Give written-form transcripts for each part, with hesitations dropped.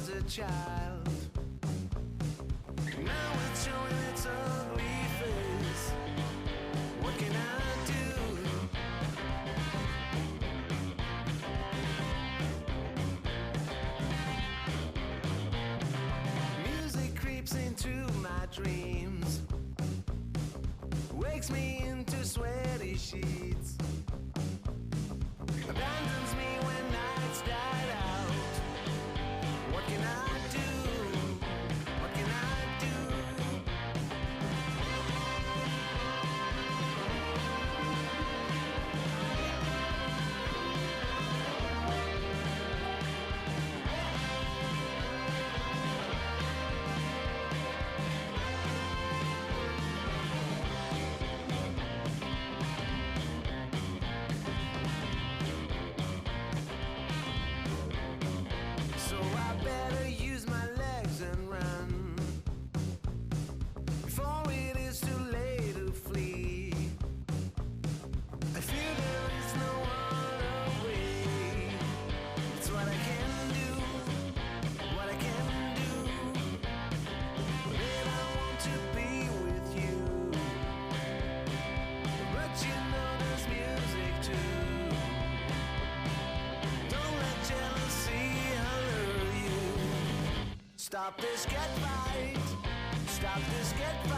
was a child. Now it's showing its ugly face. What can I do? Music creeps into my dreams, wakes me into sweaty sheets, abandons me when nights died out. What can I do? What can I do? So I better use my legs and run before it is too late to flee. I fear there is no other way. It's what I can do, what I can do. Then I want to be with you, but you know there's music too. Don't let jealousy alert you. Stop this, get right. Stop this, get right.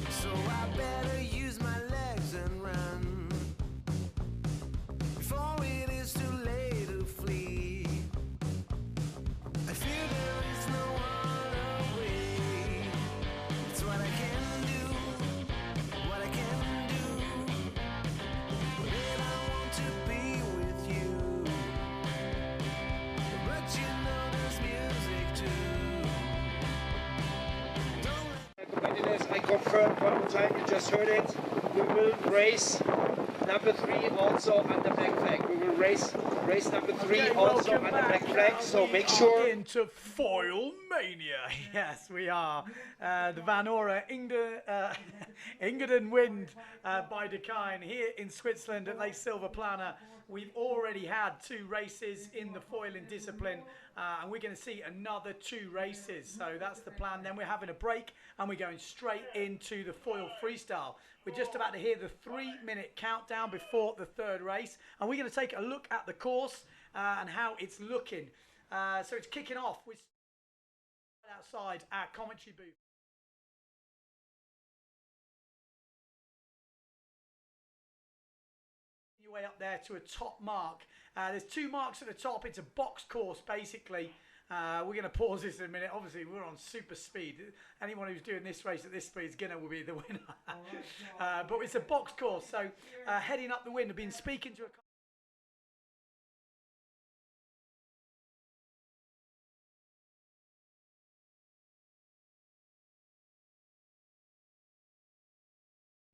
So I better use my legs and run before it is too late to flee. I fear there is no other way. It's what I can do, what I can do. Then I want to be with you, but you know there's music too. Don't Competitors, I confirm one more time, you just heard it. We will race number 3 also under black flag. We will race number 3 also under black flag, so make sure. Into foil mania. Yes, we are. The Van Ora EngadinWind by Dakine here in Switzerland at Lake Silverplana. We've already had 2 races in the foiling discipline, and we're going to see another 2 races. So that's the plan. Then we're having a break and we're going straight into the foil freestyle. We're just about to hear the 3-minute countdown before the 3rd race, and we're going to take a look at the course and how it's looking. So it's kicking off. We're outside our commentary booth. Your way up there to a top mark. There's 2 marks at the top. It's a box course basically. We're going to pause this in a minute. Obviously we're on super speed. Anyone who's doing this race at this speed is gonna be the winner. But it's a box course, so heading up the wind. I've been speaking to a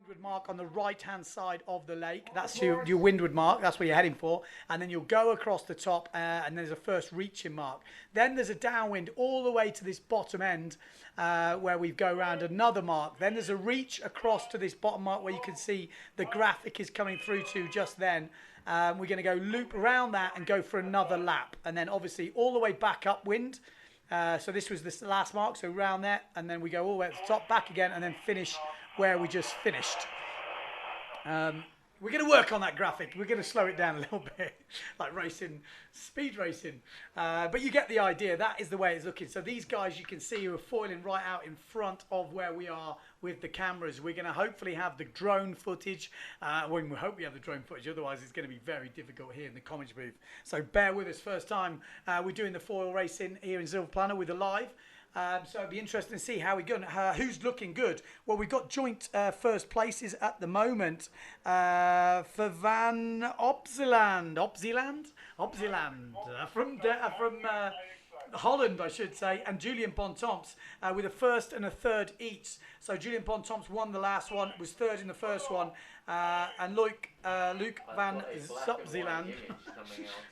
windward mark on the right hand side of the lake. That's your windward mark, that's where you're heading for, and then you'll go across the top and there's a first reaching mark. Then there's a downwind all the way to this bottom end where we go around another mark. Then there's a reach across to this bottom mark where you can see the graphic is coming through to just then. We're going to go loop around that and go for another lap, and then obviously all the way back upwind So this was the last mark, so round there, and then we go all the way at the top, back again, and then finish where we just finished. We're going to work on that graphic. We're going to slow it down a little bit, like racing, speed racing. But you get the idea. That is the way it's looking. So these guys you can see who are foiling right out in front of where we are with the cameras. We're going to hopefully have the drone footage. We hope we have the drone footage. Otherwise, it's going to be very difficult here in the commentary booth. So bear with us. First time we're doing the foil racing here in Silverplaner with a live. So it'd be interesting to see how we go. Who's looking good? Well, we've got joint first places at the moment for Van Opzeland from Holland, I should say, and Julian Bontemps with a first and a third each. So Julian Bontemps won the last one, was third in the first one, and Luc Van Opzeland.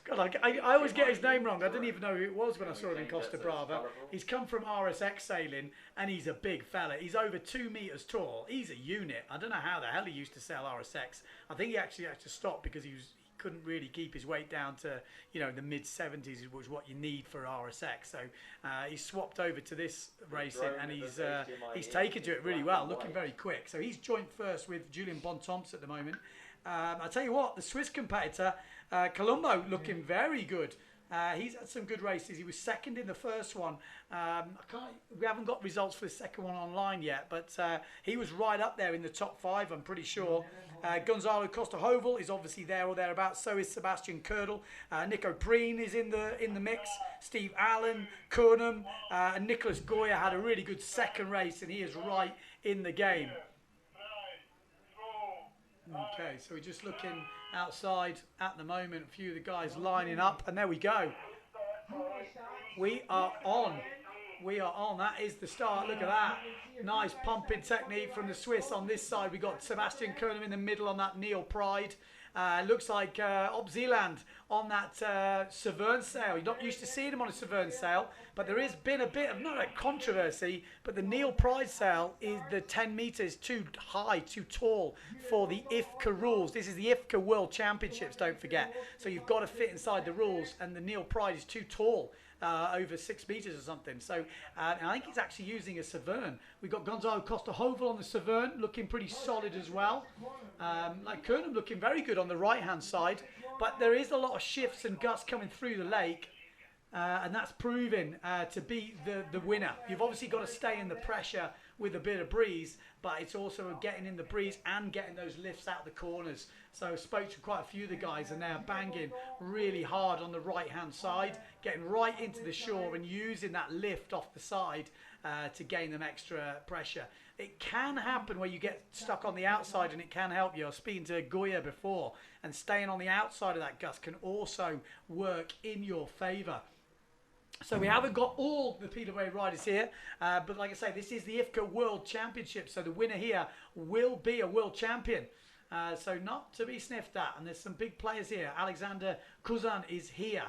God, I always get his name wrong. I didn't even know who it was when I saw him in Costa Brava. He's come from RSX sailing, and he's a big fella. He's over 2 meters tall. He's a unit. I don't know how the hell he used to sail RSX. I think he actually had to stop because he couldn't really keep his weight down to, you know, the mid 70s, which is what you need for RSX. So he's swapped over to this racing, and he's taken to it really well, looking very quick. So he's joint first with Julian Bontemps at the moment. I tell you what, the Swiss competitor Colombo looking very good. He's had some good races. He was second in the first one. We haven't got results for the second one online yet, but he was right up there in the top 5, I'm pretty sure. Gonzalo Costa-Hovel is obviously there or thereabouts. So is Sebastian Kördel. Nico Preen is in the mix. Steve Allen, Kurnum, and Nicholas Goya had a really good second race, and he is right in the game. Okay, so we're just looking outside at the moment. A few of the guys lining up, and there we go. We are on. We are on. That is the start. Look at that. Nice pumping technique from the Swiss on this side. We got Sebastian Kernum in the middle on that Neil Pride. Looks like Opzeland on that Severn sail. You're not used to seeing him on a Severn sail, but there has been a bit of, not a controversy, but the Neil Pride sail is the 10 meters too high, too tall for the IFCA rules. This is the IFCA World Championships, don't forget. So you've got to fit inside the rules, and the Neil Pride is too tall. Over 6 meters or something. So I think he's actually using a Severn. We've got Gonzalo Costa-Hovel on the Severn, looking pretty solid as well. Like Kernum looking very good on the right hand side, but there is a lot of shifts and gusts coming through the lake, and that's proving to be the winner. You've obviously got to stay in the pressure with a bit of breeze, but it's also getting in the breeze and getting those lifts out the corners. So I spoke to quite a few of the guys, and they're banging really hard on the right hand side, getting right into the shore and using that lift off the side to gain them extra pressure. It can happen where you get stuck on the outside, and it can help you. I was speaking to Goya before, and staying on the outside of that gust can also work in your favour. So we haven't got all the Peterway riders here, but like I say, this is the IFCA World Championship, so the winner here will be a world champion. So not to be sniffed at, and there's some big players here. Alexander Kuzan is here.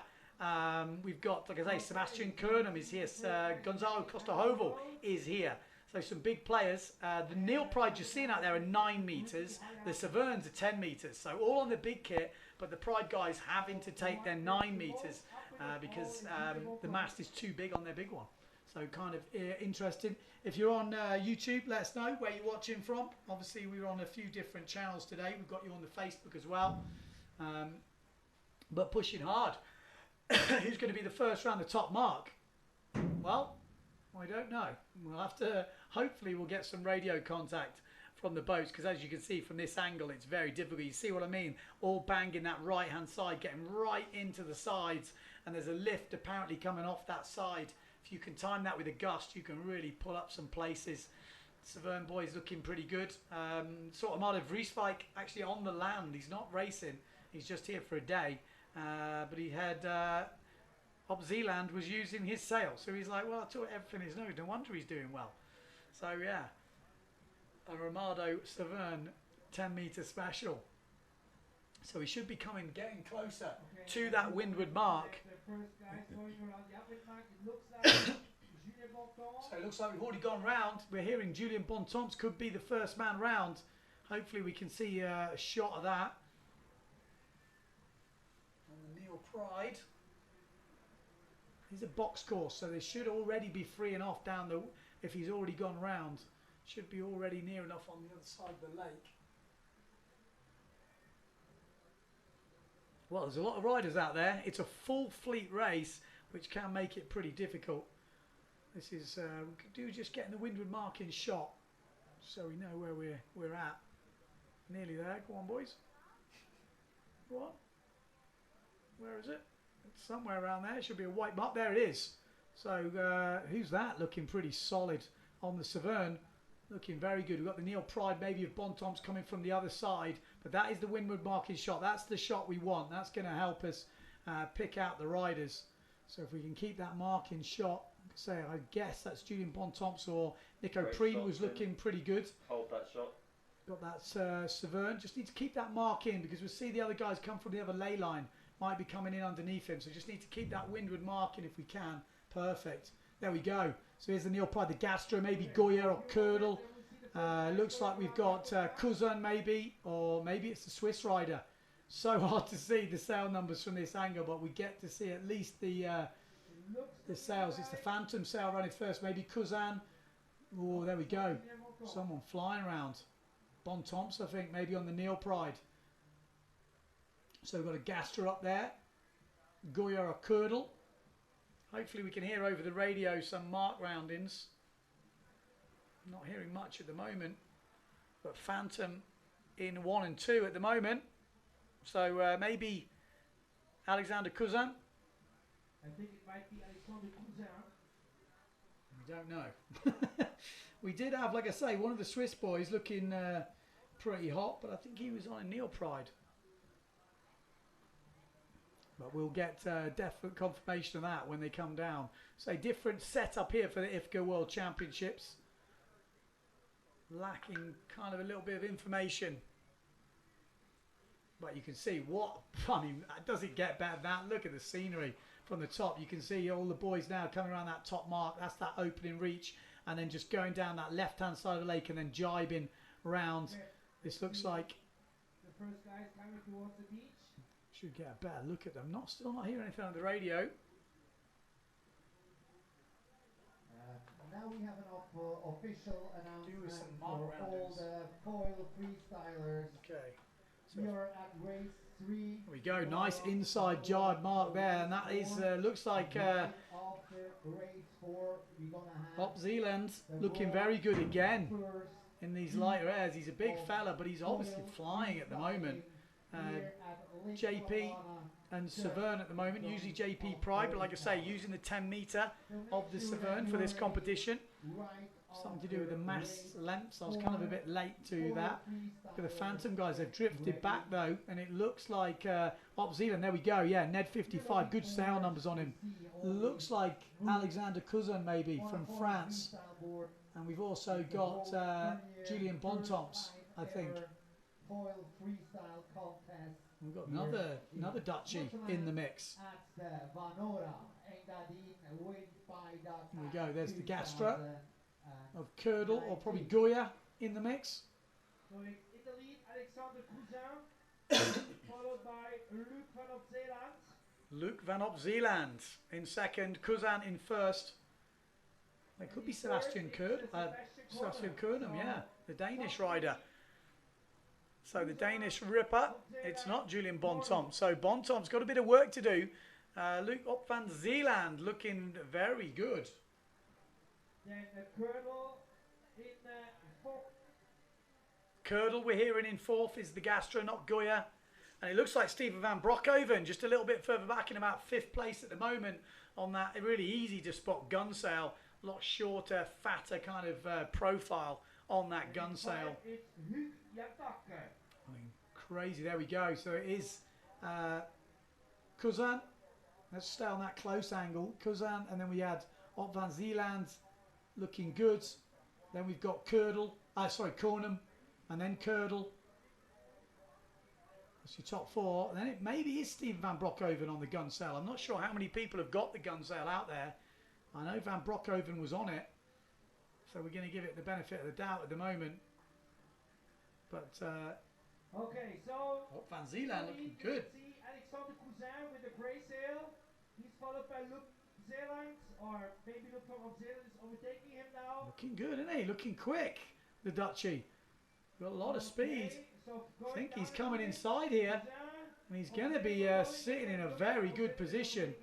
We've got, like I say, Sebastian Kernum is here. Gonzalo Costa-Hovel is here. So some big players. The Neil Pride you're seeing out there are 9 meters. The Severns are 10 meters. So all on the big kit, but the Pride guys having to take their 9 meters because the mast is too big on their big one. So kind of interesting. If you're on YouTube, let us know where you're watching from. Obviously, we're on a few different channels today. We've got you on the Facebook as well. But pushing hard. Who's going to be the first round the top mark? Well, I don't know. We'll have to, hopefully we'll get some radio contact from the boats, because as you can see from this angle, it's very difficult. You see what I mean? All banging that right hand side, getting right into the sides, and there's a lift apparently coming off that side. If you can time that with a gust, you can really pull up some places. Severn boy's looking pretty good. Sort of Marta Vrieswijk actually on the land. He's not racing. He's just here for a day. But he had Opzeland was using his sail, so he's like, well, I taught everything is no wonder he's doing well. So yeah, a Ramado Severn 10 meter special. So he should be getting closer to that windward mark. So it looks like we've already gone round. We're hearing Julian Bontemps could be the first man round. Hopefully we can see a shot of that. And the Neil Pride. It's a box course, so they should already be freeing off down the, if he's already gone round, should be already near enough on the other side of the lake. Well, there's a lot of riders out there. It's a full fleet race, which can make it pretty difficult. This is, we could do just getting the windward marking shot, so we know where we're at. Nearly there. Go on, boys. What? Where is it? It's somewhere around there. It should be a white mark. There it is. So who's that? Looking pretty solid on the Severn. Looking very good. We've got the Neil Pride maybe of Bontemps coming from the other side. But that is the windward marking shot. That's the shot we want. That's going to help us pick out the riders. So if we can keep that marking shot, say I guess that's Julian Bontemps or Nico Preen was looking pretty good. Hold that shot. Got that Severn. Just need to keep that mark in because we'll see the other guys come from the other ley line. Might be coming in underneath him. So just need to keep that windward mark in if we can. Perfect. There we go. So here's the Neil Pride, the Gastro, maybe Goya or Kördel. Looks like we've got Cousin maybe, or maybe it's the Swiss rider. So hard to see the sail numbers from this angle, but we get to see at least the sails. It's the Phantom sail running first, maybe Cousin. Oh, there we go. Someone flying around. Bontemps, I think, maybe on the Neil Pride. So we've got a Gastro up there. Goya or Kördel. Hopefully we can hear over the radio some mark roundings. Not hearing much at the moment. But Phantom in 1 and 2 at the moment. So maybe Alexander Cousin. I think it might be Alexander Cousin. We don't know. We did have, like I say, one of the Swiss boys looking pretty hot, but I think he was on a Neil Pride. But we'll get definite confirmation of that when they come down. So different setup here for the IFCA World Championships. Lacking kind of a little bit of information. But you can see what, I mean, does it get better than that? Look at the scenery from the top. You can see all the boys now coming around that top mark. That's that opening reach. And then just going down that left-hand side of the lake and then jibing round. This looks like... The first guys coming towards the beach. Should get a better look at them. Still not hearing anything on the radio. Now we have an official announcement some for mark all roundings. the foil freestylers. Okay. So We are at race 3. there we go. Nice inside jibe mark there. And that is, looks like After race 4, we're gonna have Op Zealand looking very good again first in these lighter airs. He's a big fella, but he's obviously flying at the moment. here at Lake JP Havana. and Severn at the moment. Usually JP Pride, but like I say, using the 10 metre of the Severn for this competition. Right Something to do with the mast lengths. I was kind of a bit late to that. Look at the Phantom guys. They've drifted back though, and it looks like Op Zealand. There we go. Yeah, Ned 55. Good sail numbers on him. Looks like Alexander Cousin maybe from France. And we've also got Julian Bontemps, I think. Foil freestyle contest. We've got another Dutchie in the mix. At the Vanora EngadinWind by There we go. There's the Gastro of Kördel or probably Goya in the mix. So in Italy, Alexander Cousin, followed by Luc van op Zeeland. Luc van op Zeeland in second, Cousin in first. It could be Sebastian Kernum, yeah, the Danish rider. So the Danish ripper, it's not Julian Bontemps. So Bontemps got a bit of work to do. Luc op van Zeeland looking very good. Then Kördel in fourth. Kördel we're hearing in fourth is the Gastro, not Goya. And it looks like Steven van Broekhoven just a little bit further back in about 5th place at the moment on that really easy to spot gun sail. A lot shorter, fatter kind of profile on that gun sail. It's Hugues Jatakke. I mean, crazy. There we go. So it is Cousin. Let's stay on that close angle. Cousin, and then we had Op van Zeeland looking good. Then we've got Kördel. Kornum, and then Kördel. That's your top 4. And then it maybe is Steven van Broekhoven on the gun sail. I'm not sure how many people have got the gun sail out there. I know Van Broekhoven was on it. So we're going to give it the benefit of the doubt at the moment. But Okay, so Op van Zeeland looking good. See Alexander Cousin with the grey sail. He's followed by Luc Zealand, or maybe Luke of Zealand is overtaking him now. Looking good, isn't he? Looking quick, the Dutchie. Got a lot of speed. So I think he's coming inside here. And he's going to be sitting in a very good position.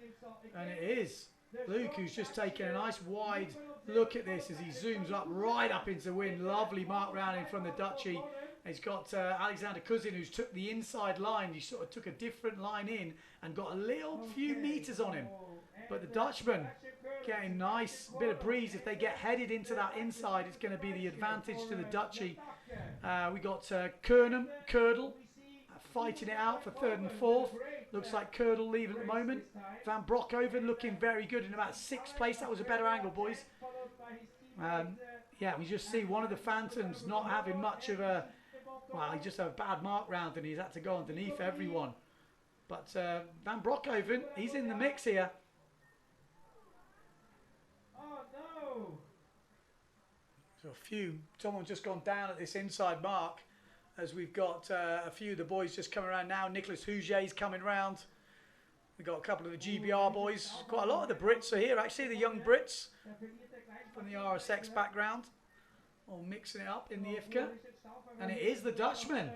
And it is Luke who's just taking a nice wide look at this as he zooms up right up into wind. Lovely mark rounding from the Dutchie. He's got Alexander Cousin who's took the inside line. He sort of took a different line in and got a little few meters on him. But the Dutchman getting nice bit of breeze. If they get headed into that inside, it's going to be the advantage to the Dutchie. We got Curdle fighting it out for third and fourth. Looks like Curdle leaving at the moment. Van Broekhoven looking very good in about sixth place. That was a better angle, boys. Yeah, we just see one of the Phantoms not having much of a... Well, he just had a bad mark round and he's had to go underneath everyone. But Van Broekhoven, he's in the mix here. Oh no! So someone's just gone down at this inside mark as we've got a few of the boys just coming around now. Nicholas Houget's coming round. We've got a couple of the GBR boys. Quite a lot of the Brits are here, actually, the young Brits from the RSX background. All mixing it up in the IFCA. And it is the Dutchman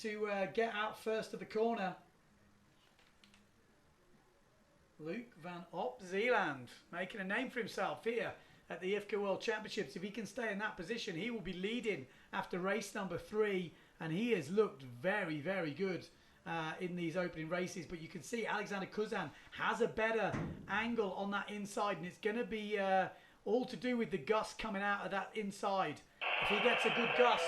to get out first of the corner. Luke van Op Zeeland making a name for himself here at the IFCA World Championships. If he can stay in that position, he will be leading after race number 3. And he has looked very, very good in these opening races. But you can see Alexander Cousin has a better angle on that inside. And it's going to be all to do with the gust coming out of that inside. If he gets a good gust...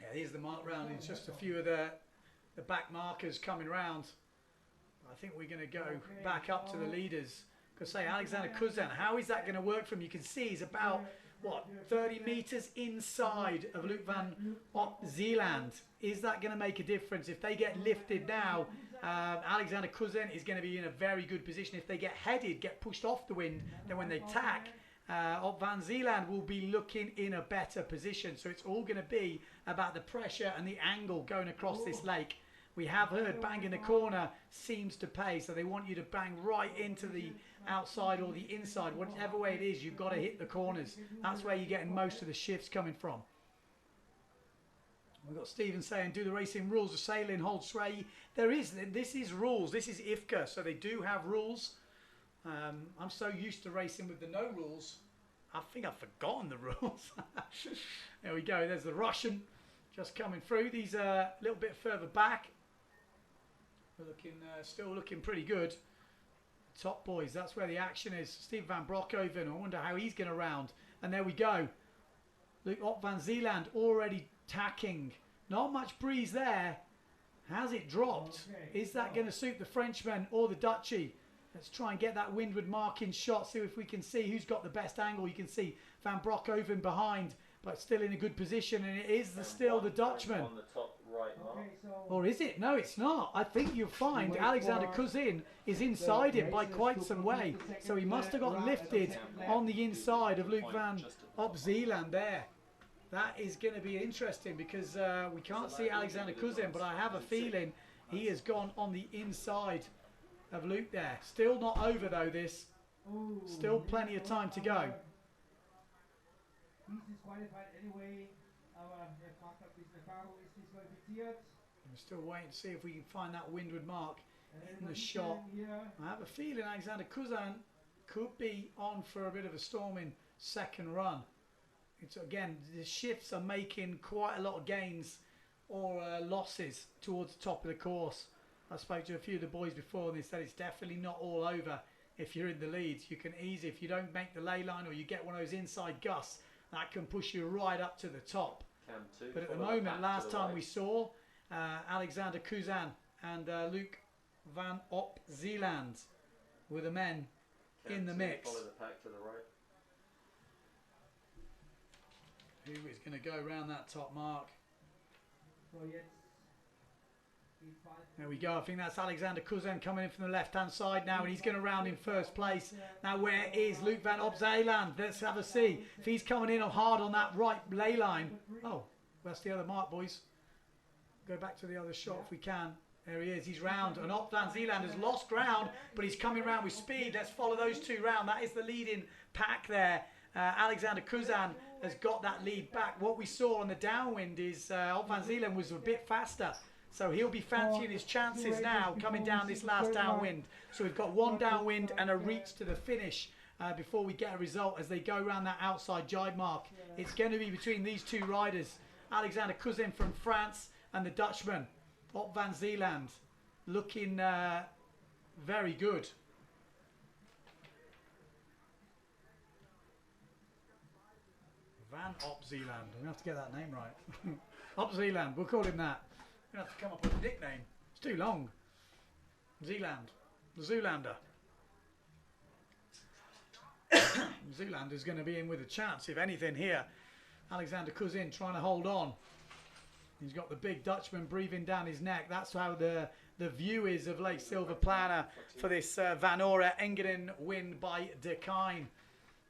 Yeah, here's the mark round. It's just a few of the back markers coming round. I think we're going to go back up to the leaders. Because say Alexander Cousin, how is that going to work for him? You can see he's about, what, 30 metres inside of Luke van Op Zeeland. Is that going to make a difference? If they get lifted now, Alexander Cousin is going to be in a very good position. If they get headed, get pushed off the wind, then when they tack, Op van Zeeland will be looking in a better position. So it's all going to be about the pressure and the angle going across this lake. We have heard bang in the corner seems to pay, so they want you to bang right into the outside or the inside. Whatever way it is, you've got to hit the corners. That's where you're getting most of the shifts coming from. We've got Stephen saying, do the racing rules of sailing hold sway? This is rules. This is IFCA, so they do have rules. I'm so used to racing with the no rules, I think I've forgotten the rules. There we go. There's the Russian just coming through. These are a little bit further back. We're looking, still looking pretty good. Top boys, that's where the action is. Steve van Broekhoven, I wonder how he's going to round. And there we go. Luke Op van Zeeland already tacking. Not much breeze there. Has it dropped? Is that going to suit the Frenchman or the Dutchie? Let's try and get that windward marking shot. See if we can see who's got the best angle. You can see Van Broekhoven behind, but still in a good position. And it is still the Dutchman. On the top right mark. Or is it? No, it's not. I think you'll find Alexander Cousin is inside him by quite some way. So he must have got lifted on the inside of Luke van Op Zeeland there. That is going to be interesting because we can't see Alexander Cousin, but I have a feeling he has gone on the inside of Luke there. Still not over though, this. Still plenty of time to go. We're still waiting to see if we can find that windward mark in the shot. I have a feeling Alexander Cousin could be on for a bit of a storming second run. It's, again, the shifts are making quite a lot of gains or losses towards the top of the course. I spoke to a few of the boys before and they said it's definitely not all over if you're in the lead. You can easily, if you don't make the ley line or you get one of those inside gusts, that can push you right up to the top. But at the moment, last time we saw Alexander Cousin and Luke van Op Zeeland were the men in the mix. Follow the pack to the right. Who is going to go around that top mark? There we go. I think that's Alexander Cousin coming in from the left-hand side now, and he's going to round in first place. Now, where is Luke van Op Zeeland? Let's have a see. If he's coming in hard on that right ley line. Oh, that's the other mark, boys. Go back to the other shot if we can. There he is. He's round. And Op van Zeeland has lost ground, but he's coming round with speed. Let's follow those two round. That is the leading pack there. Alexander Kuzan has got that lead back. What we saw on the downwind is Op van Zeeland was a bit faster. So he'll be fancying his chances now coming down this last downwind. So we've got one downwind and a reach to the finish before we get a result as they go around that outside jibe mark. It's going to be between these two riders. Alexander Kuzan from France and the Dutchman, Op van Zeeland, looking very good. Van Op Zeeland. I'm going to have to get that name right. Op Zeeland, we'll call him that. We're going to have to come up with a nickname. It's too long. Zeeland. The Zoolander. Zoolander's going to be in with a chance, if anything, here. Alexander Kuzin trying to hold on. He's got the big Dutchman breathing down his neck. That's how the view is of Lake Silverplana for this Van Ora EngadinWind by Dakine.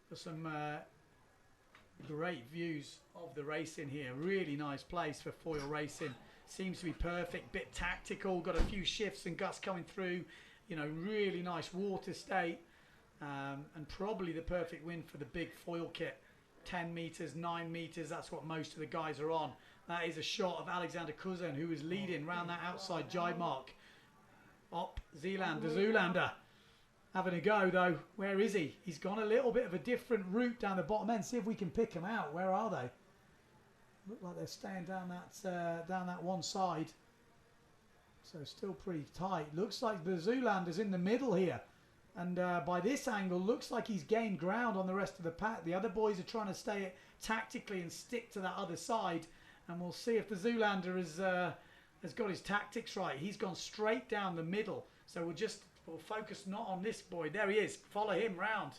For some great views of the racing here. Really nice place for foil racing. Seems to be perfect. Bit tactical. Got a few shifts and gusts coming through. You know, really nice water state. And probably the perfect wind for the big foil kit. 10 meters, 9 meters. That's what most of the guys are on. That is a shot of Alexander Kuzan, who is leading round that outside jibe mark. Op Zeeland, the Zoolander, having a go though. Where is he? He's gone a little bit of a different route down the bottom end. See if we can pick them out. Where are they? Look like they're staying down that one side. So still pretty tight. Looks like the Zoolander's in the middle here. And by this angle, looks like he's gained ground on the rest of the pack. The other boys are trying to stay tactically and stick to that other side. And we'll see if the Zoolander has got his tactics right. He's gone straight down the middle. So we'll focus not on this boy. There he is. Follow him round.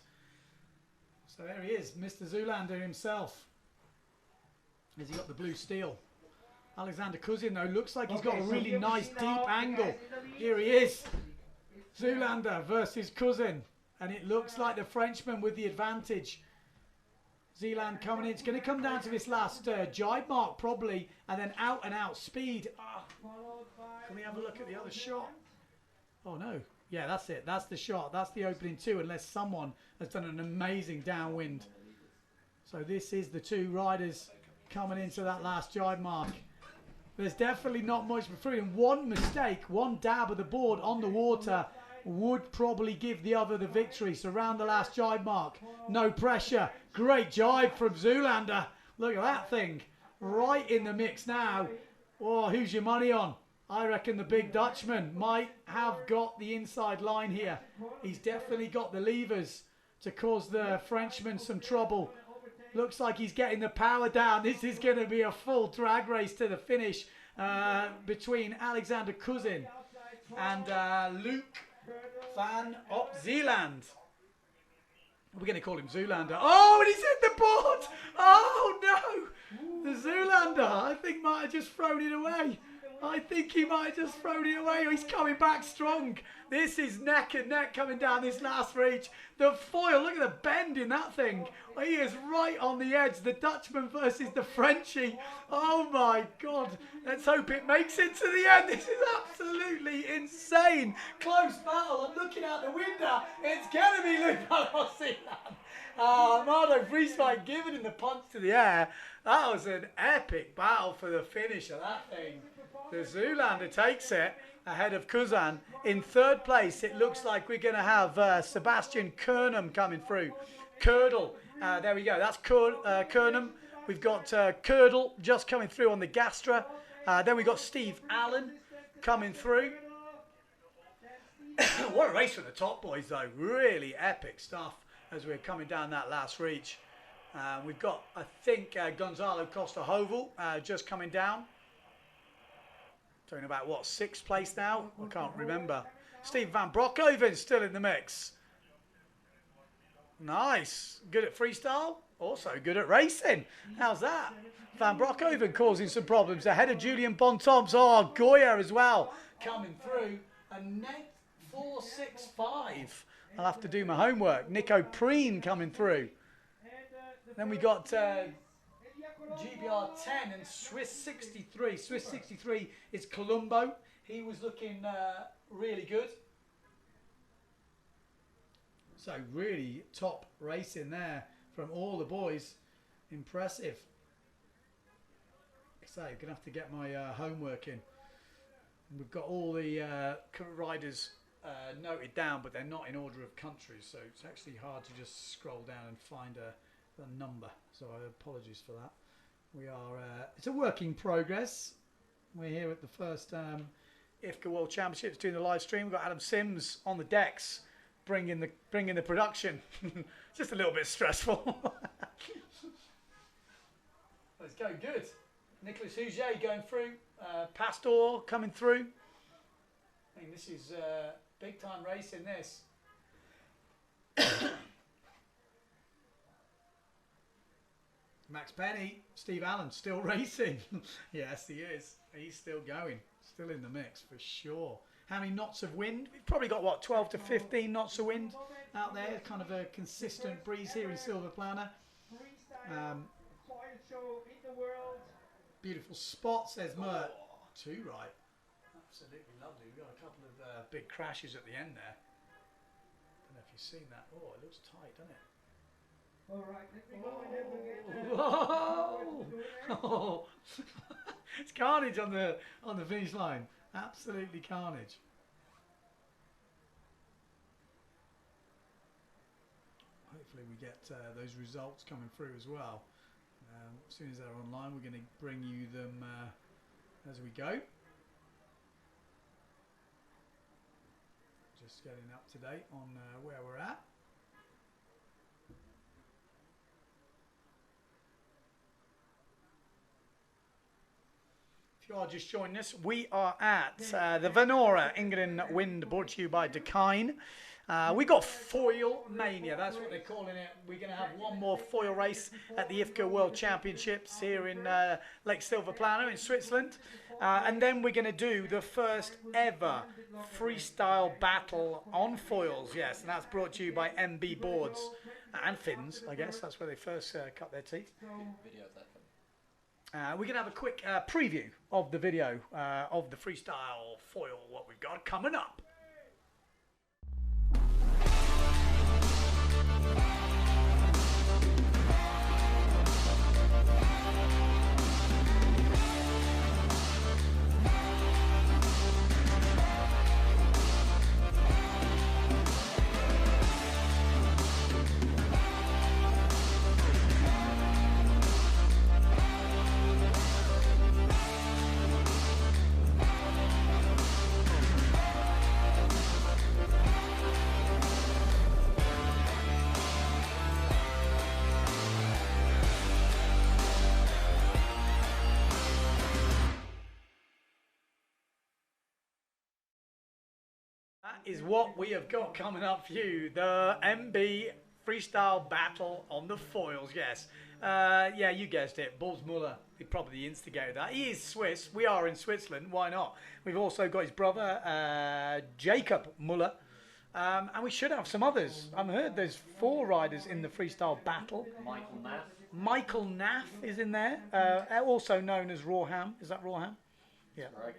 So there he is, Mr. Zoolander himself. Has he got the blue steel? Alexander Kuzin, though, looks like he's got a really nice deep angle. Here he is. Zoolander versus Kuzin. And it looks like the Frenchman with the advantage. Zeeland coming in. It's going to come down to this last jibe mark probably. And then out and out speed. Can we have a look at the other shot? Oh no. Yeah, that's it. That's the shot. That's the opening two, unless someone has done an amazing downwind. So this is the two riders coming into that last jibe mark. There's definitely not much between them. One mistake, one dab of the board on the water would probably give the other the victory. So round the last jibe mark, no pressure. Great jibe from Zoolander. Look at that thing. Right in the mix now. Oh, who's your money on? I reckon the big Dutchman might have got the inside line here. He's definitely got the levers to cause the Frenchman some trouble. Looks like he's getting the power down. This is going to be a full drag race to the finish between Alexander Kuzin and Luke van Op Zeeland. We're going to call him Zoolander. Oh, and he's hit the board. Oh, no. The Zoolander, I think, might have just thrown it away. I think he might have just thrown it away. He's coming back strong. This is neck and neck coming down this last reach. The foil, look at the bend in that thing. He is right on the edge. The Dutchman versus the Frenchie. Oh my God. Let's hope it makes it to the end. This is absolutely insane. Close battle. I'm looking out the window. It's going to be Luke van Op Zeeland. Armando Frieswijk giving him the punch to the air. That was an epic battle for the finish of that thing. The Zoolander takes it ahead of Kuzan. In third place, it looks like we're going to have Sebastian Kernum coming through. Curdle. There we go. That's Kernum. We've got Curdle just coming through on the Gastra. Then we've got Steve Allen coming through. What a race from the top boys, though. Really epic stuff as we're coming down that last reach. We've got, I think, Gonzalo Costa Hovel just coming down. Talking about, what, 6th place now? I can't remember. Steve Van Broekhoven still in the mix. Nice. Good at freestyle. Also good at racing. How's that? Van Broekhoven causing some problems. Ahead of Julian Bontemps. Oh, Goya as well. Coming through. And net 4.65. I'll have to do my homework. Nico Preen coming through. Then we got GBR 10 and Swiss 63. Swiss 63 is Colombo. He was looking really good. So really top racing there from all the boys. Impressive. So I'm going to have to get my homework in. We've got all the riders noted down, but they're not in order of countries, so it's actually hard to just scroll down and find a number. So apologies for that. We are it's a work in progress. We're here at the first IFCA World Championships doing the live stream. We've got Adam Sims on the decks, bringing the production. Just a little bit stressful. Let's go good. Nicolas Huget going through. Pastor coming through. I mean, this is big time racing. This. Max Penny, Steve Allen still racing. Yes, he is. He's still going. Still in the mix for sure. How many knots of wind? We've probably got, what, 12 to 15 knots of wind out there. Kind of a consistent breeze here in Silver Plana. Beautiful spot, says Mert. Two right. Absolutely lovely. We've got a couple of big crashes at the end there. Don't know if you've seen that. Oh, it looks tight, doesn't it? All right, let me go and have a Oh. It's carnage on the finish line. Absolutely carnage. Hopefully we get those results coming through as well. As soon as they're online, we're going to bring you them as we go. Just getting up to date on where we're at. If you are just joining us, we are at the Venora EngadinWind, brought to you by Dakine. We got foil mania, that's what they're calling it. We're going to have one more foil race at the IFCA World Championships here in Lake Silver Plana in Switzerland. And then we're going to do the first ever freestyle battle on foils, yes, and that's brought to you by MB Boards and Fins, I guess. That's where they first cut their teeth. Video of that. We're going to have a quick preview of the video of the freestyle foil, what we've got coming up. That is what we have got coming up for you. The MB freestyle battle on the foils, yes. Yeah, you guessed it. Bulls Muller, he probably instigated that. He is Swiss. We are in Switzerland. Why not? We've also got his brother, Jacob Muller. And we should have some others. I've heard there's 4 riders in the freestyle battle. Michael Naff. Michael Naff is in there, also known as Rawham. Is that Rawham? Yeah. Right.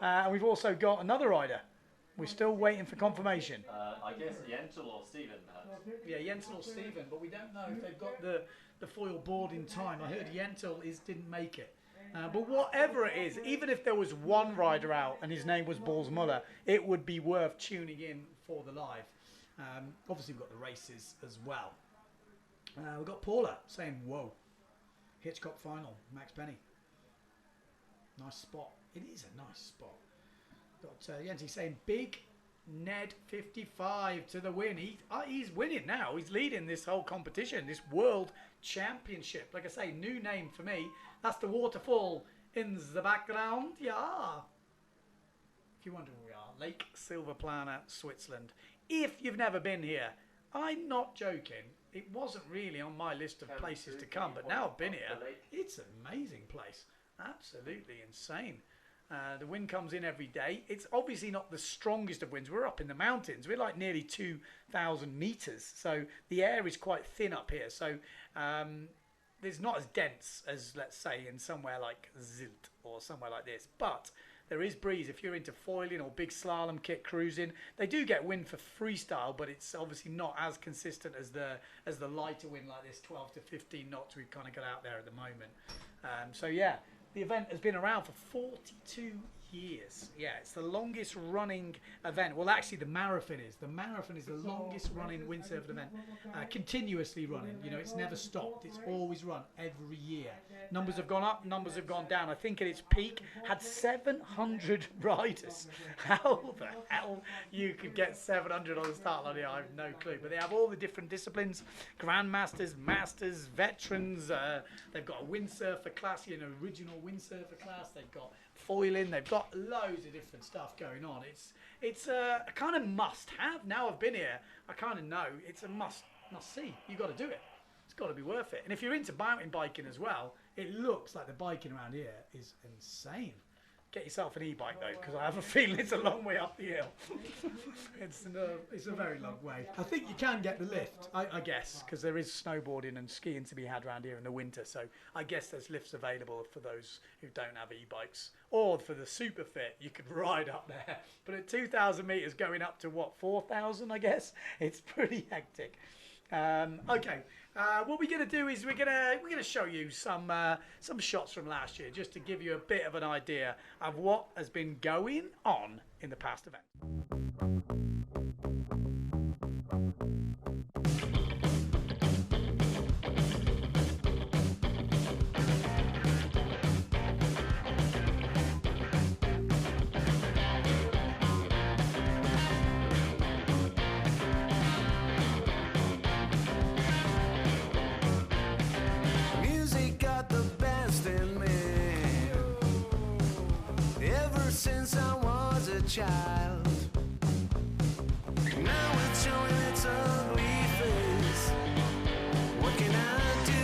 And we've also got another rider. We're still waiting for confirmation. I guess Jentel or Steven, perhaps. Yeah, Jentel or Steven, but we don't know if they've got the foil board in time. I heard Jentel didn't make it. But whatever it is, even if there was one rider out and his name was Bulls Muller, it would be worth tuning in for the live. Obviously, we've got the races as well. We've got Paula saying, whoa. Hitchcock final, Max Penny. Nice spot. It is a nice spot. Got Yenty saying, big Ned 55 to the win. He's winning now. He's leading this whole competition, this world championship. Like I say, new name for me. That's the waterfall in the background. Yeah. If you wonder where we are, Lake Silver Plana, Switzerland. If you've never been here, I'm not joking. It wasn't really on my list of places to come, but now I've been here, it's an amazing place. Absolutely insane. The wind comes in every day. It's obviously not the strongest of winds. We're up in the mountains. We're like nearly 2,000 meters. So the air is quite thin up here. So there's not as dense as, let's say, in somewhere like Zilt or somewhere like this, but there is breeze if you're into foiling or big slalom kit cruising. They do get wind for freestyle, but it's obviously not as consistent as the lighter wind like this, 12 to 15 knots we've kind of got out there at the moment. So yeah, the event has been around for 42 years. Yeah, it's the longest running event. Well, actually, the marathon is. The marathon is the longest running windsurfing event, continuously running. You know, it's never stopped. It's always run every year. Numbers have gone up, numbers have gone down. I think at its peak had 700 riders. How the hell you could get 700 on the start line? I have no clue. But they have all the different disciplines: grandmasters, masters, veterans. They've got a windsurfer class, you know, original windsurfer class. They've got foiling. They've got loads of different stuff going on. It's a kind of must-have. Now I've been here, I kind of know it's a must-see. You've got to do it. It's got to be worth it. And if you're into mountain biking as well, it looks like the biking around here is insane. Get yourself an e-bike though, because I have a feeling it's a long way up the hill. It's a very long way. I think you can get the lift, I guess, because there is snowboarding and skiing to be had around here in the winter. So I guess there's lifts available for those who don't have e-bikes. Or for the super fit, you could ride up there. But at 2,000 meters going up to what, 4,000, I guess? It's pretty hectic. Okay. What we're going to do is we're going to show you some shots from last year, just to give you a bit of an idea of what has been going on in the past event. Since I was a child, now it's showing its ugly face. What can I do?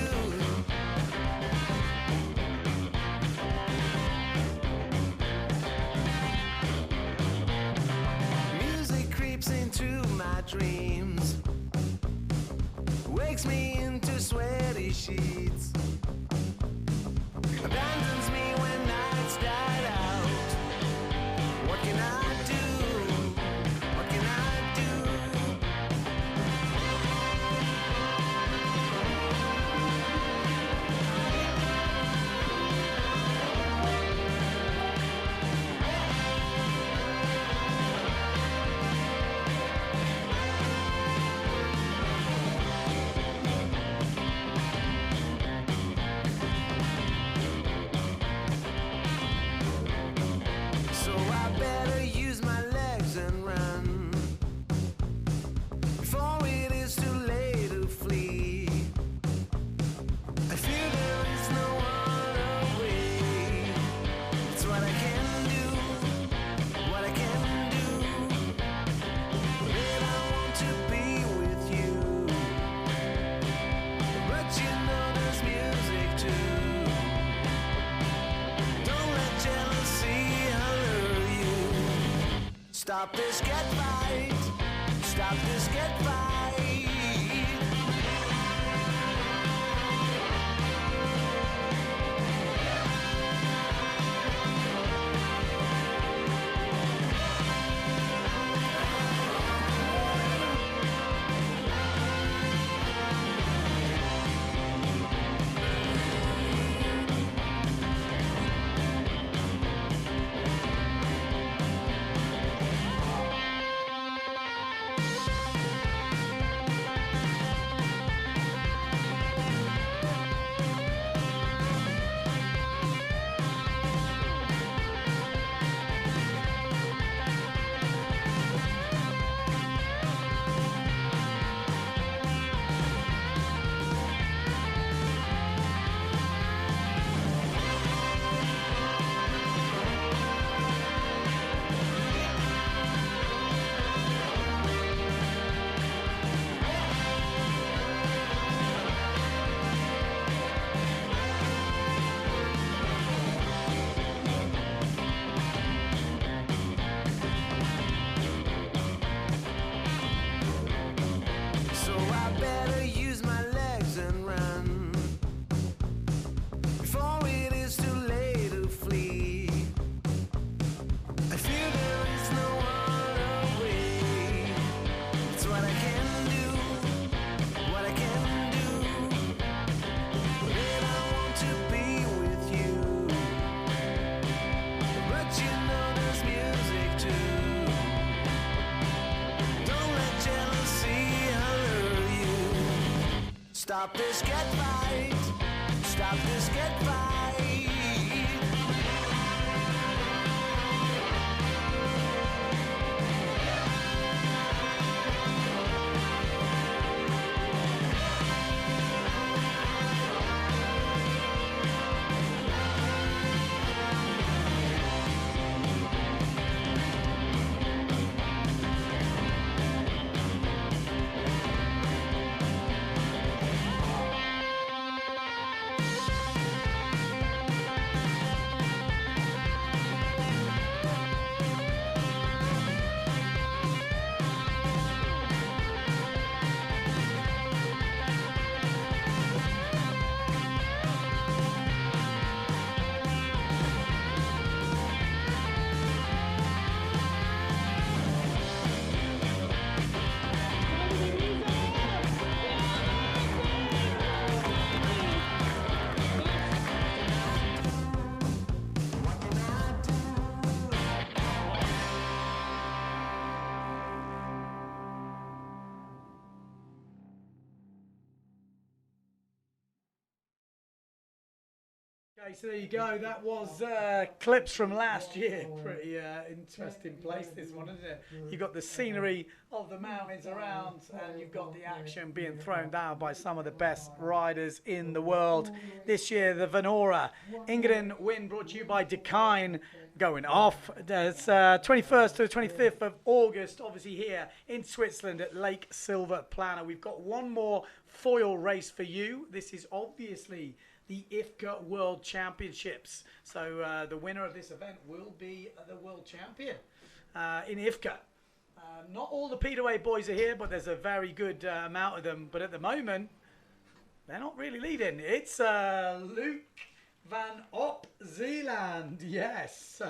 Music creeps into my dreams, wakes me into sweaty sheets, abandons me when nights died out. What can I do? What can I do? So I better use my legs and run before it is too late to flee. I fear there is no other way. It's what I can do, what I can do. That I want to be with you, but you know there's music too. Don't let jealousy allure you. Stop this, get right. Stop this, get right. Stop this, get right. Stop this, get right. Okay, so there you go. That was clips from last year. Pretty interesting place, this one, isn't it? You've got the scenery of the mountains around, and you've got the action being thrown down by some of the best riders in the world. This year, the Venora EngadinWind, brought to you by Dakine, going off. It's 21st to the 25th of August, obviously here in Switzerland at Lake Silverplana. We've got one more foil race for you. This is obviously the IFCA World Championships. So the winner of this event will be the world champion in IFCA. Not all the Peterway boys are here, but there's a very good amount of them. But at the moment, they're not really leading. It's Luke van Op Zeeland. Yes.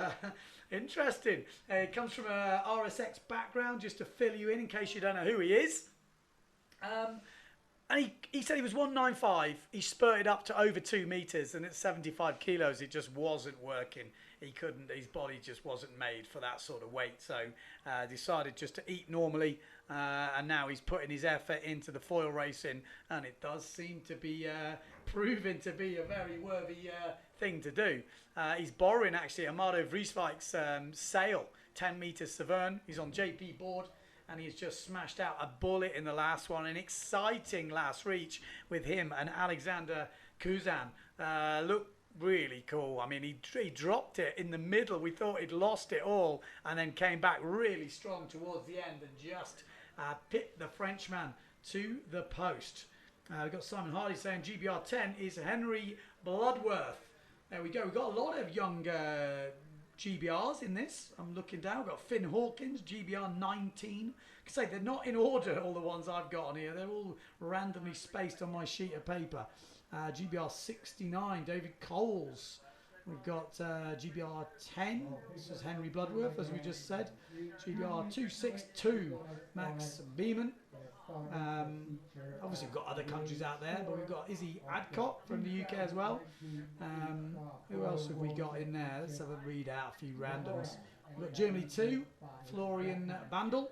Interesting. He comes from a RSX background, just to fill you in case you don't know who he is. And he said he was 195. He spurted up to over 2 meters, and at 75 kilos, it just wasn't working. He couldn't. His body just wasn't made for that sort of weight. So decided just to eat normally, and now he's putting his effort into the foil racing, and it does seem to be proving to be a very worthy thing to do. He's borrowing actually Amado Vrieswijk's sail, 10 meters Severn. He's on JP board. And he's just smashed out a bullet in the last one. An exciting last reach with him and Alexander Kuzan. Looked really cool. I mean, he dropped it in the middle. We thought he'd lost it all, and then came back really strong towards the end and just pipped the Frenchman to the post. We've got Simon Hardy saying GBR 10 is Henry Bloodworth. There we go. We've got a lot of young GBRs in this. I'm looking down. We've got Finn Hawkins, GBR 19. I say they're not in order, all the ones I've got on here. They're all randomly spaced on my sheet of paper. GBR 69, David Coles. We've got GBR 10. This is Henry Bloodworth, as we just said. GBR 262, Max Beeman. Obviously, we've got other countries out there, but we've got Izzy Adcock from the UK as well. Who else have we got in there? Let's have a read out a few randoms. We've got Germany 2, Florian Bandel.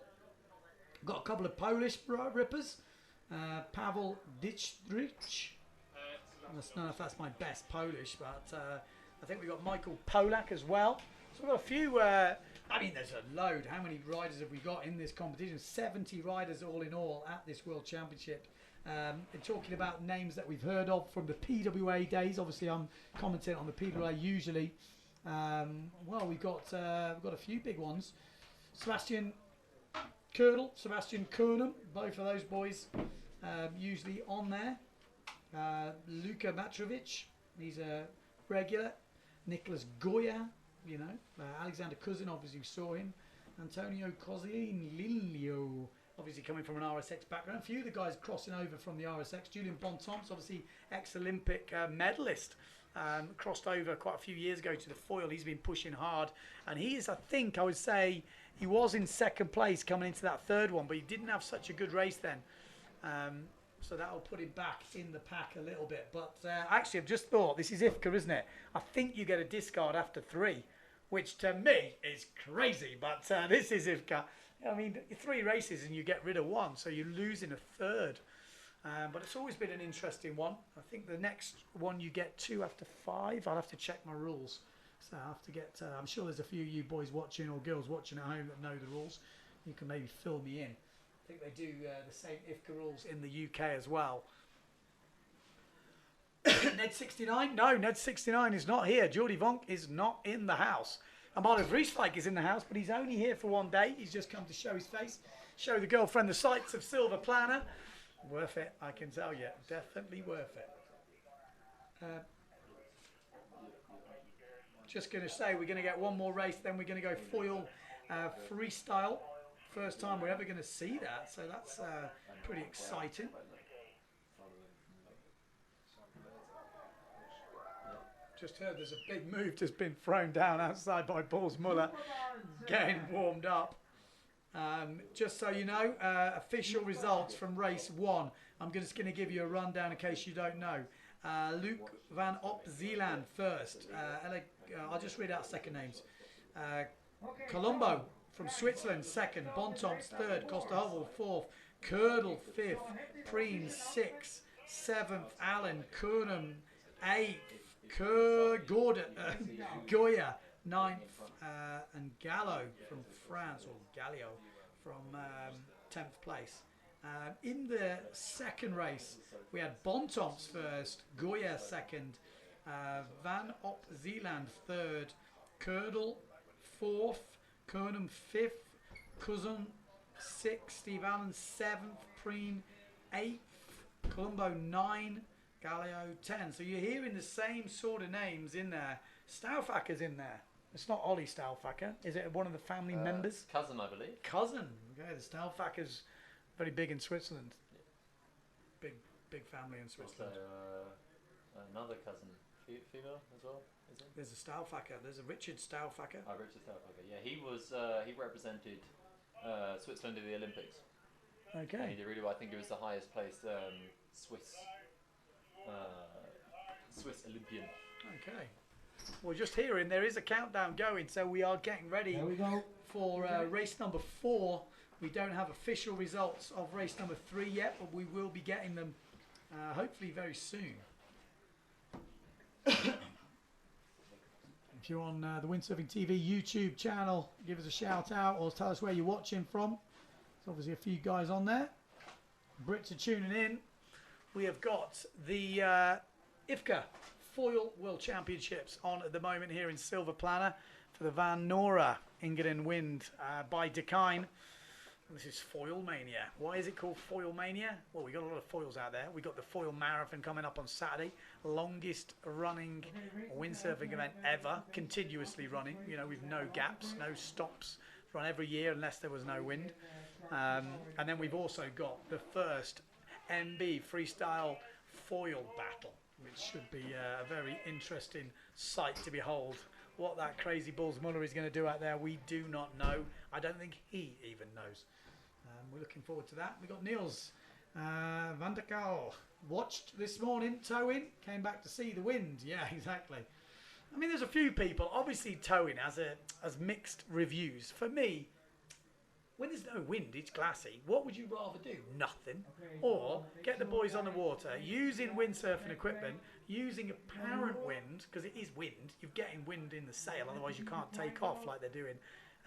We've got a couple of Polish rippers. Pavel Dietrich. I don't know if that's my best Polish, but I think we've got Michael Polak as well. So we've got a few. I mean, there's a load. How many riders have we got in this competition? 70 riders all in all at this World Championship. And talking about names that we've heard of from the PWA days. Obviously, I'm commenting on the PWA usually. Well, we've got a few big ones. Sebastian Kernel, Sebastian Kernum, both of those boys usually on there. Luka Matrovic, he's a regular. Nicholas Goya. You know, Alexander Cousin, obviously saw him. Antonio Cosilino, obviously coming from an RSX background. A few of the guys crossing over from the RSX. Julian Bontemps, obviously ex-Olympic medalist, crossed over quite a few years ago to the foil. He's been pushing hard, and he is, I think, I would say, he was in second place coming into that third one, but he didn't have such a good race then. So that'll put him back in the pack a little bit. But actually, I've just thought, this is IFCA, isn't it? I think you get a discard after 3. Which to me is crazy, but this is IFCA. I mean, 3 races and you get rid of 1, so you're losing a third. But it's always been an interesting one. I think the next one you get 2 after 5. I'll have to check my rules. So I have to get, I'm sure there's a few of you boys watching or girls watching at home that know the rules. You can maybe fill me in. I think they do the same IFCA rules in the UK as well. Ned69? No, Ned69 is not here. Geordie Vonk is not in the house. Amado Vrieswijk is in the house, but he's only here for 1 day. He's just come to show his face, show the girlfriend the sights of Silver Planner. Worth it, I can tell you. Definitely worth it. Just going to say we're going to get one more race, then we're going to go foil freestyle. First time we're ever going to see that, so that's pretty exciting. Just heard there's a big move just been thrown down outside by Paul's Muller, getting warmed up. Just so you know, official results from race 1. I'm just going to give you a rundown in case you don't know. Luke van Op Zeeland first. I'll just read out second names. Colombo from Switzerland second. Bontomps third. Costa Hovel fourth. Curdle fifth. Preen sixth. Seventh. Allen. Kurnham eighth. Goya ninth. And Gallo from France, or Gallio from 10th place. In the second race, we had Bontomps first, Goya second, Van Op Zeeland third, Curdle fourth, Kernham fifth, Cousin sixth, Steve Allen seventh, Preen eighth, Colombo 9, Gallio 10. So you're hearing the same sort of names in there. Stauffacher's in there. It's not Ollie Stauffacher. Is it one of the family members? Cousin, I believe. Cousin. Okay, the Stauffacher's very big in Switzerland. Big family in Switzerland. Also, another cousin, female as well, is it? There's a Stauffacher. There's a Richard Stauffacher. Oh, Richard Stauffacher. Yeah, he was. He represented Switzerland in the Olympics. Okay. And he did really well. I think he was the highest placed Swiss Olympian. Okay. Well, just hearing there is a countdown going, so we are getting ready for race number 4. We don't have official results of race number 3 yet, but we will be getting them hopefully very soon. If you're on the Windsurfing.TV YouTube channel, give us a shout out or tell us where you're watching from. There's obviously a few guys on there. Brits are tuning in. We have got the IFCA Foil World Championships on at the moment here in Silver Planner for the Van Nora EngadinWind by Dakine. This is Foil Mania. Why is it called Foil Mania? Well, we got a lot of foils out there. We got the Foil Marathon coming up on Saturday, longest running windsurfing event ever, continuously running. You know, with no gaps, no stops, run every year unless there was no wind. And then we've also got the first MB freestyle foil battle, which should be a very interesting sight to behold. What that crazy Bulls Muller is going to do out there, we do not know. I don't think he even knows. We're looking forward to that. We got Niels van der Kaal. Watched this morning, towing, came back to see the wind. Yeah, exactly. I mean, there's a few people. Obviously, towing has mixed reviews. For me, when there's no wind, it's glassy. What would you rather do? Nothing. Or get the boys on the water, using windsurfing equipment, using apparent wind, because it is wind. You're getting wind in the sail, otherwise you can't take off like they're doing.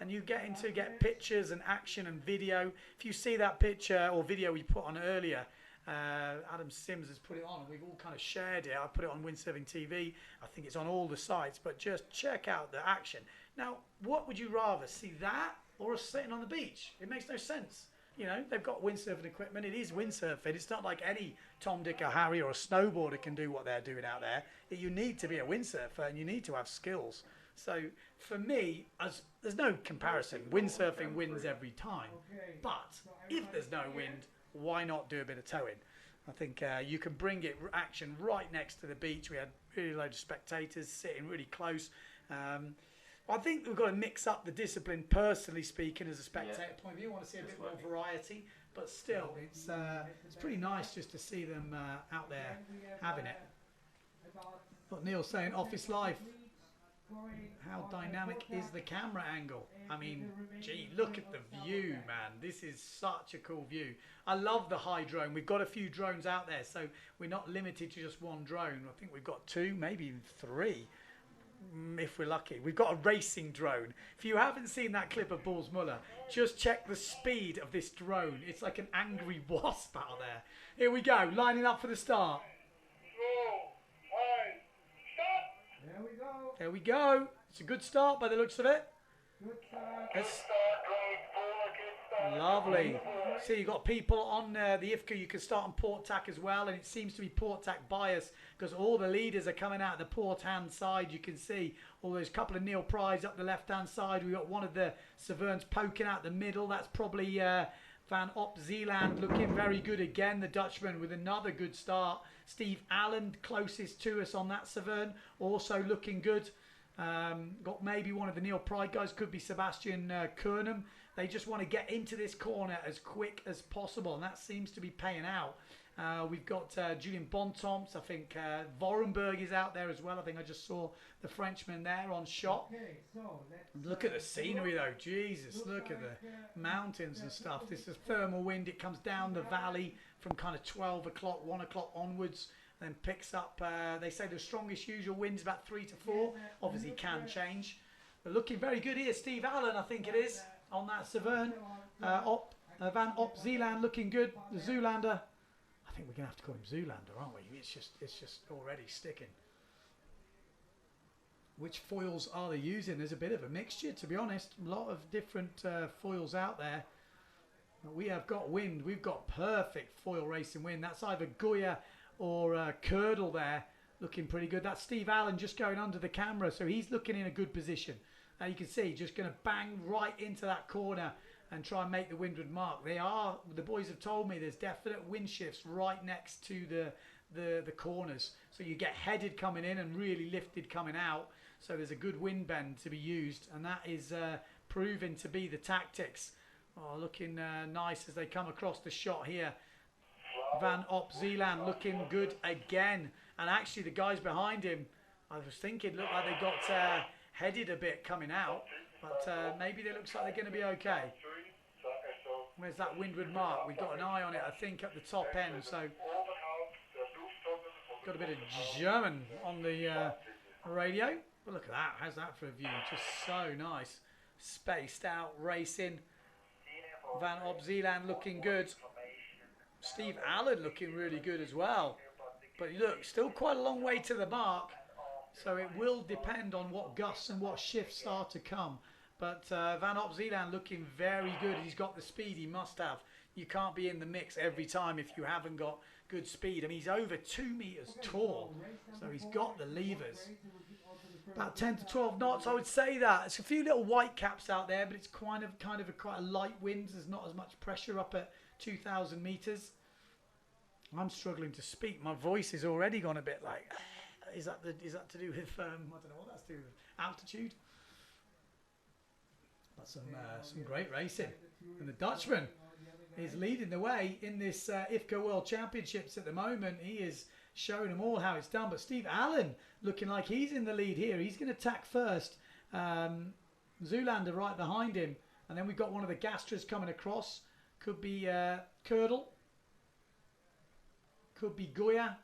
And you get to get pictures and action and video. If you see that picture or video we put on earlier, Adam Sims has put it on, and we've all kind of shared it. I put it on Windsurfing.TV. I think it's on all the sites, but just check out the action. Now, what would you rather, see that or us sitting on the beach? It makes no sense. You know, they've got windsurfing equipment. It is windsurfing. It's not like any Tom, Dick or Harry or a snowboarder can do what they're doing out there. You need to be a windsurfer and you need to have skills. So for me, there's no comparison. Windsurfing wins every time. But if there's no wind, why not do a bit of towing? I think you can bring it action right next to the beach. We had really loads of spectators sitting really close. I think we've got to mix up the discipline, personally speaking, as a spectator point of view. I want to see a bit more variety, but still, it's pretty nice just to see them out there having it. What Neil's saying, office life. how dynamic is the camera angle? I mean, gee, look at the view, man. This is such a cool view. I love the high drone. We've got a few drones out there, so we're not limited to just one drone. I think we've got 2, maybe even 3, if we're lucky. We've got a racing drone. If you haven't seen that clip of Balls Muller, just check the speed of this drone. It's like an angry wasp out there. Here we go, lining up for the start. There we go. There we go. It's a good start by the looks of it. Good start. It's lovely. See, you've got people on the IFCA. You can start on port tack as well, and it seems to be port tack bias because all the leaders are coming out the port hand side. You can see all those couple of Neil Pryes up the left hand side. We've got one of the Severns poking out the middle. That's probably Van Op Zeeland looking very good again. The Dutchman with another good start. Steve Allen closest to us on that Severn, also looking good. Got maybe one of the Neil Pry guys, could be Sebastian Kernam. They just want to get into this corner as quick as possible, and that seems to be paying out. We've got Julian Bontemps. I think Vorenberg is out there as well. I think I just saw the Frenchman there on shot. Okay, so let's Look at the scenery though. Jesus, look at the mountains and stuff. This is thermal wind. It comes down the valley from kind of 12 o'clock, 1 o'clock onwards, then picks up. They say the strongest usual wind is about 3 to 4. Obviously can change. But looking very good here. Steve Allen, I think it is, on that Severn. Van Op Zeeland looking good. The Zoolander. I think we're going to have to call him Zoolander, aren't we? It's just already sticking. Which foils are they using? There's a bit of a mixture, to be honest. A lot of different foils out there. But we have got wind. We've got perfect foil racing wind. That's either Goya or Curdle there, looking pretty good. That's Steve Allen just going under the camera, so he's looking in a good position. Now you can see, just going to bang right into that corner and try and make the windward mark. The boys have told me there's definite wind shifts right next to the corners. So you get headed coming in and really lifted coming out. So there's a good wind bend to be used, and that is proven to be the tactics. Oh, looking nice as they come across the shot here. Van Op Zeeland looking good again. And actually the guys behind him, I was thinking, looked like they got headed a bit coming out. But maybe it looks like they're going to be okay. Where's that windward mark? We've got an eye on it, I think, at the top end. So got a bit of German on the radio. But look at that. How's that for a view? Just so nice. Spaced out racing. Van Op Zeeland looking good. Steve Allen looking really good as well. But look, still quite a long way to the mark. So it will depend on what gusts and what shifts start to come. But Van Op Zeeland looking very good. He's got the speed he must have. You can't be in the mix every time if you haven't got good speed. I mean, he's over 2 meters tall. So he's got the levers. About 10 to 12 knots, I would say that. It's a few little white caps out there, but it's kind of quite a light wind. There's not as much pressure up at 2,000 meters. I'm struggling to speak. My voice is already gone a bit like. Is that to do with I don't know what that's to do with altitude? But some great racing, and the Dutchman is leading the way in this IFCA World Championships at the moment. He is showing them all how it's done. But Steve Allen looking like he's in the lead here. He's going to attack first. Zoolander right behind him, and then we've got one of the Gastras coming across. Could be Curdle. Could be Goya.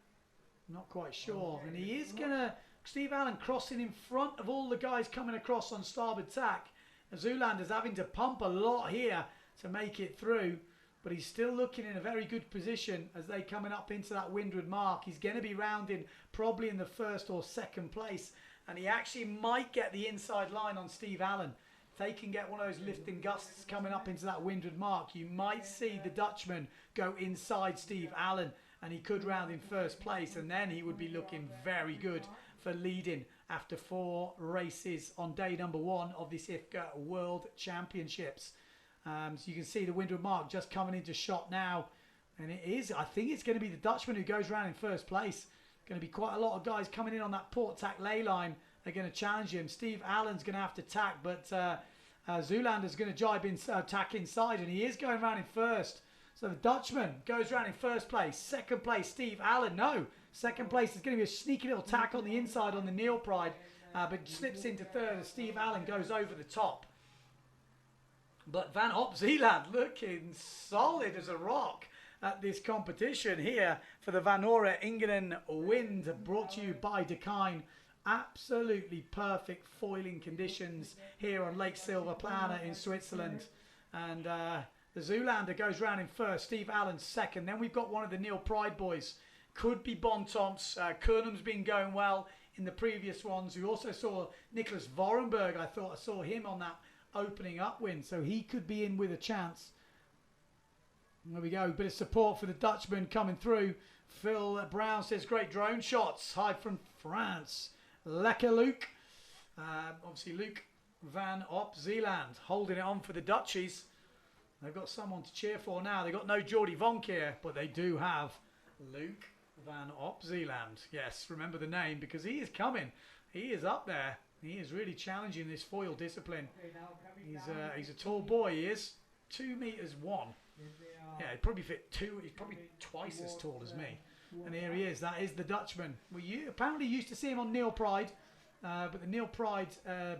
Not quite sure. And he is going to... Steve Allen crossing in front of all the guys coming across on starboard tack. And Zoolander's having to pump a lot here to make it through. But he's still looking in a very good position as they coming up into that windward mark. He's going to be rounding probably in the first or second place. And he actually might get the inside line on Steve Allen. If they can get one of those lifting gusts coming up into that windward mark, you might see the Dutchman go inside Steve Allen. And he could round in first place, and then he would be looking very good for leading after 4 races on day number 1 of this IFCA World Championships. So you can see the windward mark just coming into shot now, and it is. I think it's going to be the Dutchman who goes round in first place. Going to be quite a lot of guys coming in on that port tack ley line. They're going to challenge him. Steve Allen's going to have to tack, but Zoolander's going to jibe in, tack inside, and he is going round in first. So the Dutchman goes round in first place. Second place, Steve Allen. No, second place is going to be a sneaky little tack on the inside on the Neil Pride. but slips into third as Steve Allen goes over the top. But Van Op Zeeland looking solid as a rock at this competition here for the Vanora EngadinWind, brought to you by Dakine. Absolutely perfect foiling conditions here on Lake Silvaplana in Switzerland. And the Zoolander goes round in first, Steve Allen second. Then we've got one of the Neil Pride boys. Could be Bontemps. Kernum's been going well in the previous ones. We also saw Nicholas Vorenberg. I thought I saw him on that opening upwind, so he could be in with a chance. There we go, bit of support for the Dutchman coming through. Phil Brown says great drone shots. Hi from France. Lekker Luke. Obviously Luke Van Op Zeeland holding it on for the Dutchies. They've got someone to cheer for now. They've got no Jordy Vonk here, but they do have Luke Van Op Zeeland. Yes, remember the name because he is coming. He is up there. He is really challenging this foil discipline. He's a tall boy, he is. 2 meters 1. Yeah, he'd probably fit 2. He's probably twice as tall as me. And here he is. That is the Dutchman. We apparently used to see him on Neil Pride, but the Neil Pride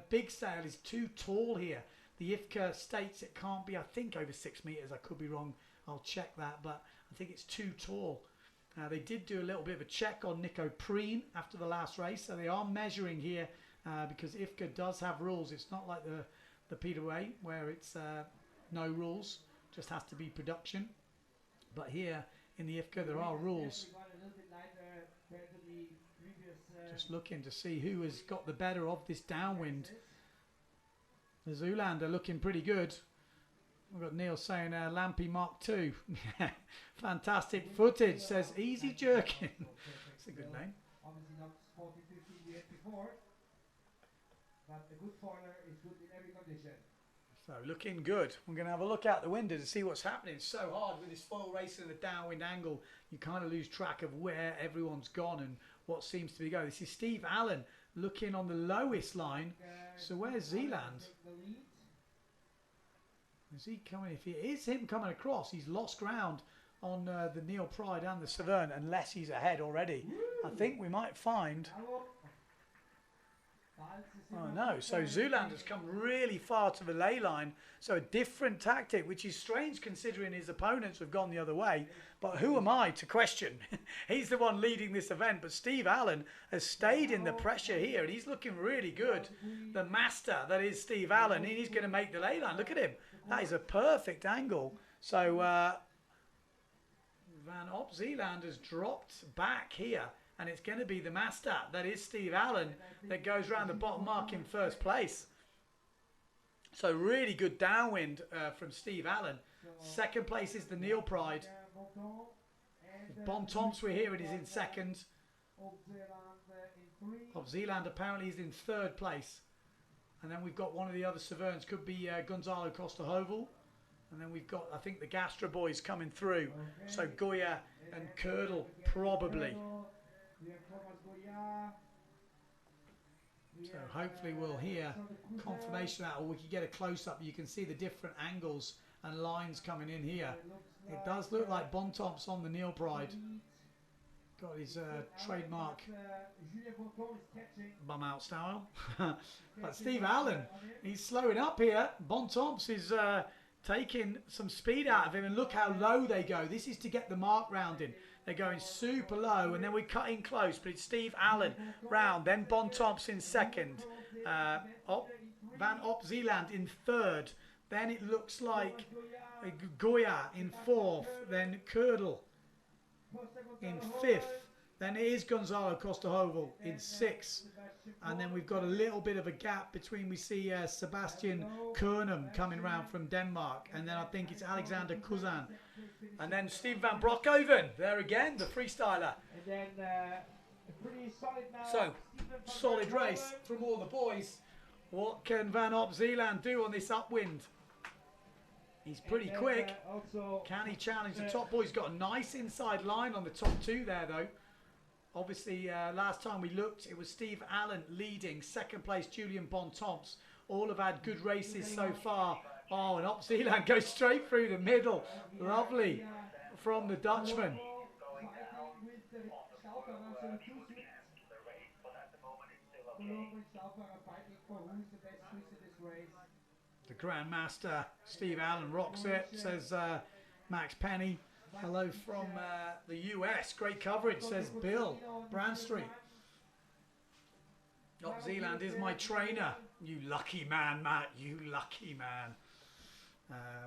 big sail is too tall here. The IFCA states it can't be, I think, over 6 meters. I could be wrong. I'll check that, but I think it's too tall. They did do a little bit of a check on Nico Preen after the last race, so they are measuring here because IFCA does have rules. It's not like the Peterway where it's no rules, just has to be production. But here in the IFCA there are rules. Just looking to see who has got the better of this downwind. The Zoolander looking pretty good. We've got Neil saying Lampy Mark II. Fantastic footage, says Easy Jerkin. That's a good name. Obviously not 40, 50 years before, but a good foiler is good in every condition. So looking good. We're going to have a look out the window to see what's happening. It's so hard with this foil racing and the downwind angle. You kind of lose track of where everyone's gone and what seems to be going. This is Steve Allen looking on the lowest line. So where's Zeeland? Is he coming? If it is him coming across, he's lost ground on the Neil Pride and the Severn, unless he's ahead already. I think we might find... Oh no, so Zoolander's come really far to the ley line, so a different tactic, which is strange considering his opponents have gone the other way, but who am I to question? He's the one leading this event, but Steve Allen has stayed in the pressure here and he's looking really good. The master that is Steve Allen, and he's going to make the ley line. Look at him, that is a perfect angle. So Van Op Zeeland has dropped back here. And it's going to be the master, that is Steve Allen, that goes round the bottom mark in first place. So really good downwind from Steve Allen. Second place is the Neil Pride. Bontemps we're here, it is in second. Op Zeeland apparently is in third place. And then we've got one of the other Severns, could be Gonzalo Costa Hovel. And then we've got, I think, the Gastra boys coming through. So Goya and Curdle probably. So hopefully we'll hear confirmation of that, or we can get a close-up. You can see the different angles and lines coming in here. It does look like Bontemps on the Neil Pride. Got his trademark bum out style. But Steve Allen, he's slowing up here. Bontemps is taking some speed out of him, and look how low they go. This is to get the mark round in. They're going super low, and then we cut in close. But it's Steve Allen round, then Bontemps in second, Van Op Zeeland in third. Then it looks like Goya in fourth, then Curdle in fifth. Then it is Gonzalo Costa Hovel in sixth. And then we've got a little bit of a gap between, we see Sebastian Kernum coming round from Denmark. And then I think it's Alexander Kuzan. And then Steve van Broekhoven, there again, the freestyler. And then pretty solid now. So, solid race from all the boys. What can Van Op Zeeland do on this upwind? He's pretty quick. Can he challenge the top boy? He's got a nice inside line on the top two there, though. Obviously, last time we looked, it was Steve Allen leading. Second place, Julian Bontemps. All have had good races so far. Oh, and Op Zeeland goes straight through the middle. Lovely from the Dutchman. The Grandmaster, Steve Allen, rocks it, says Max Penny. Hello from the US. Great coverage, says Bill Bradstreet. New Zealand is my trainer. You lucky man, Matt. You lucky man.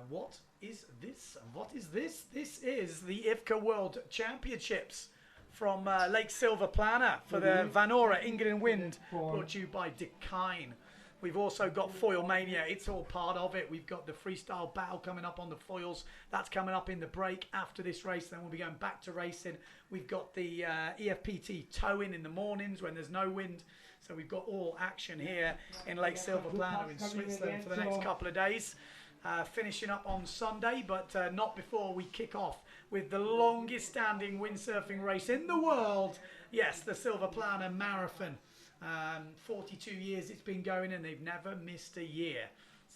What is this? What is this? This is the IFCA World Championships from Lake Silver Planner for the Vanora EngadinWind, brought to you by Dekine. We've also got Foil Mania. It's all part of it. We've got the freestyle battle coming up on the foils. That's coming up in the break after this race. Then we'll be going back to racing. We've got the EFPT towing in the mornings when there's no wind. So we've got all action here in Lake Silver Planner in Switzerland for the next couple of days. Finishing up on Sunday, but not before we kick off with the longest standing windsurfing race in the world. Yes, the Silver Planner Marathon. 42 years it's been going and they've never missed a year.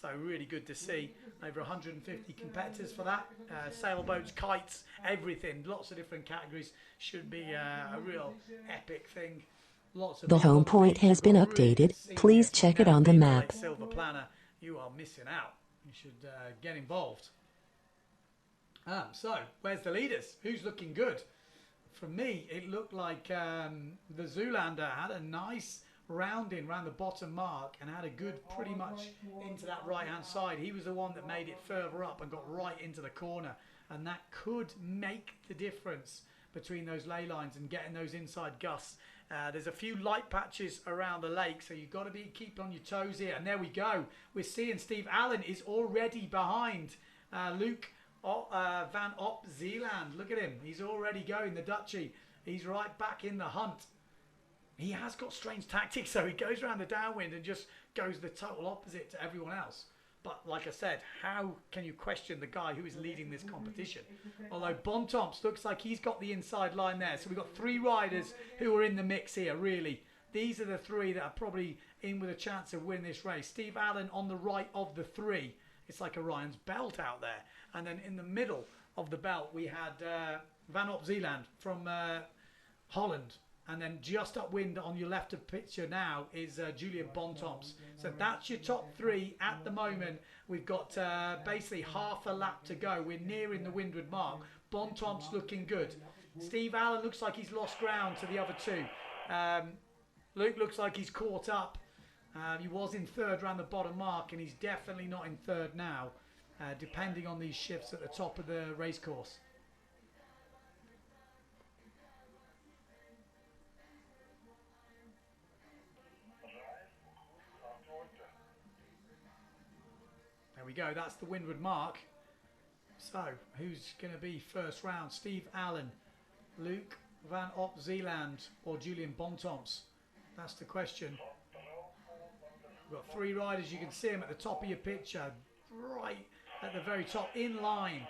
So really good to see. Over 150 competitors for that. Sailboats, kites, everything. Lots of different categories. Should be a real epic thing. Lots of the home point has been updated. Please check it on the map. Silver Planner, you are missing out. You should get involved. So, where's the leaders? Who's looking good? For me, it looked like the Zoolander had a nice rounding around the bottom mark and had a good pretty much into that right-hand side. He was the one that made it further up and got right into the corner. And that could make the difference between those ley lines and getting those inside gusts. There's a few light patches around the lake, so you've got to keep on your toes here. And there we go. We're seeing Steve Allen is already behind Luke Van Op Zeeland. Look at him. He's already going, the Dutchie. He's right back in the hunt. He has got strange tactics, so he goes around the downwind and just goes the total opposite to everyone else. But like I said, how can you question the guy who is leading this competition? Although Bontemps looks like he's got the inside line there. So we've got three riders who are in the mix here, really. These are the three that are probably in with a chance of winning this race. Steve Allen on the right of the three. It's like Orion's belt out there. And then in the middle of the belt, we had Van Op Zeeland from Holland. And then just upwind on your left of picture now is Julian Bontemps. So that's your top three at the moment. We've got basically half a lap to go. We're nearing the windward mark. Bontemps looking good. Steve Allen looks like he's lost ground to the other two. Luke looks like he's caught up. He was in third around the bottom mark, and he's definitely not in third now, depending on these shifts at the top of the race course. There we go, that's the windward mark. So, who's going to be first round? Steve Allen, Luke Van Op Zeeland, or Julian Bontemps? That's the question. We've got three riders, you can see them at the top of your picture, right at the very top, in line.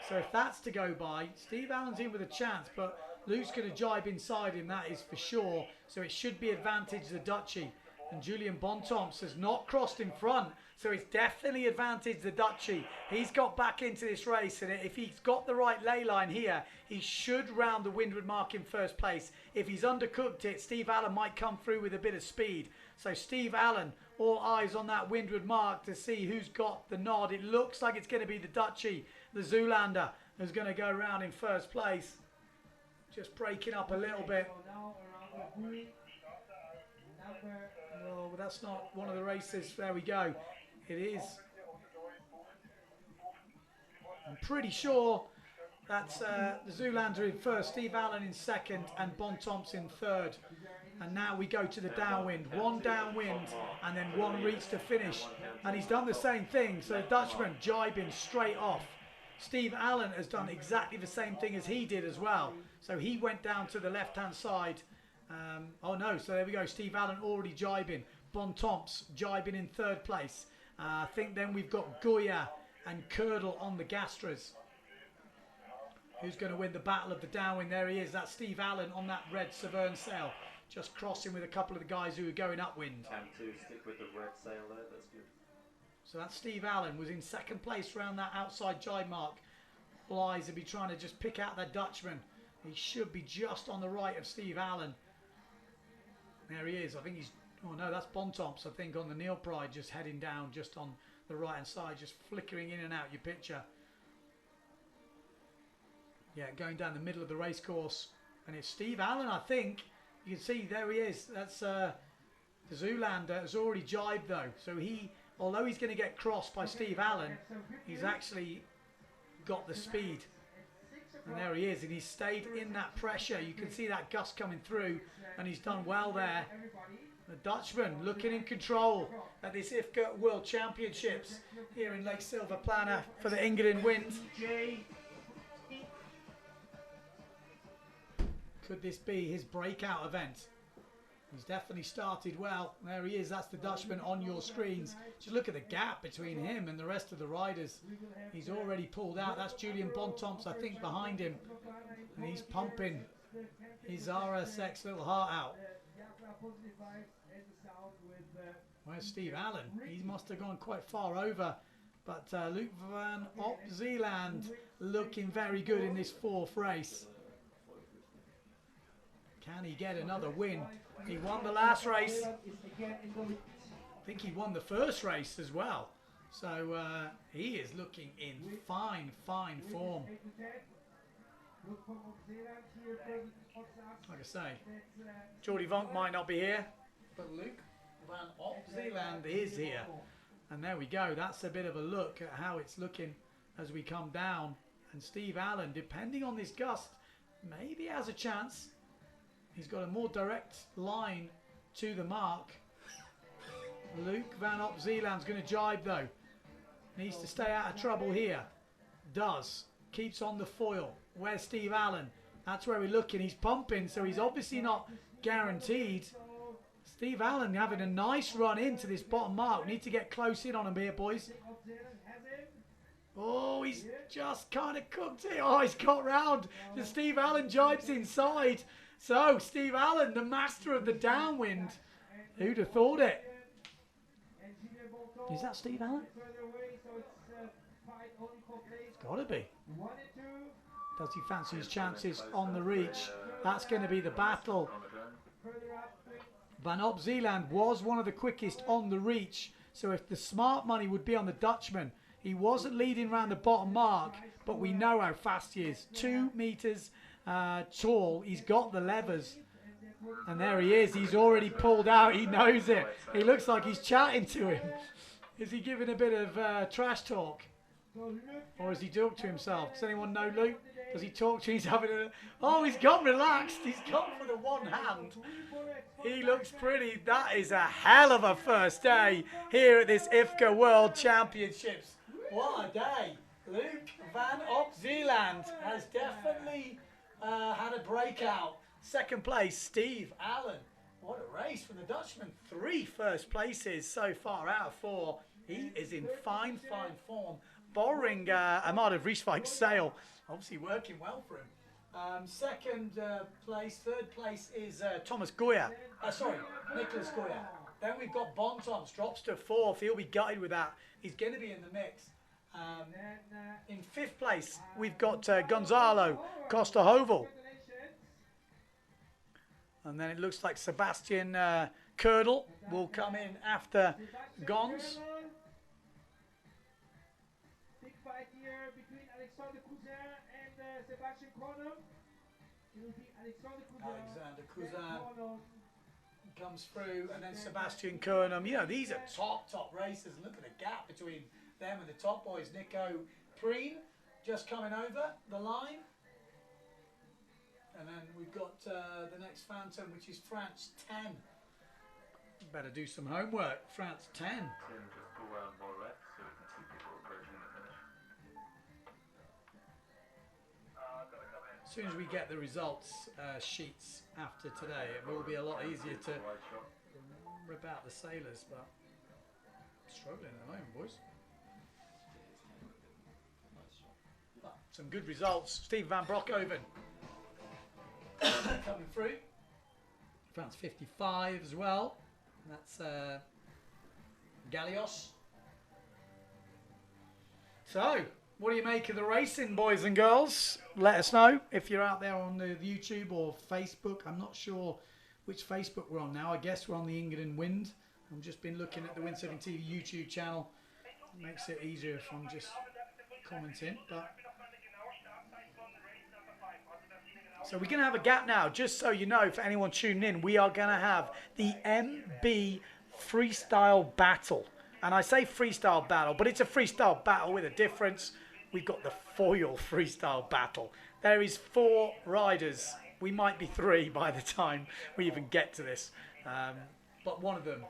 So if that's to go by, Steve Allen's in with a chance, but Luke's going to jibe inside him, that is for sure. So it should be advantage the Dutchie. And Julian Bontemps has not crossed in front, so it's definitely advantage the Dutchie. He's got back into this race, and if he's got the right ley line here, he should round the windward mark in first place. If he's undercooked it, Steve Allen might come through with a bit of speed. So Steve Allen, all eyes on that windward mark to see who's got the nod. It looks like it's going to be the Dutchie, the Zoolander, who's going to go around in first place. Just breaking up a little bit. Oh, but that's not one of the races. There we go. It is. I'm pretty sure that's the Zoolander in first, Steve Allen in second, and Bontemps in third. And now we go to the downwind. One downwind and then one reach to finish. And he's done the same thing. So the Dutchman jibing straight off. Steve Allen has done exactly the same thing as he did as well. So he went down to the left-hand side. Oh no, so there we go. Steve Allen already jibing. Bontemps jibing in third place. I think then we've got Goya and Curdle on the Gastras. Who's going to win the battle of the downwind? There he is. That's Steve Allen on that red Severn sail. Just crossing with a couple of the guys who are going upwind. Time to stick with the red sail there, that's good. So that's Steve Allen, was in second place around that outside jibe mark. All eyes will be trying to just pick out that Dutchman. He should be just on the right of Steve Allen. There he is. I think he's Oh no, that's Bontemps, I think, on the Neil Pride, just heading down just on the right hand side, just flickering in and out your picture. Yeah, going down the middle of the race course. And it's Steve Allen, I think. You can see, there he is. That's the Zoolander has already jibed though. So he, although he's going to get crossed by Steve Allen, he's actually got the speed. And there he is, and he's stayed in that pressure. You can see that gust coming through, and he's done well there. The Dutchman looking in control at this IFCA World Championships here in Lake Silverplana for the EngadinWind. Could this be his breakout event? He's definitely started well. There he is. That's the Dutchman on your screens. Just look at the gap between him and the rest of the riders. He's already pulled out. That's Julian Bontemps, I think, behind him. And he's pumping his RSX little heart out. Where's Steve Allen? He must have gone quite far over. But Luke van op Zeeland looking very good in this fourth race. Can he get another win? He won the last race. I think he won the first race as well. So he is looking in fine, fine form. Like I say, Jordy Vonk might not be here, but Luke van op Zeeland is here. And there we go. That's a bit of a look at how it's looking as we come down. And Steve Allen, depending on this gust, maybe has a chance. He's got a more direct line to the mark. Luke van op Zeeland's going to jibe though. Needs to stay out of trouble here. Does. Keeps on the foil. Where's Steve Allen? That's where we're looking. He's pumping, so he's obviously not guaranteed. Steve Allen having a nice run into this bottom mark. We need to get close in on him here, boys. Oh, he's just kind of cooked it. Oh, he's got round. The Steve Allen jibes inside. So, Steve Allen, the master of the downwind. Who'd have thought it? Is that Steve Allen? It's got to be. Does he fancy his chances on the reach? That's going to be the battle. Van op Zeeland was one of the quickest on the reach. So if the smart money would be on the Dutchman, he wasn't leading around the bottom mark, but we know how fast he is. 2 meters tall. He's got the levers. And there he is. He's already pulled out. He knows it. He looks like he's chatting to him. Is he giving a bit of trash talk? Or is he talking to himself? Does anyone know Luke? Does he talk to him? He's having a... Oh, he's gone relaxed. He's gone for the one hand. He looks pretty. That is a hell of a first day here at this IFCA World Championships. What a day. Luke van op Zeeland has definitely had a breakout. Second place, Steve Allen. What a race from the Dutchman. 3 first places so far out of 4. He is in fine, fine form. Borrowing Ahmad of Rieswijk sail. Obviously working well for him. Second place, third place is Thomas Goya. Sorry, Nicholas Goya. Then we've got Bontemps, drops to 4th. He'll be gutted with that. He's going to be in the mix. In 5th place, we've got Gonzalo Costa Hovel. And then it looks like Sebastian Kurdle will come in after Gons. Big fight here between Alexander Cousin and Sebastian Kurnum. It will be Alexander Cousin Comes through, and then Sebastian Kurnum. You know, these are top racers. Look at the gap between them and the top boys. Nico Preen just coming over the line. And then we've got the next Phantom, which is France 10. Better do some homework. France 10. As soon as we get the results sheets after today, it will be a lot easier to rip out the sailors, but struggling at the moment, boys. But some good results. Steve van Broekhoven coming through. France 55 as well. That's Gallios. So, what do you make of the racing, boys and girls? Let us know if you're out there on the YouTube or Facebook. I'm not sure which Facebook we're on now. I guess we're on the EngadinWind. I've just been looking at the Windsurfing.TV YouTube channel. It makes it easier if I'm just commenting. But so we're going to have a gap now, just so you know, for anyone tuning in, we are going to have the MB Freestyle Battle. And I say freestyle battle, but it's a freestyle battle with a difference. We've got the foil freestyle battle. There is 4 riders. We might be 3 by the time we even get to this. But one of them,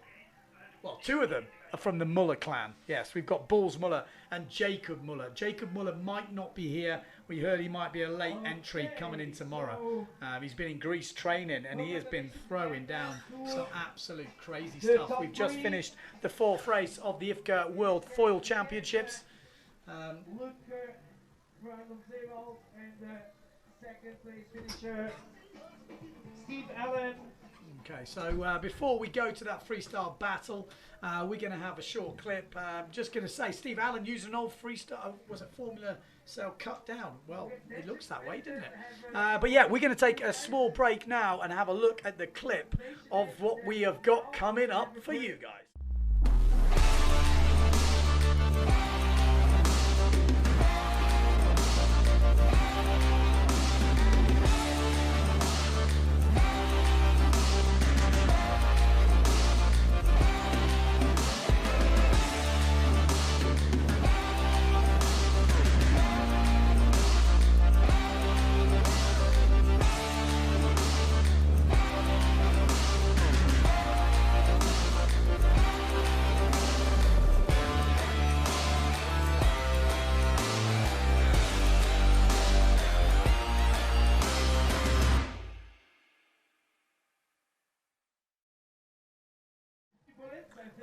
well, 2 of them are from the Muller clan. Yes, we've got Bulls Muller and Jacob Muller. Jacob Muller might not be here. We heard he might be a late entry coming in tomorrow. He's been in Greece training and he has been throwing down some absolute crazy stuff. We've just finished the 4th race of the IFCA World Foil Championships. Luke from Zeewald and second place finisher Steve Allen. Okay, so before we go to that freestyle battle, we're going to have a short clip. Just going to say, Steve Allen used an old freestyle, was it Formula Cell cut down? Well, it looks that way, doesn't it? But yeah, we're going to take a small break now and have a look at the clip of what we have got coming up for you guys.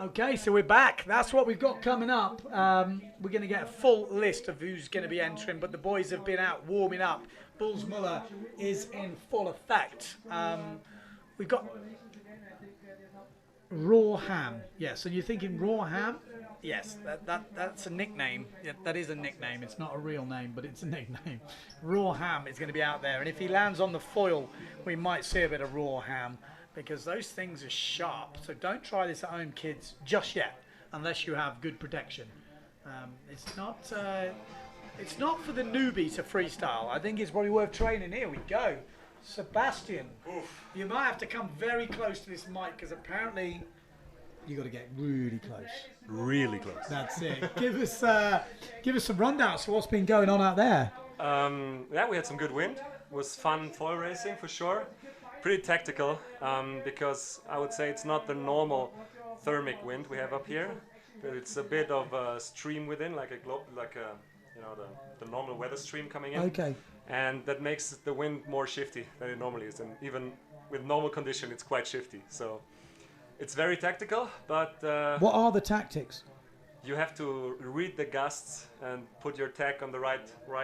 Okay, so we're back. That's what we've got coming up. We're going to get a full list of who's going to be entering, but the boys have been out warming up. Bulls Muller is in full effect. We've got Raw Ham. Yes, and you're thinking Raw Ham? Yes, that's a nickname. Yeah, that is a nickname. It's not a real name, but it's a nickname. Raw Ham is going to be out there, and if he lands on the foil, we might see a bit of Raw Ham, because those things are sharp. So don't try this at home, kids, just yet, unless you have good protection. It's not for the newbie to freestyle. I think it's probably worth training. Here we go. Sebastian, you might have to come very close to this mic, because apparently you got to get really close. Really close. That's it. Give us some rundowns for what's been going on out there. Yeah, we had some good wind. It was fun foil racing for sure. Pretty tactical, because I would say it's not the normal thermic wind we have up here, but it's a bit of a stream within, like the normal weather stream coming in. Okay. And that makes the wind more shifty than it normally is, and even with normal condition, it's quite shifty. So it's very tactical, but what are the tactics? you have to read the gusts and put your tack on the right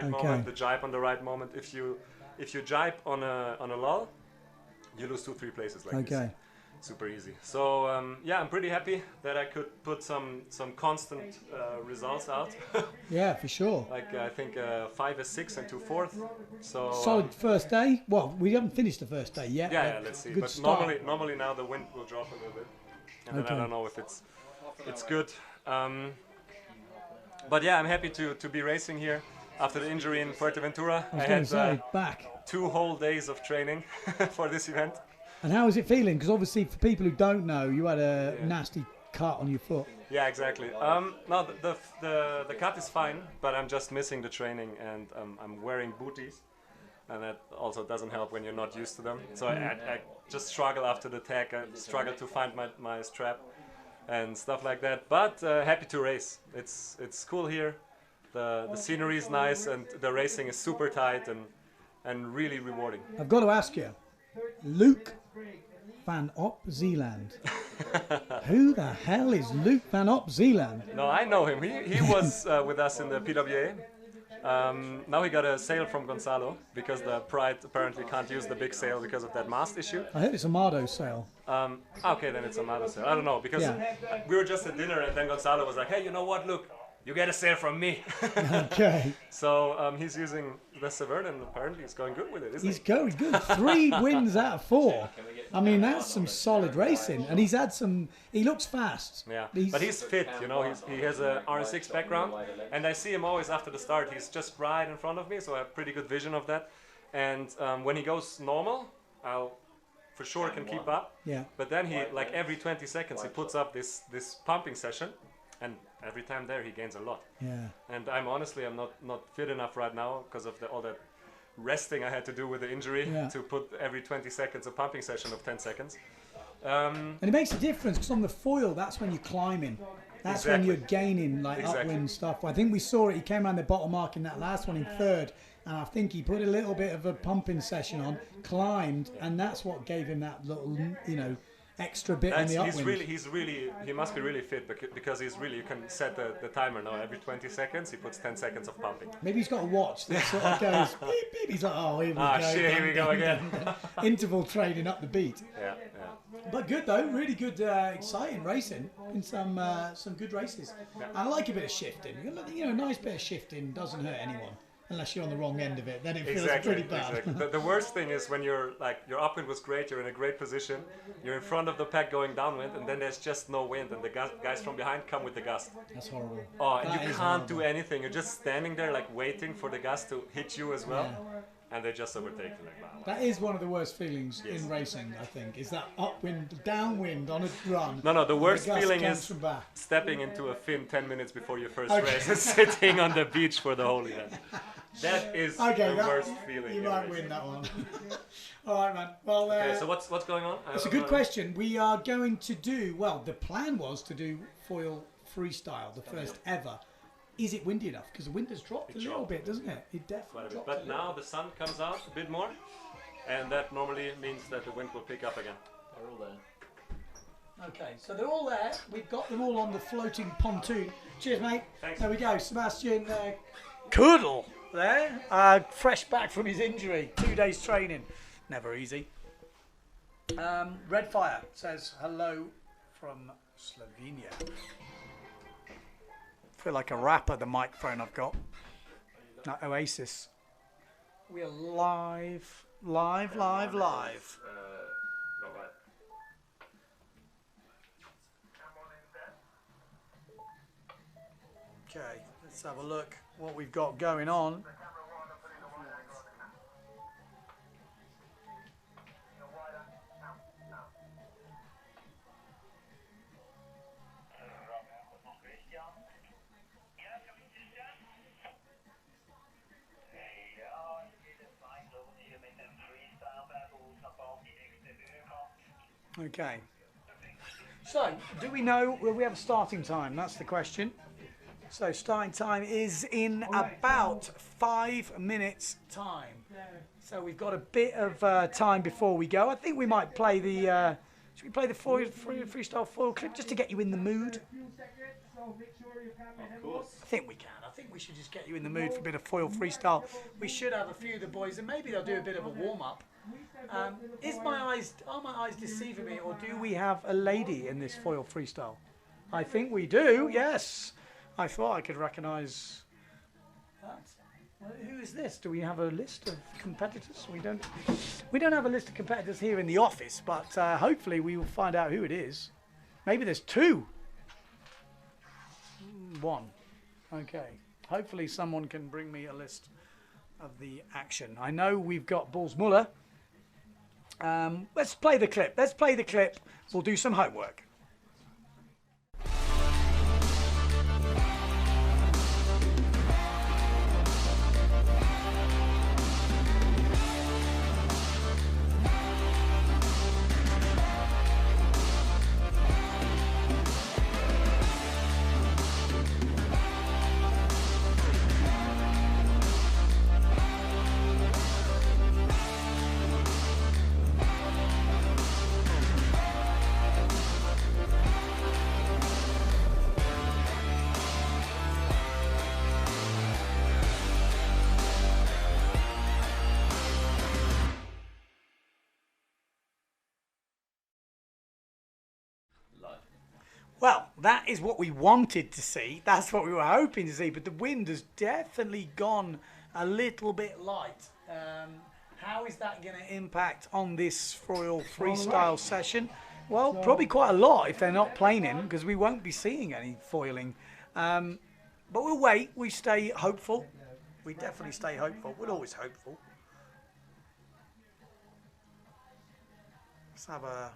moment, the jibe on the right moment. If you jibe on a lull, you lose 2-3 places like this. Super easy. So yeah, I'm pretty happy that I could put some constant results out. Yeah, for sure. Like I think 5 as 6 and 2 fourth. So solid first day. Well, we haven't finished the first day yet. Yeah, let's see. But normally now the wind will drop a little bit, and then I don't know if it's good. But yeah, I'm happy to be racing here after the injury in Fuerteventura. I had back 2 whole days of training for this event. And how is it feeling? Because obviously, for people who don't know, you had a nasty cut on your foot. Yeah, exactly. No, the cut is fine, but I'm just missing the training, and I'm wearing booties, and that also doesn't help when you're not used to them. So I just struggle after the tag. I struggle to find my strap and stuff like that. But happy to race. It's cool here. The scenery is nice, and the racing is super tight and really rewarding. I've got to ask you, Luke van Op Zeeland. Who the hell is Luke van Op Zeeland? No, I know him. He was with us in the PWA. Now he got a sail from Gonzalo because the Pride apparently can't use the big sail because of that mast issue. I heard it's a Mardo sail. Okay, then it's a Mardo sail. I don't know, because we were just at dinner and then Gonzalo was like, hey, you know what, look, you get a sail from me. Okay. So he's using the Severn, and apparently he's going good with it, isn't He's going good. 3 wins out of 4. I mean, that's some solid racing. And he's had some... He looks fast. Yeah, but he's fit, you know. He has a R6 background, and I see him always after the start. He's just right in front of me, so I have pretty good vision of that. And when he goes normal, I'll for sure can keep up. Yeah. But then he, like every 20 seconds, he puts up this pumping session, and every time there he gains a lot. Yeah. And I'm not fit enough right now because of all that resting I had to do with the injury to put every 20 seconds a pumping session of 10 seconds. And it makes a difference because on the foil, that's when you're climbing. That's when you're gaining upwind stuff. I think we saw it. He came around the bottom mark in that last one in 3rd. And I think he put a little bit of a pumping session on, climbed, and that's what gave him that little, extra bit on the upwind. He must be really fit because you can set the timer now. Every 20 seconds, he puts 10 seconds of pumping. Maybe he's got a watch that sort of goes, beep, beep. He's like, oh, here we go. Shit, here we go again. Interval training up the beat. Yeah. But good though, really good, exciting racing in some good races. Yeah. And I like a bit of shifting. A nice bit of shifting doesn't hurt anyone. Unless you're on the wrong end of it, then it feels pretty bad. Exactly. The worst thing is when your upwind was great, you're in a great position, you're in front of the pack going downwind, and then there's just no wind, and the guys from behind come with the gust. That's horrible. Oh, and you can't do anything. You're just standing there, waiting for the gust to hit you as well, and they just overtake you. That is one of the worst feelings in racing, I think, is that upwind, downwind on a run. No, the worst feeling is stepping into a fin 10 minutes before your first race and sitting on the beach for the whole event. That is the worst feeling. You might win that one. All right, man. Well, okay, so what's going on? It's a good question. We are going to do, the plan was to do foil freestyle, the first ever. Is it windy enough? Because the wind has dropped a little bit, doesn't it? It definitely dropped. But now the sun comes out a bit more, and that normally means that the wind will pick up again. They're all there. Okay, so they're all there. We've got them all on the floating pontoon. Cheers, mate. Thanks. There we go. Sebastian Kudel there. Fresh back from his injury. 2 days training. Never easy. Redfire says hello from Slovenia. Feel like a rapper, the microphone I've got. No, Oasis. We are live. Okay, let's have a look what we've got going on. Okay. So, do we know, will we have a starting time? That's the question. So, starting time is in about 5 minutes' time. So, we've got a bit of time before we go. I think we might play the, should we play the freestyle foil clip just to get you in the mood? Of course. I think we can. I think we should just get you in the mood for a bit of foil freestyle. We should have a few of the boys, and maybe they'll do a bit of a warm-up. Are my eyes deceiving me, or do we have a lady in this foil freestyle? I think we do, yes. I thought I could recognise that. Who is this? Do we have a list of competitors? We don't have a list of competitors here in the office, but hopefully we will find out who it is. Maybe there's 2. 1. Okay. Hopefully someone can bring me a list of the action. I know we've got Bulls Muller. Let's play the clip. We'll do some homework. that is what we wanted to see. That's what we were hoping to see. But the wind has definitely gone a little bit light. How is that going to impact on this foil freestyle session? Well, probably quite a lot if they're not planing, because we won't be seeing any foiling. But we'll wait. We stay hopeful. We definitely stay hopeful. We're always hopeful. Let's have a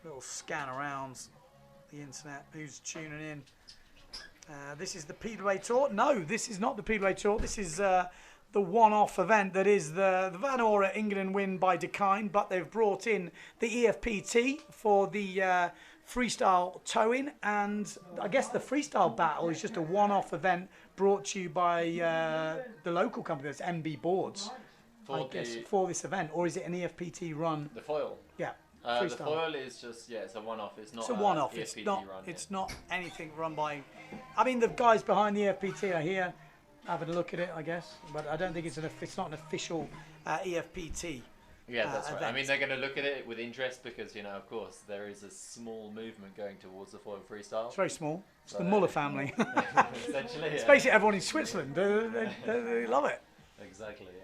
little scan around the internet. Who's tuning in? This is the Speedway Tour. No, this is not the Speedway Tour. This is the one-off event that is the Van Ora EngadinWind by Dakine, but they've brought in the EFPT for the freestyle towing, and I guess the freestyle battle is just a one-off event brought to you by the local company, that's MB Boards, for this event. Or is it an EFPT run? The foil. Yeah. The foil is just, it's a one-off. It's not. It's a one-off. EFPT It's not. run, It's not anything run by. I mean, the guys behind the EFPT are here, having a look at it, I guess. But I don't think it's not an official EFPT. Yeah, that's right. event. I mean, they're going to look at it with interest because, of course, there is a small movement going towards the foil freestyle. It's very small. It's the Muller family. Essentially, It's basically everyone in Switzerland. They love it. Exactly, yeah.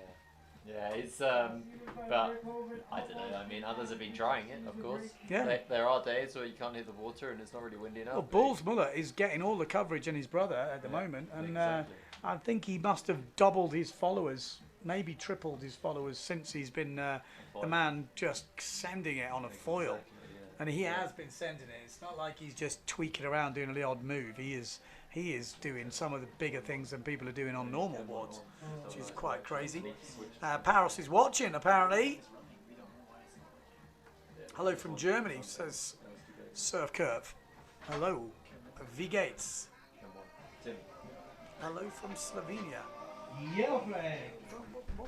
Yeah, it's, but I don't know. I mean, others have been trying it, of course. Yeah. There are days where you can't hit the water and it's not really windy enough. Well, Bulls Muller is getting all the coverage, and his brother at the moment. And Exactly. I think he must have doubled his followers, maybe tripled his followers since he's been the man just sending it on a foil. Exactly, yeah. And he has been sending it. It's not like he's just tweaking around doing the odd move. He is doing some of the bigger things than people are doing on normal boards, which is quite crazy. Paris is watching, apparently. Hello from Germany, says Surf Curve. Hello, V Gates. Tim. Hello from Slovenia. Yellow flag for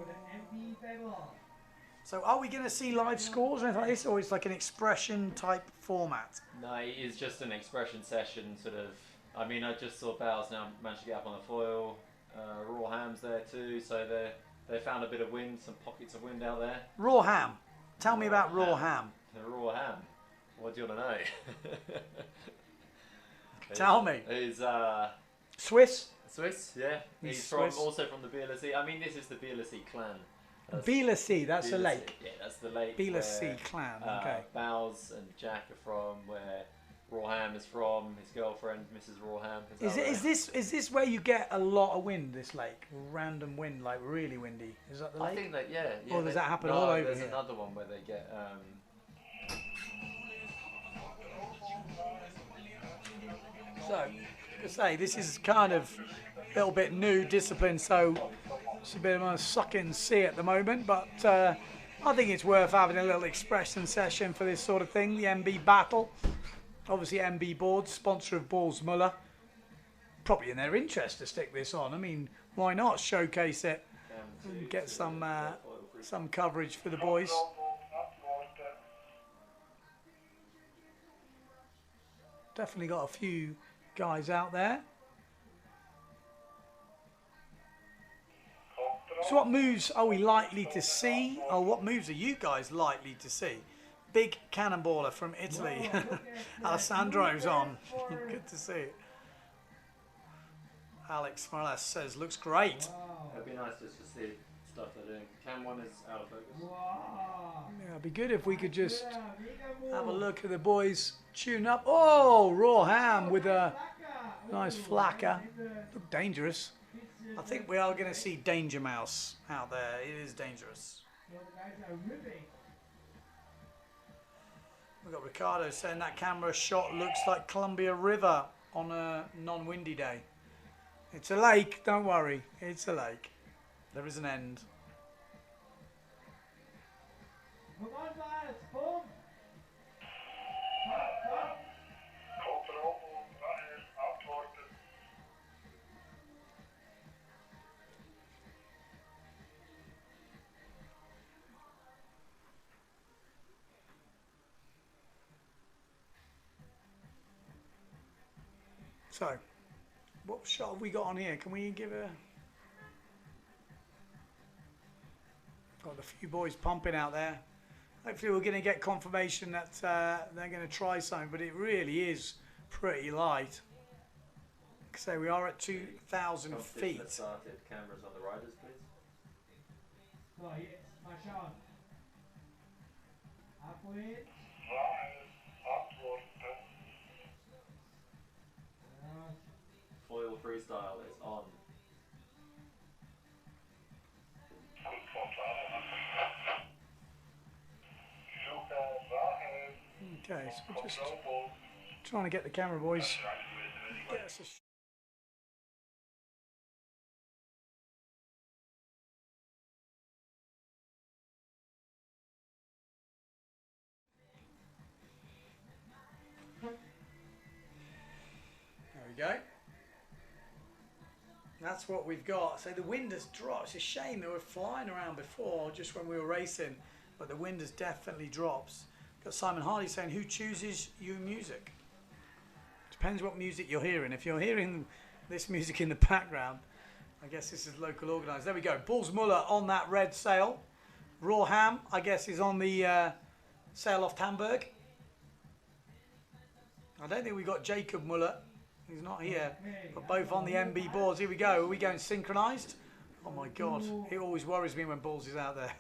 the MB battle. So are we going to see live scores or anything like this, or it's like an expression type format? No, it is just an expression session, sort of. I mean, I just saw Bowles now managed to get up on the foil. Raw Ham's there too, so they found a bit of wind, some pockets of wind out there. Raw ham. Tell me about raw ham. The Raw Ham. What do you want to know? Tell me. He's Swiss? Swiss, yeah. He's Swiss. also from the Bielersi. I mean, this is the Bielersi clan. Bielersi, that's a Bielersi. lake. Yeah, that's the lake. Bielersi where, clan, okay. Bowles and Jack are from, where Rawham is from. His girlfriend, Mrs. Rawham. Is this where you get a lot of wind? This lake, random wind, like really windy. Is that the lake? I think that yeah. Or does that happen no, all over there's here? another one where they get. So, like I say, this is kind of a little bit new discipline, so it's a bit of a suck and see at the moment, but I think it's worth having a little expression session for this sort of thing, the MB battle. Obviously MB Boards, sponsor of Bulls Muller. Probably in their interest to stick this on. I mean, why not showcase it and get some coverage for the boys. Definitely got a few guys out there. So what moves are we likely to see? Or what moves are you guys likely to see? Big cannonballer from Italy. Alessandro's on. Good to see it. Alex Morales says, looks great. It'd be nice just to see stuff they're doing. Cam 1 is out of focus. Yeah, it'd be good if we could just have a look at the boys tune up. Oh, Raw Ham with a nice flacker. Look dangerous. I think we are going to see Danger Mouse out there. It is dangerous. We've got Ricardo saying that camera shot looks like Columbia River on a non-windy day. It's a lake, don't worry. It's a lake. There is an end. Come on, lads, boom! So, what shot have we got on here? Can we give a... Got a few boys pumping out there. Hopefully we're going to get confirmation that they're going to try something, but it really is pretty light. Like I say, we are at 2,000 feet. Started. Cameras on the riders, please. So, jetzt mal schauen. Upwind. Foil freestyle is on. Okay, so we're just trying to get the camera boys. Get us a There we go. That's what we've got. So the wind has dropped. It's a shame they were flying around before, just when we were racing, but the wind has definitely dropped. Got Simon Hardy saying, who chooses your music? Depends what music you're hearing. If you're hearing this music in the background, I guess this is local organised. There we go. Bulls Muller on that red sail. Raw Ham, I guess, is on the sail off Hamburg. I don't think we've got Jacob Muller. He's not here. But both on the MB boards. Here we go. Are we going synchronised? Oh my God. It always worries me when Bulls is out there.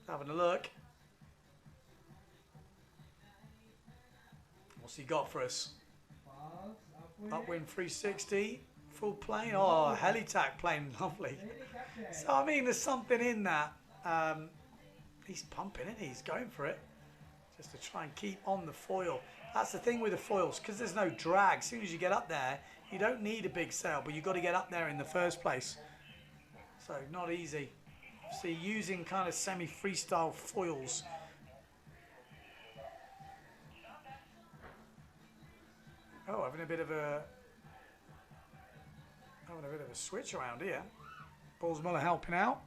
Having a look. What's he got for us? Upwind 360. Full plane. Oh, helitack plane. Lovely. So, I mean, there's something in that. He's pumping it. He's going for it. Just to try and keep on the foil. That's the thing with the foils, because there's no drag. As soon as you get up there, you don't need a big sail, but you've got to get up there in the first place. So, not easy. So, using kind of semi-freestyle foils. Oh, having a bit of a switch around here. Bulls Muller helping out.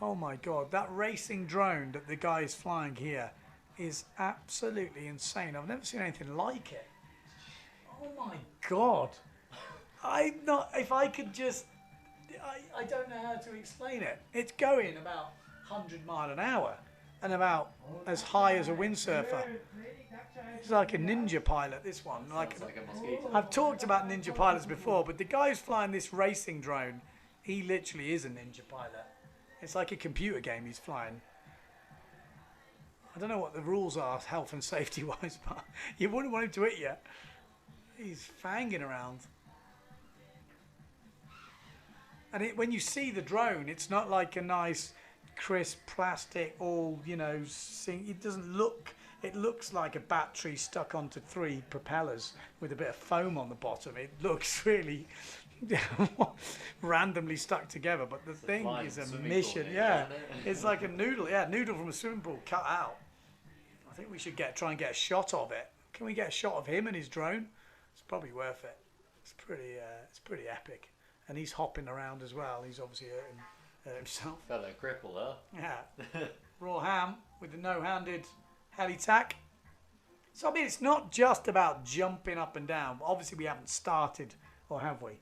Oh my God, that racing drone that the guy is flying here is absolutely insane. I've never seen anything like it. Oh my God. If I could just, I don't know how to explain it. It's going about 100 miles an hour and about as high as a windsurfer. It's like a ninja pilot, this one. Like a mosquito. I've talked about ninja pilots before, but the guy who's flying this racing drone, he literally is a ninja pilot. It's like a computer game he's flying. I don't know what the rules are, health and safety wise, but you wouldn't want him to hit you. He's fanging around. And when you see the drone, it's not like a nice, crisp plastic, all, you know, it doesn't look, it looks like a battery stuck onto 3 propellers with a bit of foam on the bottom. It looks really randomly stuck together, but the thing is a mission. Yeah, it's like a noodle. Yeah, noodle from a swimming pool cut out. I think we should try and get a shot of it. Can we get a shot of him and his drone? It's probably worth it. It's pretty epic. And he's hopping around as well. He's obviously hurting himself. Fellow cripple, huh? Yeah. Raw Ham with the no-handed helitack. So I mean, it's not just about jumping up and down. Obviously, we haven't started, or have we?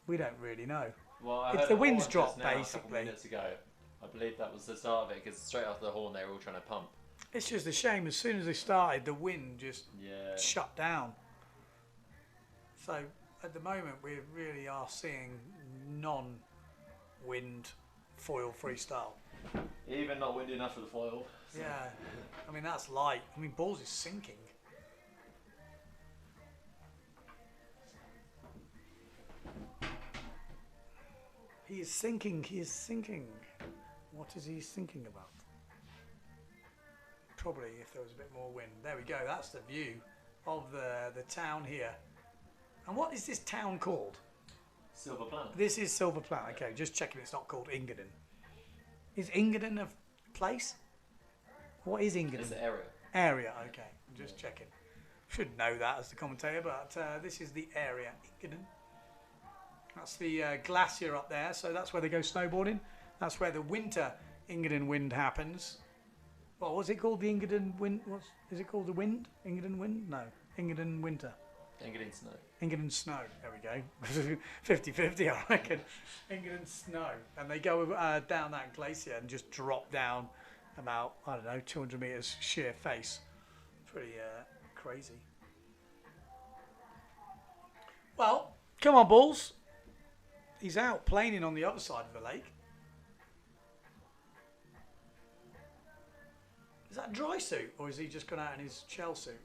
We don't really know. Well, it's the wind's dropped basically. A couple minutes ago, I believe that was the start of it, because straight after the horn they were all trying to pump. It's just a shame. As soon as they started, the wind just shut down. So at the moment, we really are seeing non-wind foil freestyle. Even not windy enough for the foil. Yeah, I mean that's light. I mean Balls is sinking. He is sinking. He is sinking. What is he thinking about? Probably if there was a bit more wind. There we go. That's the view of the town here. And what is this town called? Silver Planet. This is Silver Planet. Okay, just checking it's not called Engadin. Is Engadin a place? What is Engadin? It's the area. Area, okay. I'm just checking. Should know that as the commentator, but this is the area, Engadin. That's the glacier up there, so that's where they go snowboarding. That's where the winter EngadinWind happens. What was it called? The EngadinWind? Is it called the wind? EngadinWind? No, Engadin Winter. Engadin Snow. Engadin Snow, there we go. 50-50, I reckon. Engadin Snow. And they go down that glacier and just drop down about, I don't know, 200 metres sheer face. Pretty crazy. Well, come on, Balls. He's out planing on the other side of the lake. Is that a dry suit, or is he just gone out in his shell suit?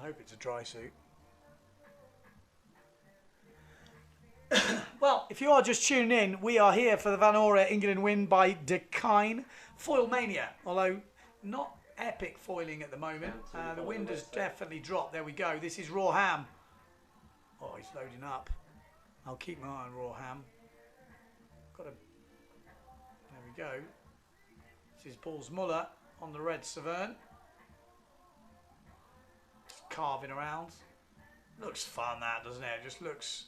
I hope it's a dry suit. Well, if you are just tuning in, we are here for the Van Ora EngadinWind by Dakine Foil Mania. Although not epic foiling at the moment. The wind has definitely dropped. There we go. This is Raw Ham. Oh, he's loading up. I'll keep my eye on Raw Ham. Got a. There we go. This is Balls Muller on the red Severn. Just carving around. Looks fun, that, doesn't it? It just looks,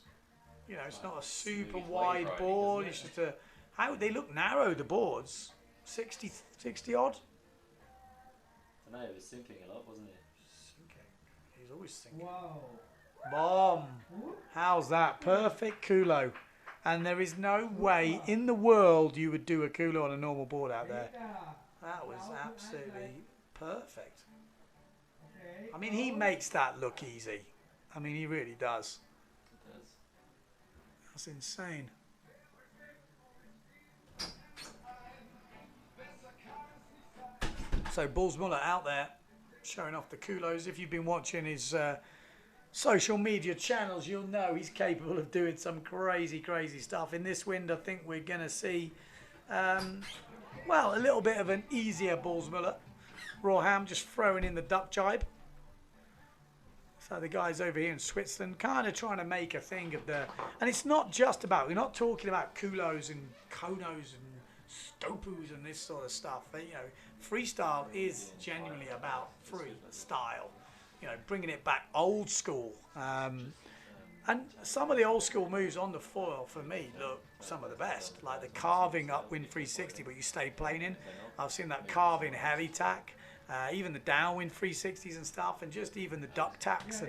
you know, it's not a super wide board. It's just a. How they look narrow, the boards. 60 odd. I know, it was sinking a lot, wasn't it? Sinking. He's always sinking. Wow. Bomb. How's that? Perfect culo. And there is no way in the world you would do a culo on a normal board out there. That was absolutely perfect. I mean, he makes that look easy. I mean, he really does. It does. That's insane. So Balls Muller out there showing off the culos. If you've been watching his social media channels, you'll know he's capable of doing some crazy, crazy stuff. In this wind, I think we're going to see, well, a little bit of an easier Balls Muller. Raw Ham just throwing in the duck jibe. So the guys over here in Switzerland kind of trying to make a thing of the... And it's not just about... We're not talking about culos and konos and stopus and this sort of stuff. But, you know, freestyle is genuinely about freestyle. You know, bringing it back old school. And some of the old school moves on the foil, for me, look some of the best. Like the carving upwind 360, but you stay planing. I've seen that carving heavy tack. Even the downwind 360s and stuff, and just even the duck tacks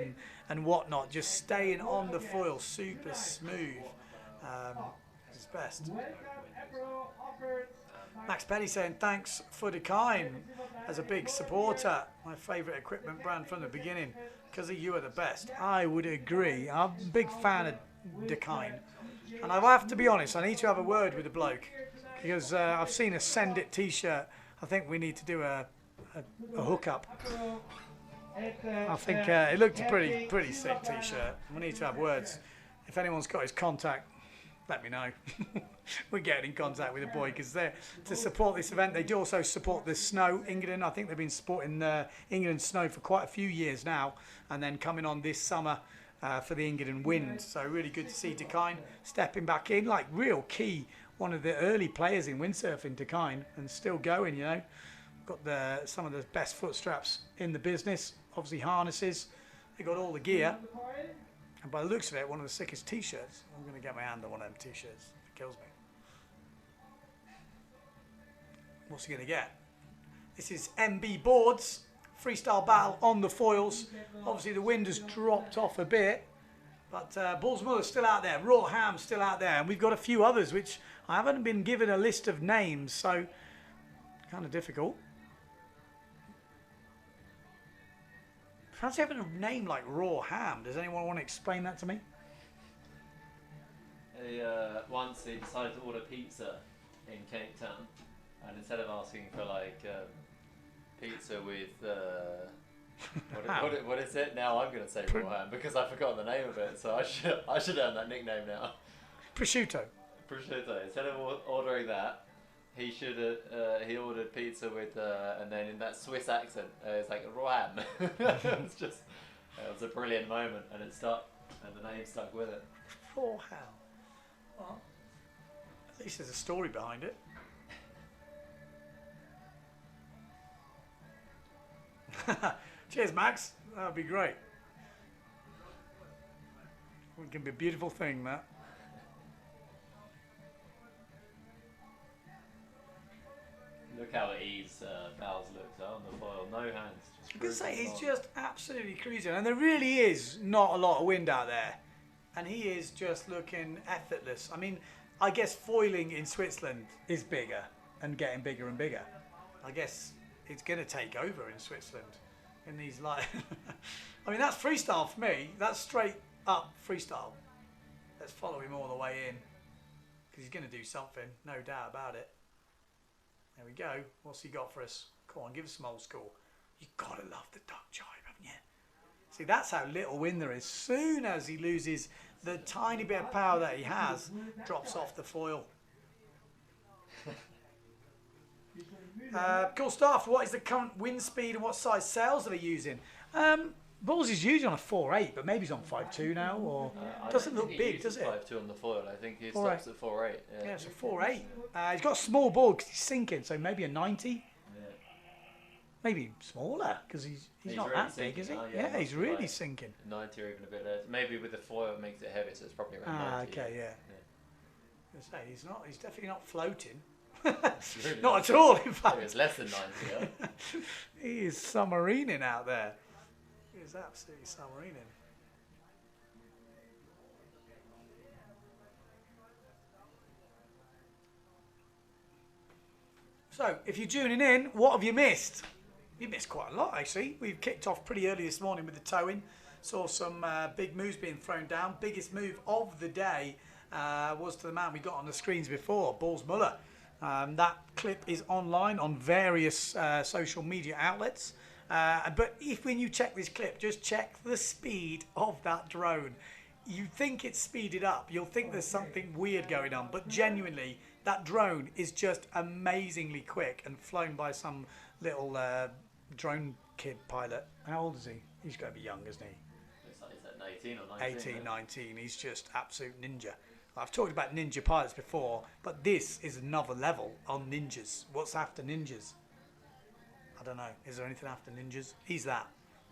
and whatnot, just staying on the foil super smooth. It's best. Max Penny saying thanks for Dakine as a big supporter. My favourite equipment brand from the beginning. Because you are the best. I would agree. I'm a big fan of Dakine. And I have to be honest, I need to have a word with the bloke. Because I've seen a Send It t-shirt. I think we need to do a hookup. I think it looked a pretty sick t-shirt. We need to have words. If anyone's got his contact, let me know. We're getting in contact with the boy because they're to support this event. They do also support the snow, Engadin. I think they've been supporting Engadin Snow for quite a few years now, and then coming on this summer for the EngadinWind. So really good to see Dakine stepping back in, like real key, one of the early players in windsurfing, Dakine, and still going, you know. Got some of the best foot straps in the business, obviously harnesses. They got all the gear, and by the looks of it, one of the sickest t-shirts. I'm going to get my hand on one of them t-shirts. It kills me. What's he going to get? This is MB Boards, freestyle battle on the foils. Obviously the wind has dropped off a bit, but Balls Muller's still out there. Raw Ham still out there, and we've got a few others which I haven't been given a list of names, so kind of difficult. Fancy having a name like Raw Ham. Does anyone want to explain that to me? Once he decided to order pizza in Cape Town, and instead of asking for like pizza with what is it? Now I'm going to say Raw Ham because I've forgotten the name of it. So I should earn that nickname now. Prosciutto. Prosciutto. Instead of ordering that, he should he ordered pizza with and then in that Swiss accent, it's like Raw Ham. It's just it was a brilliant moment, and it stuck, and the name stuck with it. Raw Ham. Well, at least there's a story behind it. Cheers, Max. That would be great. It can be a beautiful thing, that. Look how at ease Val's looked on the foil. No hands, just I can say he's just absolutely cruising, and there really is not a lot of wind out there, and he is just looking effortless. I mean, I guess foiling in Switzerland is bigger and getting bigger and bigger. I guess it's going to take over in Switzerland in these like. I mean, that's freestyle for me. That's straight up freestyle. Let's follow him all the way in because he's going to do something, no doubt about it. There we go. What's he got for us? Come on, give us some old school. You've got to love the duck jibe, haven't you? See, that's how little wind there is. Soon as he loses the tiny bit of power that he has, drops off the foil. Cool stuff. What is the current wind speed and what size sails are they using? Balls is usually on a 4.8, but maybe he's on 5.2 now, or doesn't look big, does it? 5.2 on the foil. I think he stops at 4.8. Yeah, it's a 4.8. He's got a small ball because he's sinking, so maybe a 90. Yeah. Maybe smaller because he's not really that big, is he? now, Yeah, he's really like sinking. 90 or even a bit less. Maybe with the foil it makes it heavy, so it's probably around 90. Okay, yeah. I was gonna say, he's definitely not floating. Really not at all, in fact. Maybe it's less than 90, yeah. He is submarining out there. He is absolutely submarining. So, if you're tuning in, what have you missed? You missed quite a lot, actually. We've kicked off pretty early this morning with the towing. Saw some big moves being thrown down. Biggest move of the day was to the man we got on the screens before, Balls Muller. That clip is online on various social media outlets. But when you check this clip, just check the speed of that drone. You think it's speeded up. You'll think there's something weird going on. But genuinely, that drone is just amazingly quick and flown by some little drone kid pilot. How old is he? He's got to be young, isn't he? It's like 18 or 19. 18, 19. He's just absolute ninja. I've talked about ninja pilots before, but this is another level on ninjas. What's after ninjas? I don't know. Is there anything after ninjas? He's that.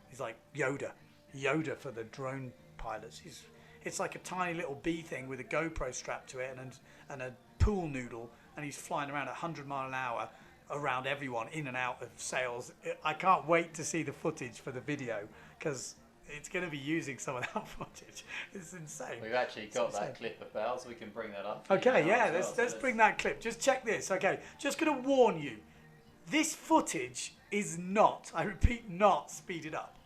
He's like Yoda. Yoda for the drone pilots. It's like a tiny little bee thing with a GoPro strapped to it and a pool noodle, and he's flying around at 100 miles an hour around everyone, in and out of sails. I can't wait to see the footage for the video because it's going to be using some of that footage. It's insane. We've actually got that clip of Bell, so we can bring that up. Okay, yeah, let's bring that clip. Just check this. Okay, just going to warn you. This footage is not, I repeat, not speeded up.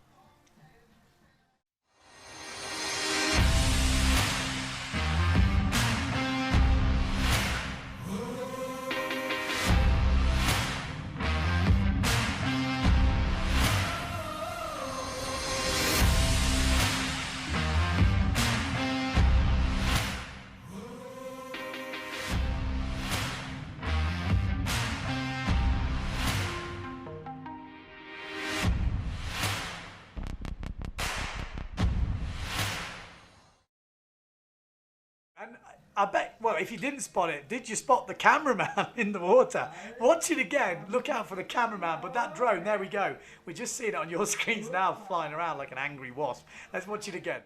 And I bet, well, if you didn't spot it, did you spot the cameraman in the water? Watch it again, look out for the cameraman, but that drone, there we go. We're just seeing it on your screens now, flying around like an angry wasp. Let's watch it again.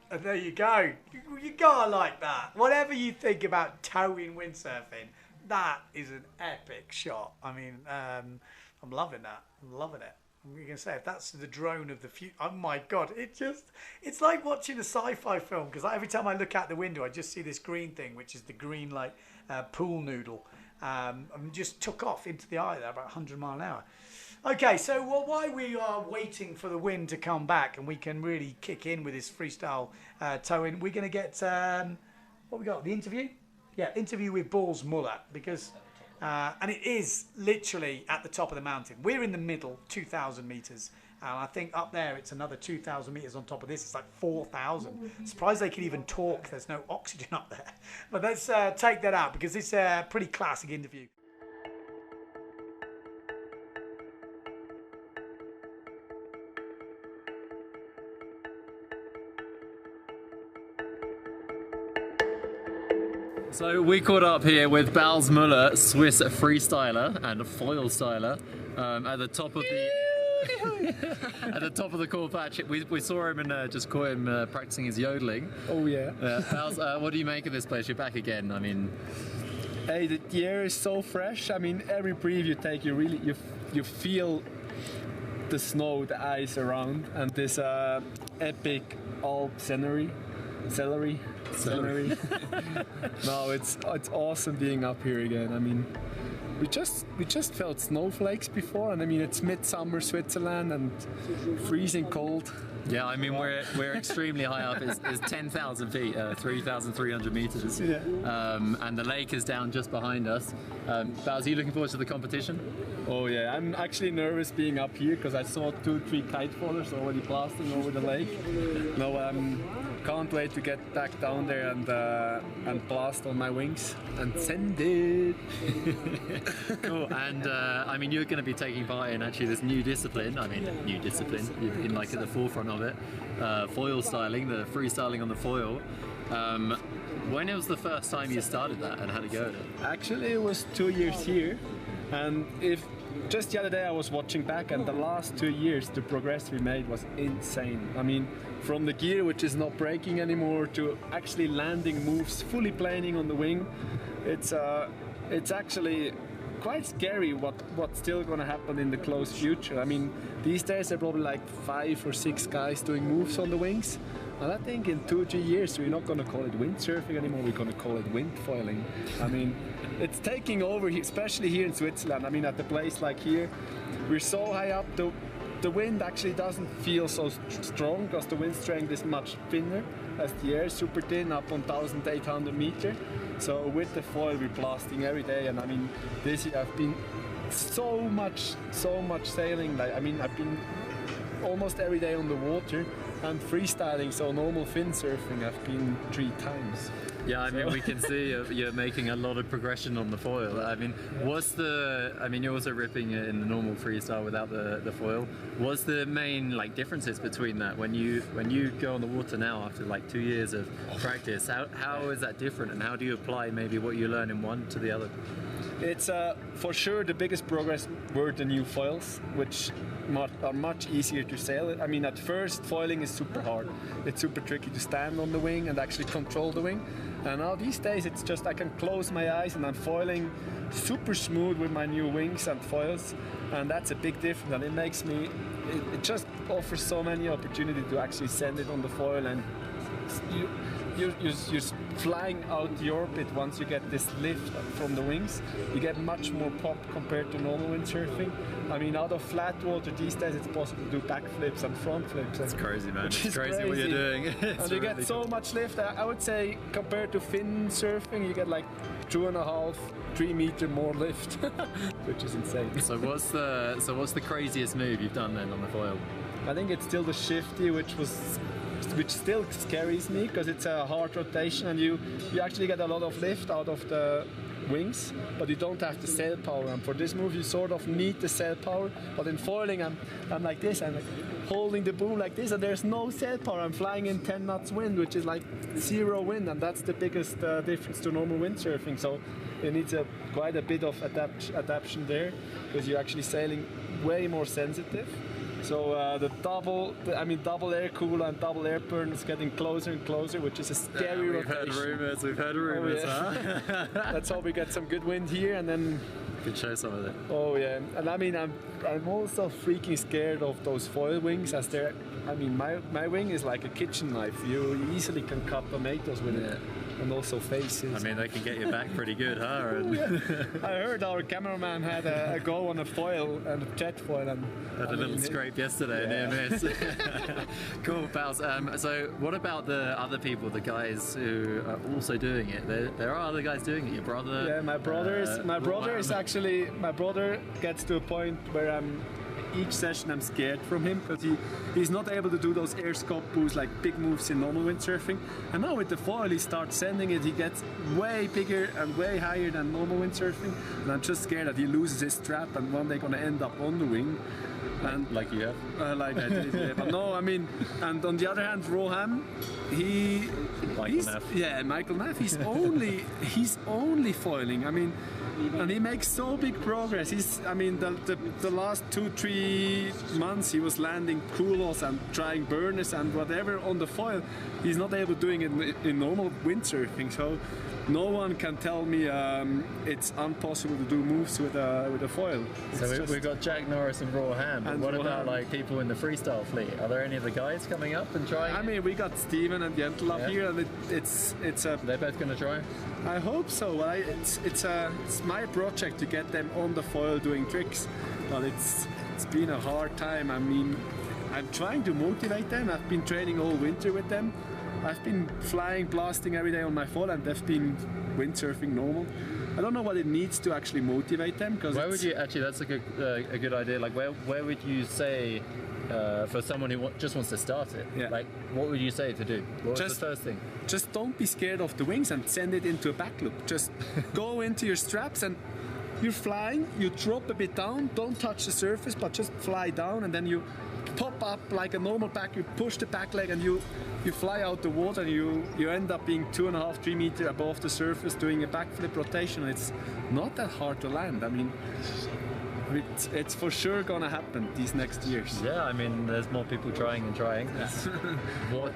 And there you go. You gotta like that. Whatever you think about towing windsurfing, that is an epic shot. I mean, I'm loving that. I'm loving it. You can say if that's the drone of the future. Oh my God! It's like watching a sci-fi film because every time I look out the window, I just see this green thing, which is the green like pool noodle, and just took off into the eye there about 100 miles an hour. Okay, so while we are waiting for the wind to come back and we can really kick in with this freestyle towing, we're going to get, what we got, the interview? Yeah, interview with Balls Muller, because, and it is literally at the top of the mountain. We're in the middle, 2,000 metres, and I think up there it's another 2,000 metres on top of this. It's like 4,000. Surprised they can even talk. There's no oxygen up there. But let's take that out because it's a pretty classic interview. So we caught up here with Bals Muller, Swiss freestyler and foil styler, at the top of the at the top of the core patch. We saw him and just caught him practicing his yodeling. Oh yeah. Bals, what do you make of this place? You're back again. I mean, hey, the air is so fresh. I mean, every breath you take, you feel the snow, the ice around, and this epic Alp scenery. No, it's awesome being up here again. I mean, we just felt snowflakes before, and I mean it's midsummer Switzerland and freezing cold. Yeah, I mean we're extremely high up. It's 10,000 feet, 3,300 meters, Yeah. And the lake is down just behind us. Bals, are you looking forward to the competition? Oh yeah, I'm actually nervous being up here because I saw 2-3 kite fallers already blasting over the lake. No, can't wait to get back down there and blast on my wings and send it. Cool. And I mean, you're going to be taking part in actually this new discipline. I mean, new discipline. You've been like at the forefront of it. Foil styling, the freestyling on the foil. When was the first time you started that, and how did it go? Actually, it was 2 years here, and just the other day I was watching back, and the last 2 years the progress we made was insane. I mean, from the gear which is not breaking anymore to actually landing moves fully planing on the wing, it's actually quite scary what's still going to happen in the close future. I mean, these days there are probably like 5 or 6 guys doing moves on the wings. And I think in 2-3 years we're not going to call it windsurfing anymore, we're going to call it wind foiling. I mean, it's taking over, especially here in Switzerland. I mean, at a place like here, we're so high up, the wind actually doesn't feel so strong because the wind strength is much thinner as the air is super thin, up on 1,800 meters. So with the foil we're blasting every day, and I mean, this year I've been so much sailing. Like, I mean, I've been almost every day on the water, and freestyling, so normal fin surfing, I've been 3 times. Yeah, I mean, we can see you're making a lot of progression on the foil. I mean, you're also ripping it in the normal freestyle without the foil. What's the main like differences between that when you go on the water now after like 2 years of practice? How is that different, and how do you apply maybe what you learn in one to the other? It's for sure the biggest progress were the new foils, which are much easier to sail. I mean, at first foiling is super hard. It's super tricky to stand on the wing and actually control the wing. And now these days it's just I can close my eyes and I'm foiling super smooth with my new wings and foils, and that's a big difference. And it makes me, it just offers so many opportunities to actually send it on the foil, and you're flying out the orbit once you get this lift from the wings. You get much more pop compared to normal windsurfing. I mean, out of flat water these days it's possible to do backflips and front flips. It's crazy, man. It's crazy what you're doing. And you get so much lift. I would say compared to fin surfing, you get like 2.5-3 meter more lift, which is insane. So what's the craziest move you've done then on the foil? I think it's still the shifty, which still scares me because it's a hard rotation, and you actually get a lot of lift out of the wings, but you don't have the sail power. And for this move you sort of need the sail power, but in foiling I'm like this, I'm like holding the boom like this, and there's no sail power. I'm flying in 10 knots wind, which is like 0 wind, and that's the biggest difference to normal windsurfing. So it needs quite a bit of adaptation there, because you're actually sailing way more sensitive. So the double air cooler and double air burn is getting closer and closer, which is a scary rotation. We've heard rumours, huh? Let's hope we get some good wind here, and then we can show some of it. Oh yeah, and I mean I'm also freaking scared of those foil wings, as they're, I mean my wing is like a kitchen knife. You easily can cut tomatoes with it. And also faces. I mean, they can get you back pretty good, huh? I heard our cameraman had a go on a foil, and a jet foil, and had a little scrape yesterday, near miss. Cool, pals. So what about the other people, the guys who are also doing it? There are other guys doing it. Your brother? Yeah, my brother gets to a point where each session I'm scared from him, because he's not able to do those air scope boosts like big moves in normal windsurfing. And now with the foil he starts sending it, he gets way bigger and way higher than normal windsurfing. And I'm just scared that he loses his strap and one day gonna end up on the wing. And like you have. like I did, yeah. But no, I mean, and on the other hand, Roham, Michael Neff, he's only foiling. I mean, and he makes so big progress. I mean, the last 2-3 months he was landing kulos and trying burners and whatever on the foil. He's not able to doing it in normal windsurfing. So no one can tell me it's impossible to do moves with a foil. So we've got Jack Norris and Raw Ham. But what about like people in the freestyle fleet? Are there any of the guys coming up and trying? I mean, we got Steven and Jentel up here, and it's they're both going to try. I hope so. It's my project to get them on the foil doing tricks, but it's been a hard time. I mean, I'm trying to motivate them. I've been training all winter with them. I've been flying, blasting every day on my foil, and they've been windsurfing normal. I don't know what it needs to actually motivate them. Where would you actually? That's a good idea. Like where would you say for someone who just wants to start it? Yeah. Like what would you say to do? What was the first thing? Just don't be scared of the wings and send it into a back loop. Just go into your straps and you're flying. You drop a bit down. Don't touch the surface, but just fly down, and then you pop up like a normal back. You push the back leg and you fly out the water, and you end up being 2.5-3 meters above the surface doing a backflip rotation. It's not that hard to land. I mean, it's for sure gonna happen these next years. Yeah, I mean, there's more people trying and trying. What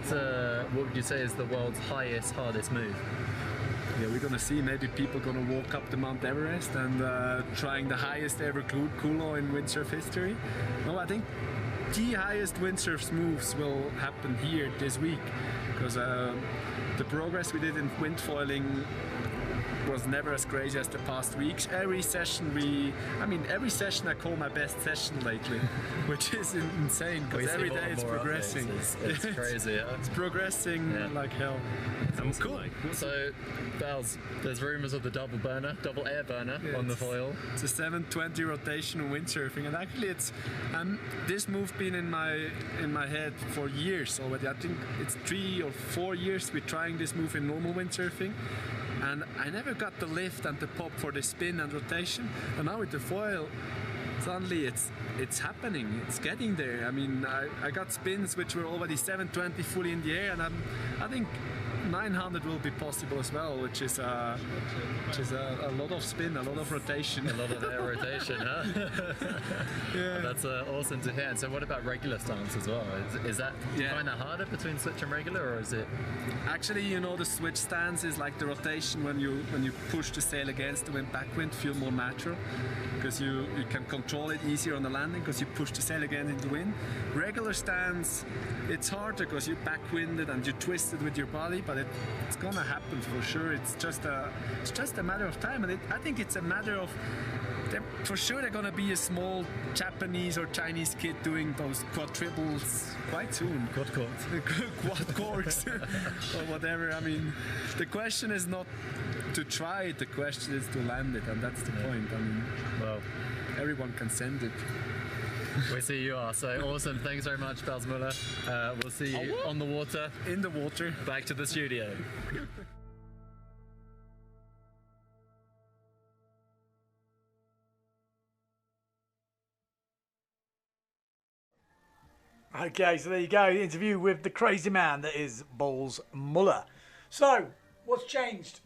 would you say is the world's hardest move? Yeah, we're gonna see. Maybe people gonna walk up the Mount Everest and trying the highest ever kulo in windsurf history. No, I think the highest windsurf moves will happen here this week, because the progress we did in wind foiling was never as crazy as the past weeks. Every session I call my best session lately, which is insane, because every day it's progressing. It's crazy. Yeah? It's progressing like hell. Cool. So, Bells, there's rumours of the double air burner on the foil. It's a 720 rotation windsurfing, and actually it's this move been in my head for years already. I think it's 3 or 4 years we're trying this move in normal windsurfing. And I never got the lift and the pop for the spin and rotation. And now with the foil, suddenly it's happening. It's getting there. I mean, I got spins which were already 720 fully in the air, and I think 900 will be possible as well, which is a lot of spin, a lot of rotation. A lot of air rotation, huh? Yeah. That's awesome to hear. And so what about regular stance as well? Is that, do you find that harder between switch and regular, or is it? Actually, the switch stance is like the rotation when you push the sail against the wind, backwind, feel more natural, because you can control it easier on the landing because you push the sail again into the wind. Regular stance, it's harder because you're backwinded and you twist it with your body, but it's gonna happen for sure. It's just a matter of time, and I think it's a matter of for sure they're gonna be a small Japanese or Chinese kid doing those quad triples quite soon. Quad corks or whatever. I mean, the question is not to try it, the question is to land it, and that's the point. I mean, well, everyone can send it. We see you are. So awesome. Thanks very much, Bells Muller. We'll see you on the water. In the water. Back to the studio. Okay, so there you go. The interview with the crazy man that is Bells Muller. So, what's changed?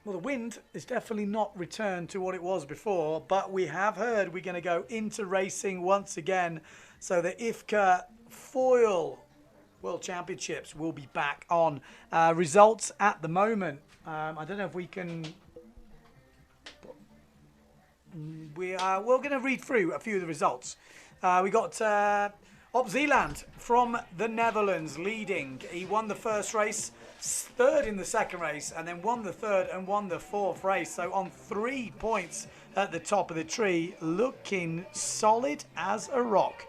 Well, the wind is definitely not returned to what it was before, but we have heard we're going to go into racing once again. So the IFCA Foil World Championships will be back on. Results at the moment. I don't know if we can... We're going to read through a few of the results. We got... Op Zeeland from the Netherlands leading. He won the first race, third in the second race, and then won the third and won the fourth race. So on 3 points at the top of the tree, looking solid as a rock.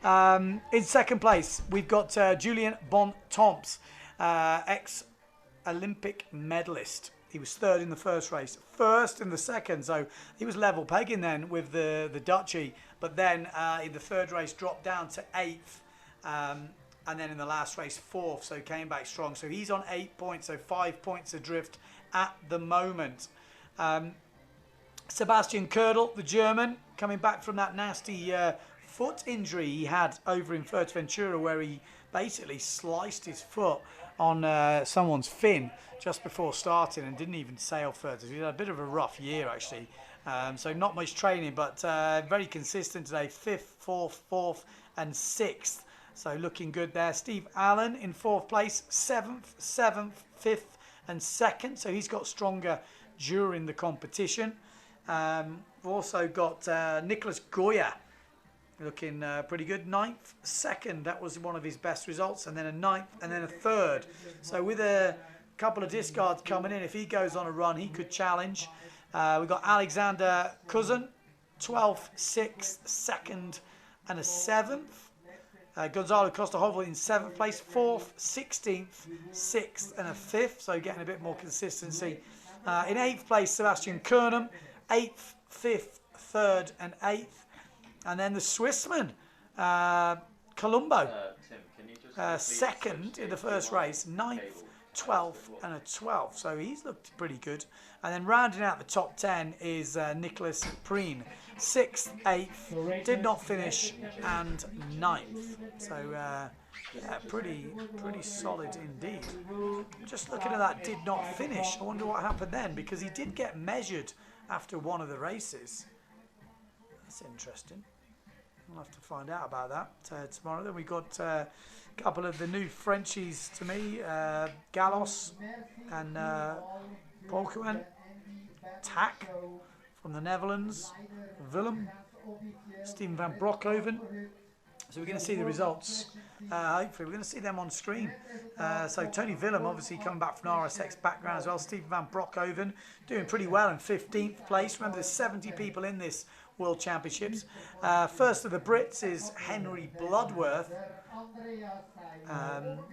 In second place, we've got Julien Bontemps, ex-Olympic medalist. He was third in the first race, first in the second, so he was level pegging then with the Dutchie. But then in the third race dropped down to 8th, and then in the last race 4th, so came back strong. So he's on 8 points, so 5 points adrift at the moment. Sebastian Kördel, the German, coming back from that nasty foot injury he had over in Fuerteventura, where he basically sliced his foot on someone's fin just before starting and didn't even sail further. He had a bit of a rough year, actually. So not much training, but very consistent today. 5th, 4th, 4th and 6th. So looking good there. Steve Allen in 4th place, 7th, 7th, 5th and 2nd. So he's got stronger during the competition. We've also got Nicholas Goya looking pretty good. 9th, 2nd. That was one of his best results. And then a 9th and then a 3rd. So with a couple of discards coming in, if he goes on a run, he could challenge. We've got Alexander Cousin, 12th, 6th, 2nd and a 7th. Gonzalo Costa Hovel in 7th place, 4th, 16th, 6th and a 5th, so getting a bit more consistency. In 8th place, Sebastian Kernam, 8th, 5th, 3rd and 8th. And then the Swissman, Colombo, Tim, can you just 2nd in the first race, 9th, 12th and a 12th. So he's looked pretty good. And then rounding out the top 10 is Nicholas Preen, 6th, 8th, did not finish, and 9th. So yeah, pretty solid indeed. Just looking at that did not finish. I wonder what happened then, because he did get measured after one of the races. That's interesting. We'll have to find out about that tomorrow. Then we got a couple of the new Frenchies to me, Gallos and Polkuan, Tak from the Netherlands, Willem, Steven van Broekhoven. So we're going to see the results. Hopefully we're going to see them on screen. So Tony Willem obviously coming back from RSX background as well. Steven van Broekhoven doing pretty well in 15th place. Remember, there's 70 people in this World Championships. First of the Brits is Henry Bloodworth.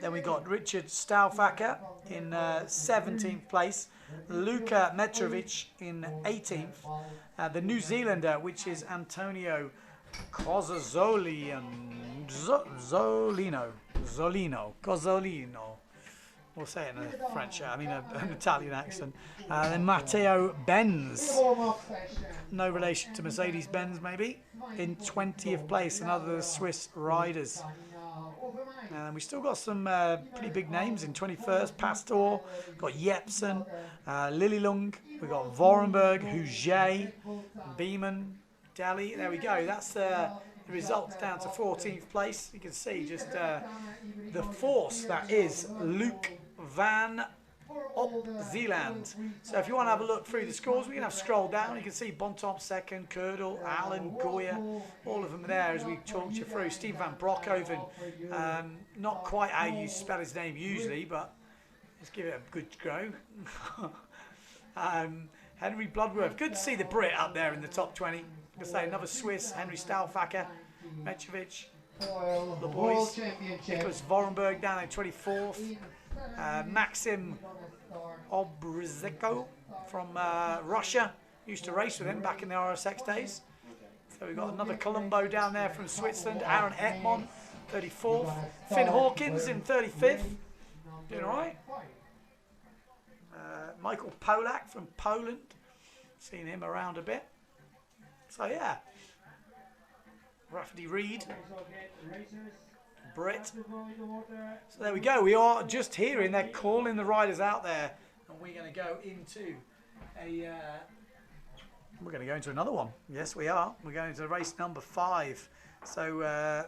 Then we got Richard Stauffacher in 17th place. Luka Metrovic in 18th. The New Zealander, which is Antonio Cozzolino. We'll say it in a French, an Italian accent. Then Matteo Benz, no relation to Mercedes-Benz maybe, in 20th place, another Swiss riders. And we still got some pretty big names in 21st, Pastor, got Jepsen, Lillilung, we've got Vorenberg, Huget, Beeman, Daly. There we go, that's the results down to 14th place. You can see just the force that is Luke van Op Zeeland. So if you want to have a look through the scores, we can have scroll down. You can see Bontemps 2nd, Kurdle, Allen, Goya, all of them there as we talked you through. Steve van Broekhoven, not quite how you spell his name usually, but let's give it a good go. Henry Bloodworth, good to see the Brit up there in the top 20. Like I say, another Swiss, Henry Stauffacher, Metrovic, the boys, Nicholas Vorenberg down in 24th. Maxim Obrzeko from Russia, used to race with him back in the RSX days. So we've got another Colombo down there from Switzerland, Aaron Ekmon, 34th, Finn Hawkins in 35th, doing alright. Michael Polak from Poland, seen him around a bit. So yeah, Rafferty Reed, Brit. So there we go. We are just hearing they're calling the riders out there, and we're going to go into another one. Yes, we are. We're going into race number 5. So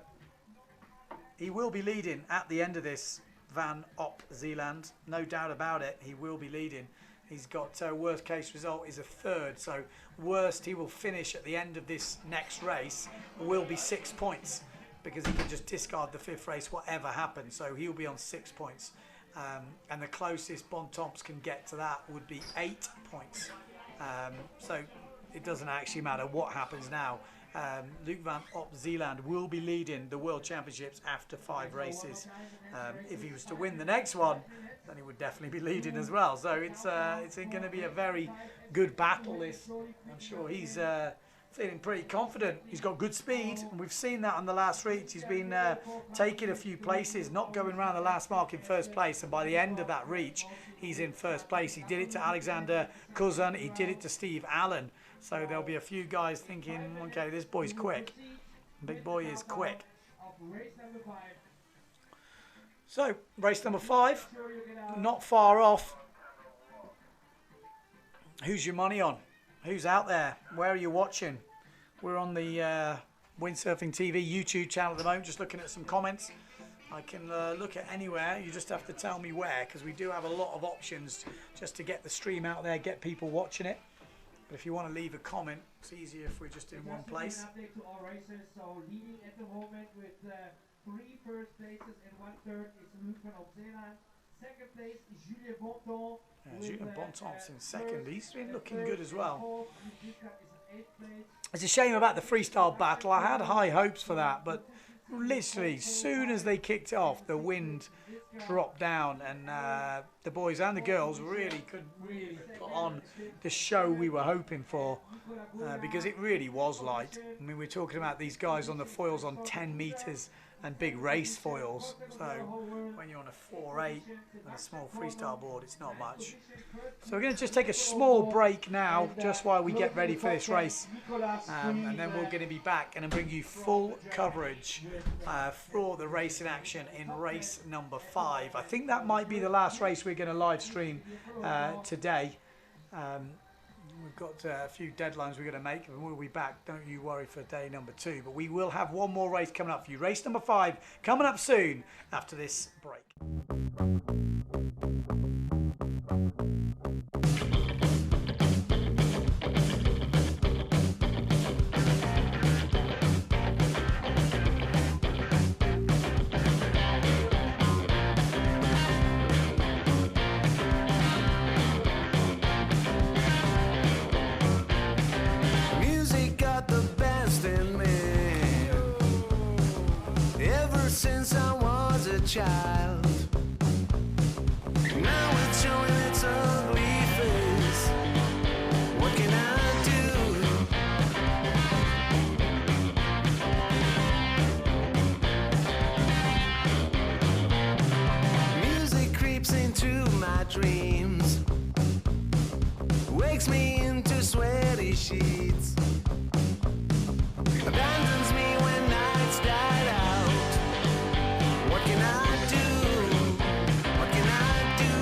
he will be leading at the end of this, Van Op Zeeland. No doubt about it. He will be leading. He's got worst case result is a 3rd. So worst he will finish at the end of this next race will be 6 points, because he can just discard the 5th race whatever happens. So he'll be on 6 points. And the closest Bontemps can get to that would be 8 points. So it doesn't actually matter what happens now. Luke van Op Zeeland will be leading the World Championships after 5 races. If he was to win the next one, then he would definitely be leading as well. So it's going to be a very good battle. This, I'm sure he's feeling pretty confident. He's got good speed, and we've seen that on the last reach. He's been taking a few places, not going around the last mark in 1st place, and by the end of that reach, he's in 1st place. He did it to Alexander Cousin. He did it to Steve Allen. So there'll be a few guys thinking, okay, this boy's quick. Big boy is quick. Of race number 5. So, race number 5, not far off. Who's your money on? Who's out there? Where are you watching? We're on the Windsurfing.TV YouTube channel at the moment, just looking at some comments. I can look at anywhere, you just have to tell me where, because we do have a lot of options just to get the stream out there, get people watching it. But if you want to leave a comment, it's easier if we're just in one place. Update to all races. So leading at the moment with 3 first places and 1 third is Luc van Opzeeland. Second place is Julien Bonton. Julien Bonton's in second. He's been looking good as well. Is in 8th place. It's a shame about the freestyle battle. I had high hopes for that, but literally, as soon as they kicked it off, the wind dropped down, and the boys and the girls really couldn't really put on the show we were hoping for, because it really was light. I mean, we're talking about these guys on the foils on 10 meters and big race foils, so when you're on a 4.8 and a small freestyle board, it's not much. So we're going to just take a small break now, just while we get ready for this race, and then we're going to be back and bring you full coverage for the race in action in race number 5. I think that might be the last race we're going to live stream today. We've got a few deadlines we're going to make, and we'll be back, don't you worry, for day number 2. But we will have one more race coming up for you. Race number 5 coming up soon after this break. Since I was a child, now it's showing its ugly face. What can I do? Music creeps into my dreams, wakes me into sweaty sheets, abandons me when nights died out. What can I do? What can I do?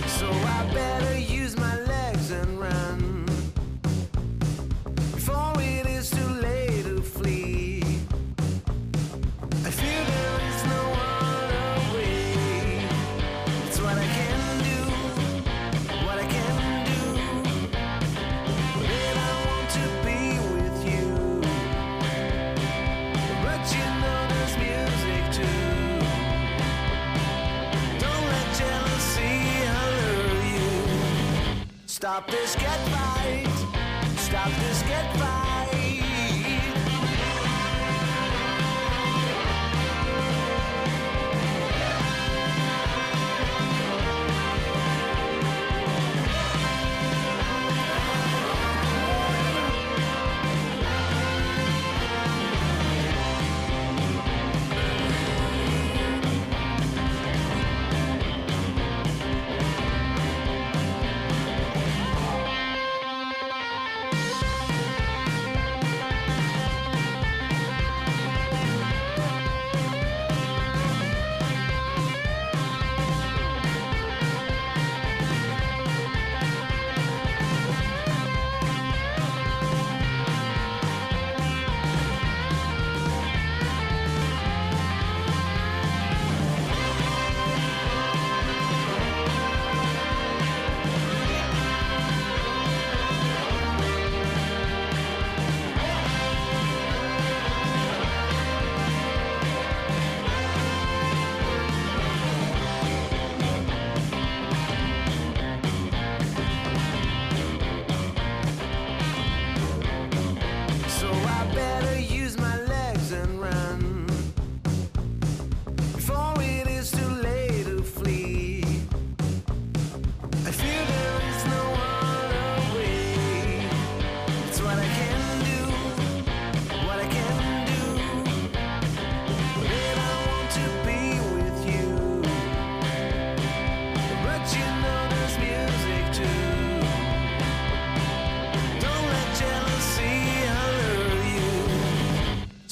So I better use my legs and run before it is too late to flee. I feel there is no other way. It's what I can do, what I can do. Babe, I want to be with you, but you know there's music too. Don't let jealousy alert you. Stop this, get right. Stop this, get right.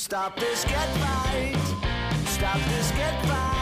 Stop this, get right. Stop this, get right.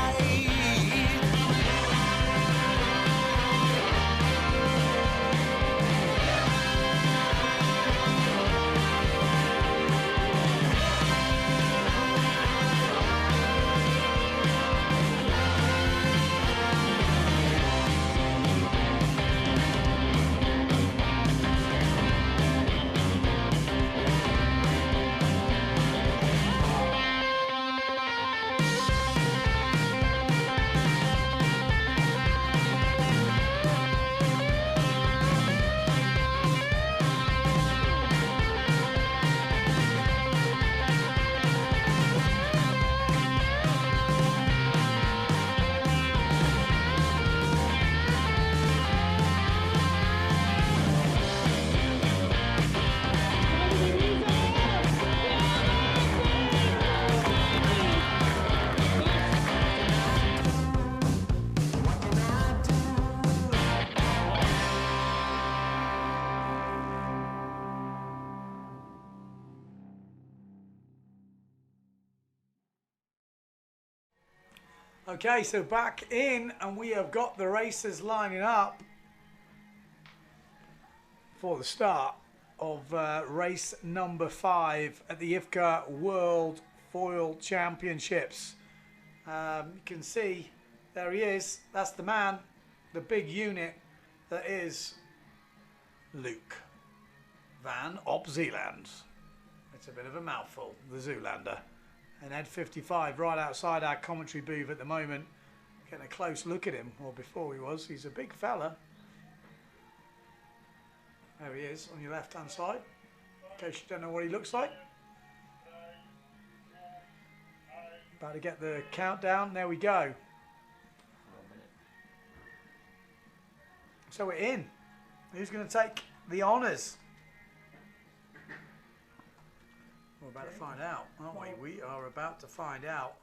Okay, so back in, and we have got the racers lining up for the start of race number 5 at the IFCA World Foil Championships. You can see, there he is. That's the man, the big unit that is Luke van op Zeeland. It's a bit of a mouthful, the Zoolander. And Ed 55 right outside our commentary booth at the moment, getting a close look at him, or before he was. He's a big fella. There he is on your left hand side, in case you don't know what he looks like. About to get the countdown. There we go. So we're in. Who's going to take the honours? We're about to find out, aren't we? We are about to find out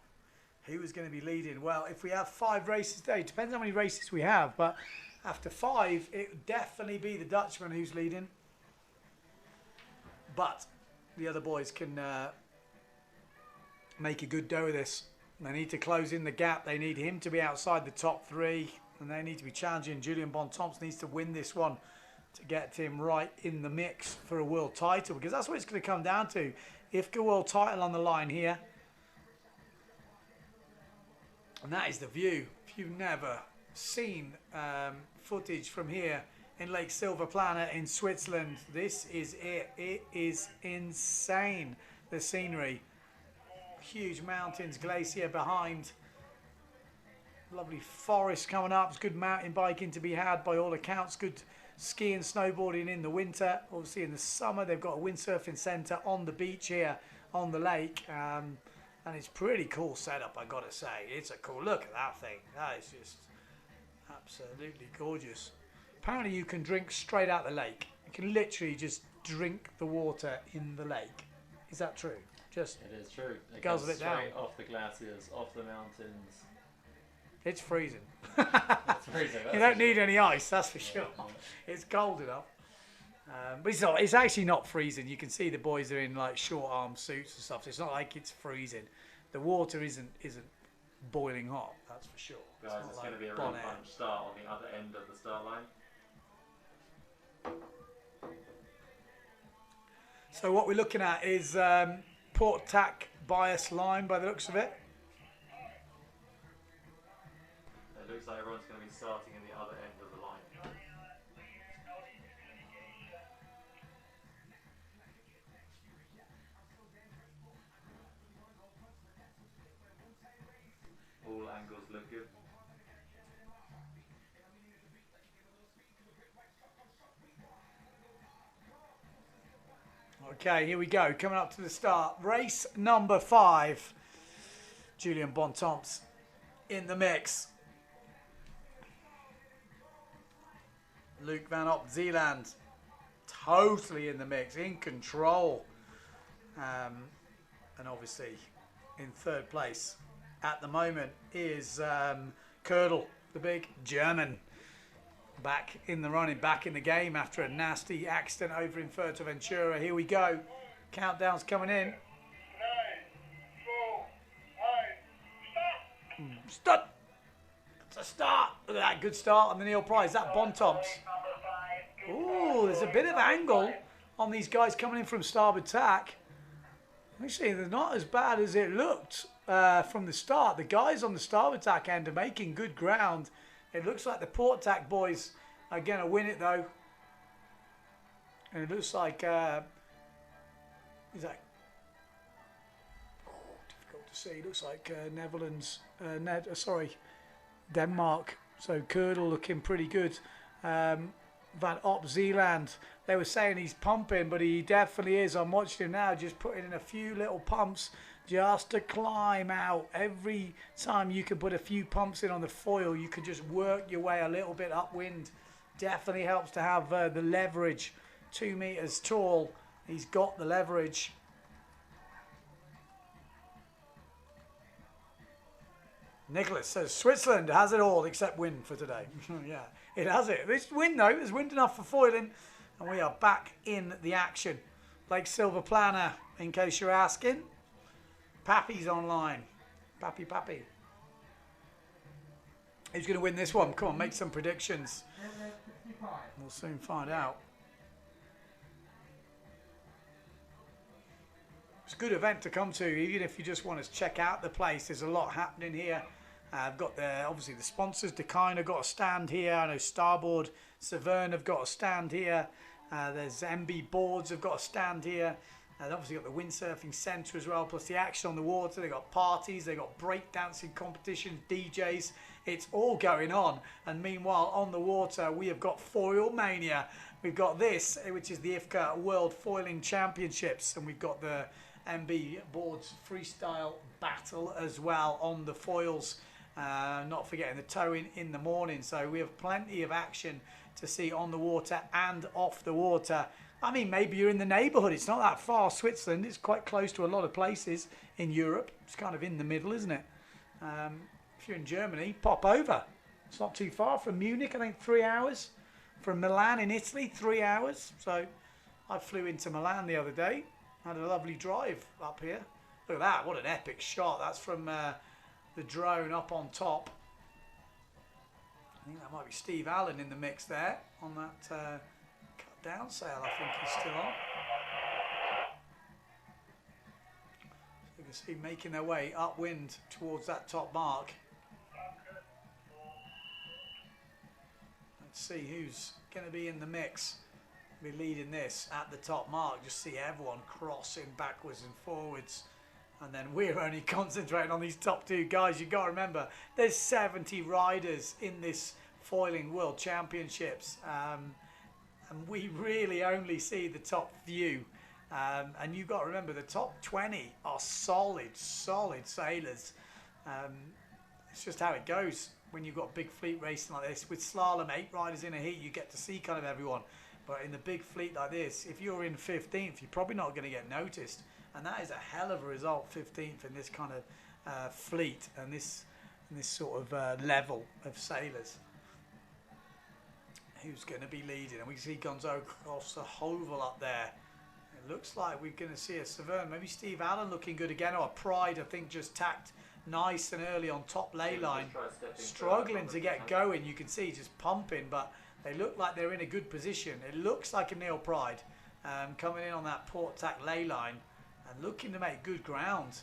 who is going to be leading. Well, if we have 5 races today, depends how many races we have, but after 5, it would definitely be the Dutchman who's leading. But the other boys can make a good dough of this. They need to close in the gap. They need him to be outside the top 3, and they need to be challenging. Julian Bontemps needs to win this one to get him right in the mix for a world title, because that's what it's going to come down to. IFCA world title on the line here. And that is the view. If you've never seen footage from here in Lake Silverplana in Switzerland, this is it. It is insane, the scenery. Huge mountains, glacier behind. Lovely forest coming up. It's good mountain biking to be had by all accounts. Good skiing, snowboarding in the winter. Obviously in the summer they've got a windsurfing centre on the beach here on the lake, and it's pretty cool setup, I gotta say. It's a cool look at that thing. That is just absolutely gorgeous. Apparently you can drink straight out the lake. You can literally just drink the water in the lake. Is that true? Just it is true. It guzzle goes it down. straight off the glaciers, off the mountains. It's freezing. It's freezing. You don't need any ice, that's for sure. It's cold enough. But it's actually not freezing. You can see the boys are in like short arm suits and stuff. So it's not like it's freezing. The water isn't boiling hot, that's for sure. Guys, it's going to be a real fun start on the other end of the start line. So what we're looking at is port tack bias line by the looks of it. It looks like everyone's going to be starting in the other end of the line. All angles look good. Okay, here we go. Coming up to the start. Race number 5. Julian Bontemps in the mix. Luke van op Zeeland totally in the mix, in control. And obviously in 3rd place at the moment is Ködel, the big German. Back in the running, back in the game after a nasty accident over in Fuerteventura. Here we go. Countdown's coming in. 9, Stud. It's a start. Look at that, good start on the Neil Pride. Is that Bontemps? Ooh, there's a bit of angle on these guys coming in from starboard tack. Actually, they're not as bad as it looked from the start. The guys on the starboard tack end are making good ground. It looks like the port tack boys are going to win it though. And it looks like, is that, difficult to see. It looks like Netherlands, Denmark. So Kurdle looking pretty good. Van Op Zeeland, they were saying he's pumping, but he definitely is. I'm watching him now, just putting in a few little pumps just to climb out. Every time you can put a few pumps in on the foil, you can just work your way a little bit upwind. Definitely helps to have the leverage. 2 meters tall, he's got the leverage. Nicholas says Switzerland has it all except wind for today. Yeah, it has it. This wind though, there's wind enough for foiling, and we are back in the action. Lake Silver Planner, in case you're asking. Pappy's online. Pappy. Who's going to win this one? Come on, make some predictions. We'll soon find out. It's a good event to come to, even if you just want to check out the place. There's a lot happening here. I've got obviously the sponsors. Decine have got a stand here. I know Starboard, Severn have got a stand here. There's MB Boards have got a stand here. And obviously got the Windsurfing Centre as well, plus the action on the water. They've got parties, they've got breakdancing competitions, DJs. It's all going on. And meanwhile, on the water, we have got Foil Mania. We've got this, which is the IFCA World Foiling Championships. And we've got the MB Boards Freestyle Battle as well on the foils. Not forgetting the towing in the morning. So we have plenty of action to see on the water and off the water. I mean, maybe you're in the neighbourhood. It's not that far. Switzerland is quite close to a lot of places in Europe. It's kind of in the middle, isn't it? If you're in Germany, pop over. It's not too far from Munich, I think 3 hours. From Milan in Italy, 3 hours. So I flew into Milan the other day. Had a lovely drive up here. Look at that, what an epic shot. That's from the drone up on top. I think that might be Steve Allen in the mix there on that cut down sail. I think he's still on. So you can see making their way upwind towards that top mark. Let's see who's going to be in the mix. Be leading this at the top mark. Just see everyone crossing backwards and forwards. And then we're only concentrating on these top two guys. You've got to remember, there's 70 riders in this foiling world championships. And we really only see the top few. And you've got to remember, the top 20 are solid sailors. It's just how it goes when you've got big fleet racing like this. With slalom, 8 riders in a heat, you get to see kind of everyone. But in the big fleet like this, if you're in 15th, you're probably not going to get noticed. And that is a hell of a result, 15th in this kind of fleet and this sort of level of sailors. Who's going to be leading? And we see Gonzo across the Hovel up there. It looks like we're going to see a Severn. Maybe Steve Allen looking good again. Or Pride, I think, just tacked nice and early on top ley line. Struggling to get going. You can see just pumping, but they look like they're in a good position. It looks like a Neil Pride coming in on that port tack ley line and looking to make good ground.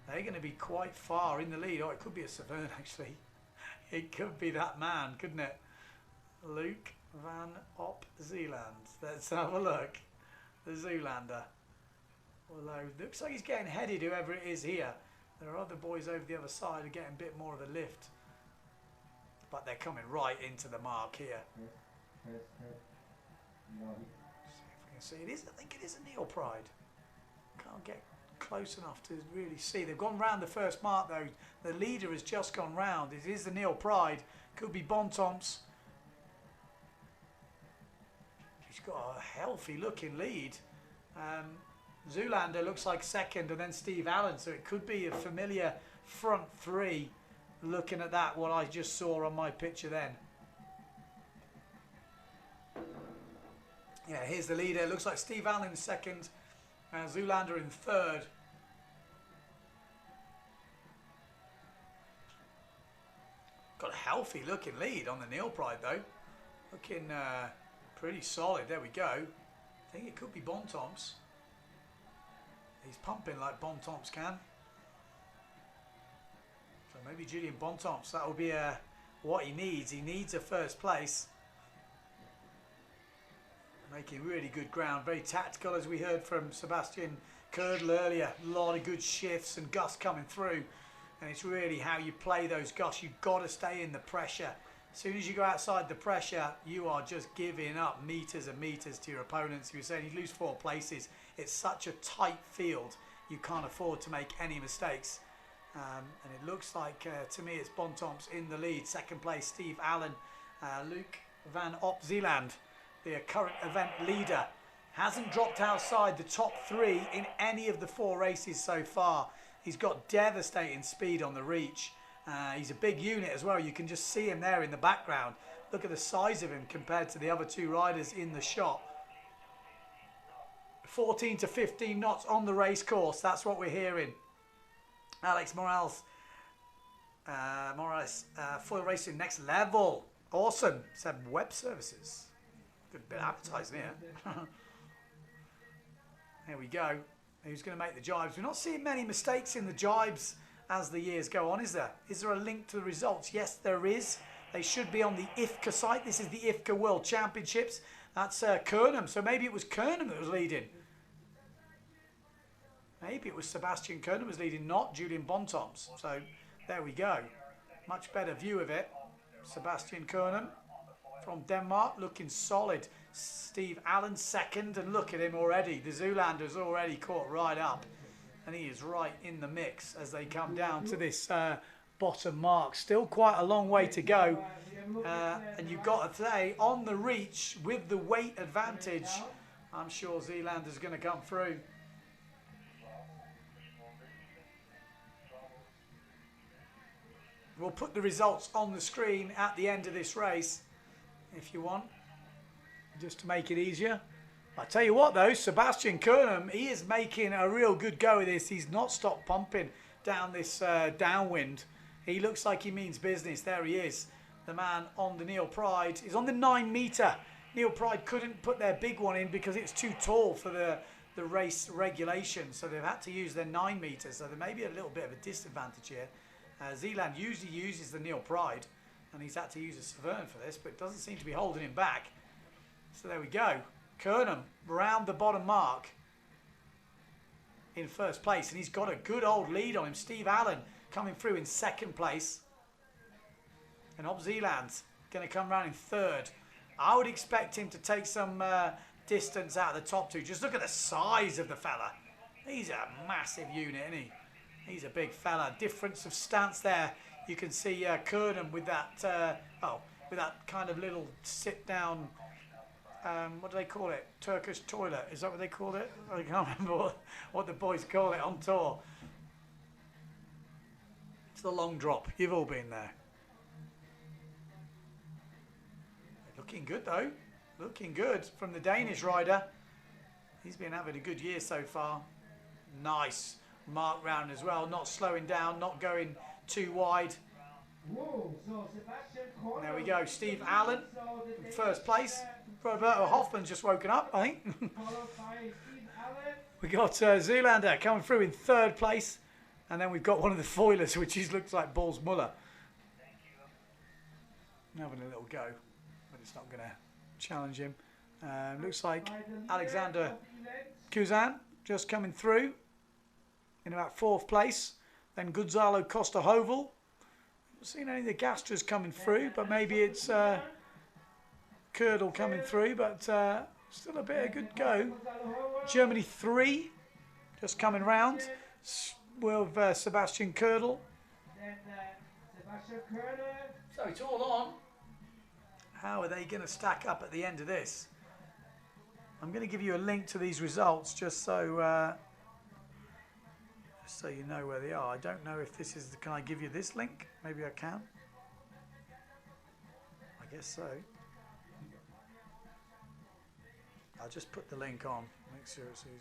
They're going to be quite far in the lead. Oh, it could be a Severn actually. It could be that man, couldn't it? Luke Van Op Zeeland. Let's have a look. The Zoolander. Although looks like he's getting headed, whoever it is here. There are other boys over the other side who are getting a bit more of a lift. But they're coming right into the mark here. See if we can see. It is, I think it is a Neil Pride. Can't get close enough to really see. They've gone round the first mark though. The leader has just gone round. It is the Neil Pride. Could be Bontemps. He's got a healthy looking lead. Zoolander looks like second, and then Steve Allen. So it could be a familiar front three. Looking at that, what I just saw on my picture then. Yeah, here's the leader. Looks like Steve Allen in second, and Zoolander in third. healthy looking lead on the Neil Pride though. Looking pretty solid. There we go. I think it could be Bontemps. He's pumping like Bontemps can. So maybe Julian Bontemps, that will be what he needs. He needs a first place. Making really good ground. Very tactical, as we heard from Sebastian Ködel earlier. A lot of good shifts and gusts coming through. And it's really how you play those gusts. You've got to stay in the pressure. As soon as you go outside the pressure, you are just giving up meters and meters to your opponents. You were saying you lose 4 places. It's such a tight field. You can't afford to make any mistakes. And it looks like, to me, it's Bontemps in the lead. Second place, Steve Allen. Luc van op Zeeland, the current event leader, hasn't dropped outside the top 3 in any of the 4 races so far. He's got devastating speed on the reach. He's a big unit as well. You can just see him there in the background. Look at the size of him compared to the other 2 riders in the shot. 14 to 15 knots on the race course. That's what we're hearing. Alex Morales, foil racing next level. Awesome. Said web services. Good bit of advertising here. There we go. Who's going to make the jibes? We're not seeing many mistakes in the jibes as the years go on, is there? Is there a link to the results? Yes, there is. They should be on the IFCA site. This is the IFCA World Championships. That's Kernam. So maybe it was Kernam that was leading. Maybe it was Sebastian Kernam was leading, not Julian Bontemps. So there we go. Much better view of it. Sebastian Kernam from Denmark, looking solid. Steve Allen second, and look at him already. The Zoolander's already caught right up. And he is right in the mix as they come down to this bottom mark. Still quite a long way to go. And you've got to say, on the reach, with the weight advantage, I'm sure Zeelander's going to come through. We'll put the results on the screen at the end of this race, if you want, just to make it easier. I tell you what though, Sebastian Kernam, he is making a real good go of this. He's not stopped pumping down this downwind. He looks like he means business. There he is. The man on the Neil Pride is on the 9 metre. Neil Pride couldn't put their big one in because it's too tall for the race regulations. So they've had to use their 9 metres. So there may be a little bit of a disadvantage here. Zeeland usually uses the Neil Pride, and he's had to use a Severn for this, but it doesn't seem to be holding him back. So there we go. Kernam round the bottom mark in first place, and he's got a good old lead on him. Steve Allen coming through in second place, and Op Zeeland going to come round in third. I would expect him to take some distance out of the top 2. Just look at the size of the fella. He's a massive unit, isn't he? He's a big fella. Difference of stance there. You can see Kernam with that, with that kind of little sit-down. What do they call it? Turkish toilet. Is that what they call it? I can't remember what the boys call it on tour. It's the long drop. You've all been there. Looking good though. Looking good from the Danish rider. He's been having a good year so far. Nice mark round as well. Not slowing down, not going too wide. There we go. Steve Allen in first place. Roberto Hoffman's just woken up, I think. We got Zoolander coming through in third place. And then we've got one of the foilers, which looks like Balls Muller. Having a little go, but it's not going to challenge him. Looks like Alexander Kuzan just coming through in about fourth place. Then Gonzalo Costa Hovel. Not seen any of the Gastras coming through, but maybe it's Ködel coming through, but still a bit of good go. Germany 3 just coming round with Sebastian Ködel. So it's all on. How are they going to stack up at the end of this? I'm going to give you a link to these results just so you know where they are. I don't know if this is, can I give you this link? Maybe I can. I guess so. I'll just put the link on, make sure it's easier.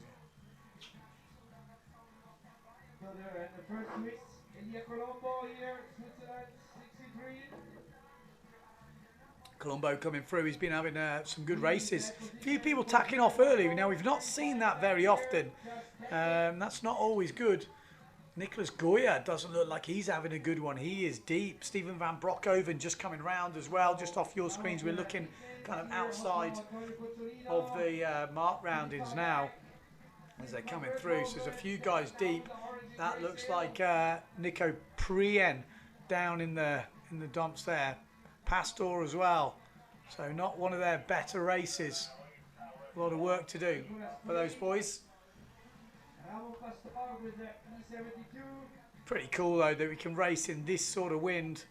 So the first Swiss, India Colombo here, Switzerland 63. Colombo coming through. He's been having some good races. A few people tackling off early. Now, we've not seen that very often. That's not always good. Nicholas Goya doesn't look like he's having a good one. He is deep. Stephen van Broekhoven just coming round as well. Just off your screens, we're looking kind of outside of the mark roundings now as they're coming through. So there's a few guys deep. That looks like Nico Prien down in the dumps there. Pastor as well. So not one of their better races. A lot of work to do for those boys. Pretty cool though that we can race in this sort of wind.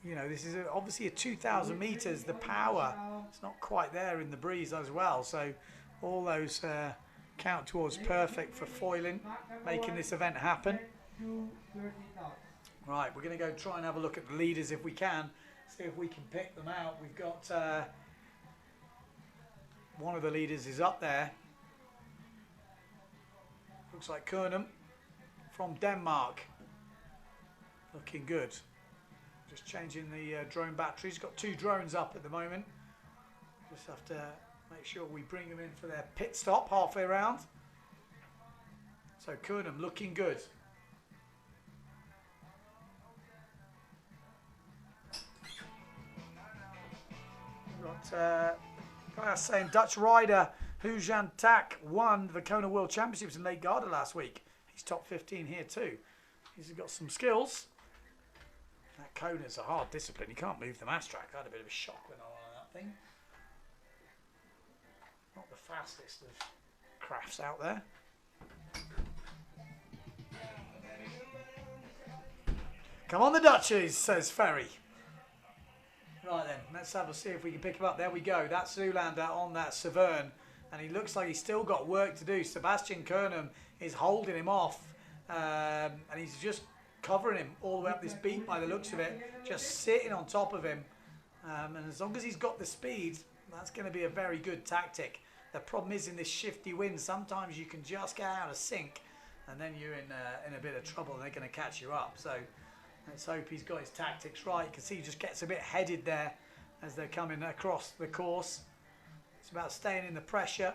You know, this is obviously a 2,000 meters. The power, it's not quite there in the breeze as well. So all those count towards perfect for foiling, making this event happen. Right, we're going to go try and have a look at the leaders if we can. See if we can pick them out. We've got one of the leaders is up there. Looks like Kernum from Denmark. Looking good. Just changing the drone batteries. Got 2 drones up at the moment. Just have to make sure we bring them in for their pit stop halfway around. So Kernum looking good. Got guy saying Dutch rider Hujan Tak won the Kona World Championships in Lake Garda last week. He's top 15 here too. He's got some skills. That Kona's a hard discipline. You can't move the mass track. I had a bit of a shock when I went on that thing. Not the fastest of crafts out there. Come on the Dutchies, says Ferry. Right then, let's have a see if we can pick him up. There we go. That's Zoolander on that Severn. And he looks like he's still got work to do. Sebastian Kernum is holding him off. And he's just covering him all the way up this beat by the looks of it. Just sitting on top of him. And as long as he's got the speed, that's going to be a very good tactic. The problem is in this shifty wind, sometimes you can just get out of sync. And then you're in a bit of trouble and they're going to catch you up. So let's hope he's got his tactics right. You can see he just gets a bit headed there as they're coming across the course. It's about staying in the pressure.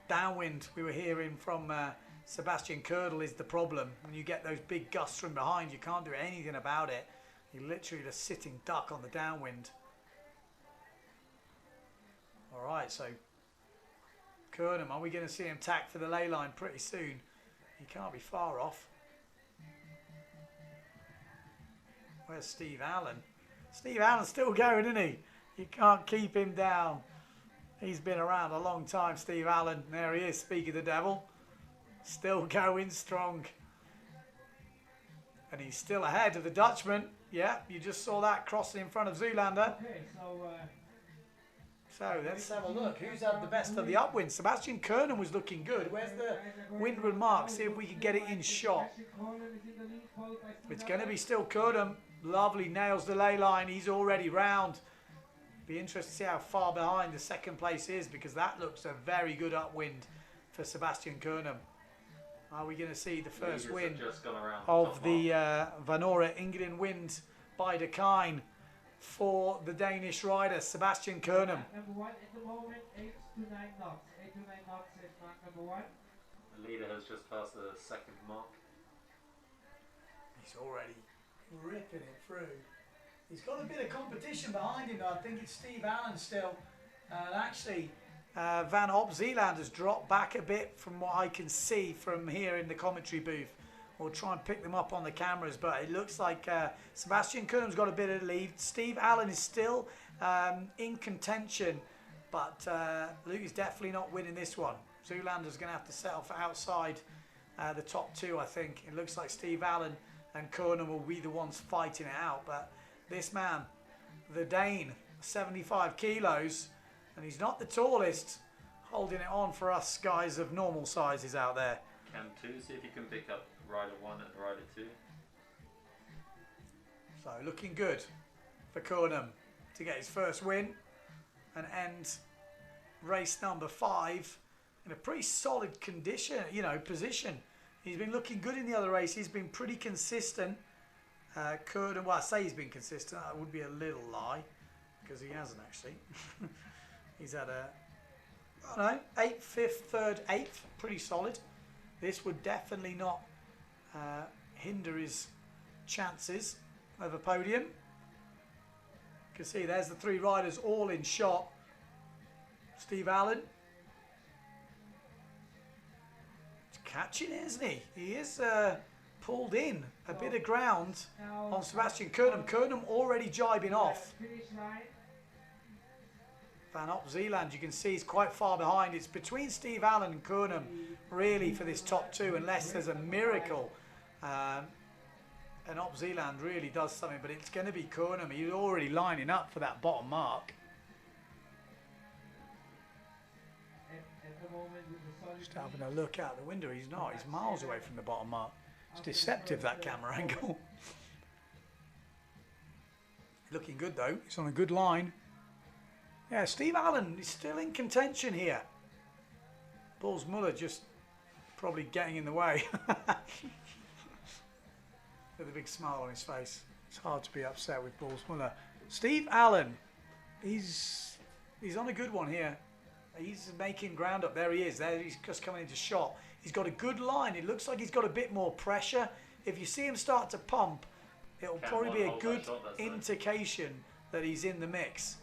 Downwind, we were hearing from Sebastian Kördel, is the problem. When you get those big gusts from behind, you can't do anything about it. You're literally just sitting duck on the downwind. Alright, so Kernum, are we going to see him tack for the ley line pretty soon? He can't be far off. Where's Steve Allen? Steve Allen's still going, isn't he? You can't keep him down. He's been around a long time, Steve Allen. There he is, speak of the devil. Still going strong. And he's still ahead of the Dutchman. Yeah, you just saw that crossing in front of Zoolander. Okay, So let's have a look. Who's had the best of the upwind? Sebastian Kernum was looking good. Where's the windward mark? See if we can get it in shot. It's going to be still Kernum. Lovely, nails the ley line. He's already round. Be interested to see how far behind the second place is, because that looks a very good upwind for Sebastian Kernum. Are we going to see the first win of the Vanora EngadinWind by the Kine for the Danish rider Sebastian Kernum? Number 1 at the moment, 8 to 9 knots. 8 to 9 knots is mark number 1. The leader has just passed the second mark. He's already ripping it through. He's got a bit of competition behind him though. I think it's Steve Allen still. And actually, Van Op Zeeland has dropped back a bit from what I can see from here in the commentary booth. We'll try and pick them up on the cameras, but it looks like Sebastian Kernum's got a bit of the lead. Steve Allen is still in contention, but Luke is definitely not winning this one. Zoolander's going to have to settle for outside the top 2, I think. It looks like Steve Allen and Kernum will be the ones fighting it out, but this man, the Dane, 75 kilos, and he's not the tallest, holding it on for us guys of normal sizes out there. Cam 2, see if you can pick up rider 1 and rider 2. So looking good for Kernum to get his first win and end race number 5 in a pretty solid condition, position. He's been looking good in the other race. He's been pretty consistent. Curtin, well, I say he's been consistent. That would be a little lie, because he hasn't actually. He's had a, I don't know, 8th, 5th, 3rd, 8th, pretty solid. This would definitely not hinder his chances of a podium. You can see there's the 3 riders all in shot. Steve Allen. He's catching it, isn't he? He is pulled in a bit of ground on Sebastian Kernum. Kernum already jibing off. Van Op Zeeland, you can see, he's quite far behind. It's between Steve Allen and Kernum, really, for this top 2, unless there's a miracle. And Op Zeeland really does something, but it's going to be Kernum. He's already lining up for that bottom mark. Just having a look out the window. He's not. He's miles away from the bottom mark. It's deceptive, that camera angle. Looking good, though. He's on a good line. Yeah, Steve Allen is still in contention here. Bulls Muller just probably getting in the way. With a big smile on his face. It's hard to be upset with Bulls Muller. Steve Allen, he's on a good one here. He's making ground up. There he is. There he's just coming into shot. He's got a good line. It looks like he's got a bit more pressure. If you see him start to pump, it'll probably be a good indication that he's in the mix.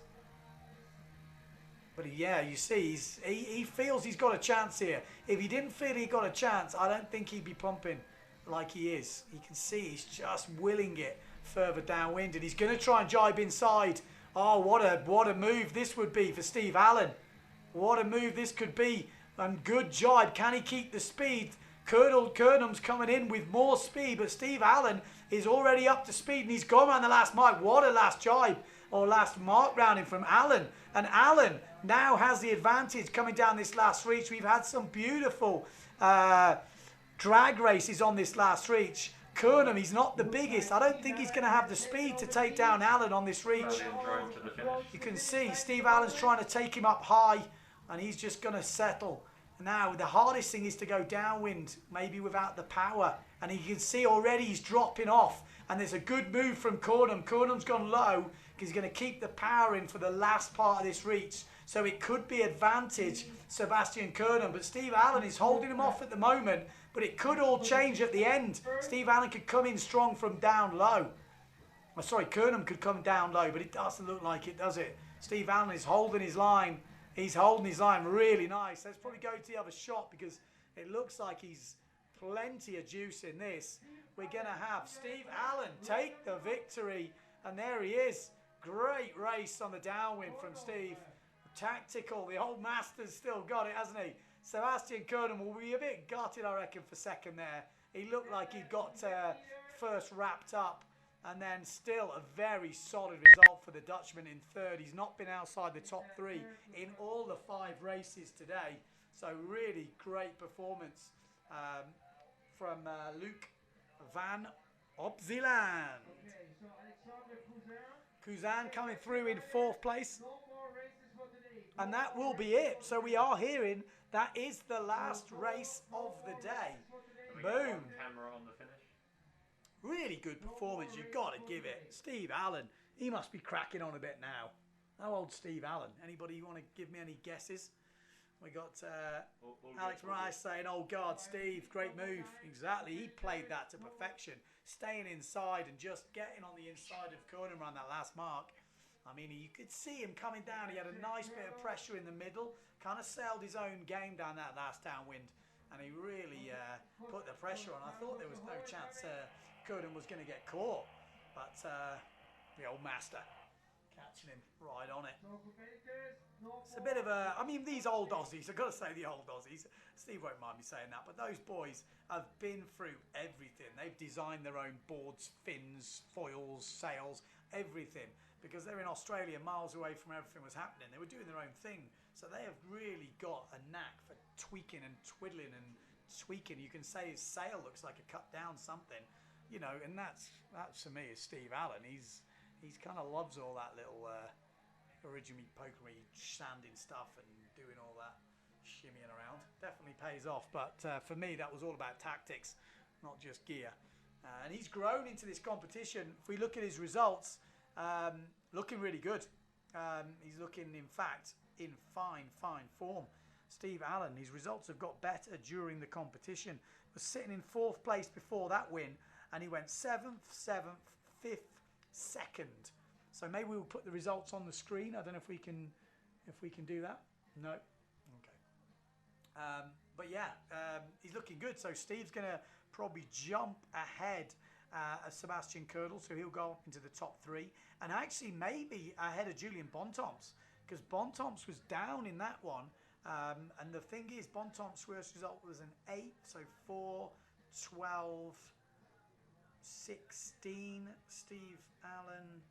But yeah, you see, he feels he's got a chance here. If he didn't feel he got a chance, I don't think he'd be pumping like he is. You can see he's just willing it further downwind, and he's going to try and jibe inside. Oh, what a move this would be for Steve Allen. What a move this could be. And good jibe. Can he keep the speed? Kernum's coming in with more speed, but Steve Allen is already up to speed, and he's gone around the last mark. What a last jibe, or last mark rounding from Allen. And Allen now has the advantage coming down this last reach. We've had some beautiful drag races on this last reach. Kernum, he's not the biggest. I don't think he's going to have the speed to take down Allen on this reach. You can see Steve Allen's trying to take him up high, and he's just going to settle. Now, the hardest thing is to go downwind, maybe without the power. And you can see already he's dropping off. And there's a good move from Kernum. Kernum's gone low because he's going to keep the power in for the last part of this reach. So it could be advantage Sebastian Kernum. But Steve Allen is holding him off at the moment. But it could all change at the end. Steve Allen could come in strong from down low. Oh, sorry, Kernum could come down low, but it doesn't look like it, does it? Steve Allen is holding his line. He's holding his line really nice. Let's probably go to the other shot because it looks like he's plenty of juice in this. We're going to have Steve Allen take the victory. And there he is. Great race on the downwind from Steve. Tactical. The old master's still got it, hasn't he? Sebastian Kernum will be a bit gutted, I reckon, for second there. He looked like he got first wrapped up. And then still a very solid result for the Dutchman in third. He's not been outside the top 3 in all the 5 races today. So really great performance from Luc van Op Zeeland. Cousin coming through in 4th place. And that will be it. So we are hearing that is the last race of the day. Boom. Camera on the finish. Really good performance, you've got to give it. Steve Allen, he must be cracking on a bit now. How old Steve Allen? Anybody want to give me any guesses? We got Alex Mariah saying, oh God, Steve, great move. Exactly, he played that to perfection. Staying inside and just getting on the inside of Kernum around that last mark. I mean, you could see him coming down. He had a nice bit of pressure in the middle. Kind of sailed his own game down that last downwind. And he really put the pressure on. I thought there was no chance Kernum was going to get caught, but the old master catching him right on it. It's a bit of a, I mean, these old Aussies, I've got to say the old Aussies, Steve won't mind me saying that, but those boys have been through everything. They've designed their own boards, fins, foils, sails, everything, because they're in Australia, miles away from everything was happening. They were doing their own thing, so they have really got a knack for tweaking and twiddling and tweaking. You can say his sail looks like a cut down something. You know, and that's to me is Steve Allen. He's kind of loves all that little originally pokery sanding stuff and doing all that shimmying around. Definitely pays off. But for me, that was all about tactics, not just gear. And he's grown into this competition. If we look at his results, looking really good. He's looking, in fact, in fine form. Steve Allen, his results have got better during the competition. Was sitting in 4th place before that win, and he went 7th, 5th, 2nd. So maybe we'll put the results on the screen. I don't know if we can do that. No. Okay. But yeah, he's looking good. So Steve's going to probably jump ahead of Sebastian Ködel, so he'll go up into the top 3, and actually maybe ahead of Julian Bontemps, because Bontemps was down in that one. And the thing is, Bontemps' first result was an 8, so 4, 12, 16. Steve Allen.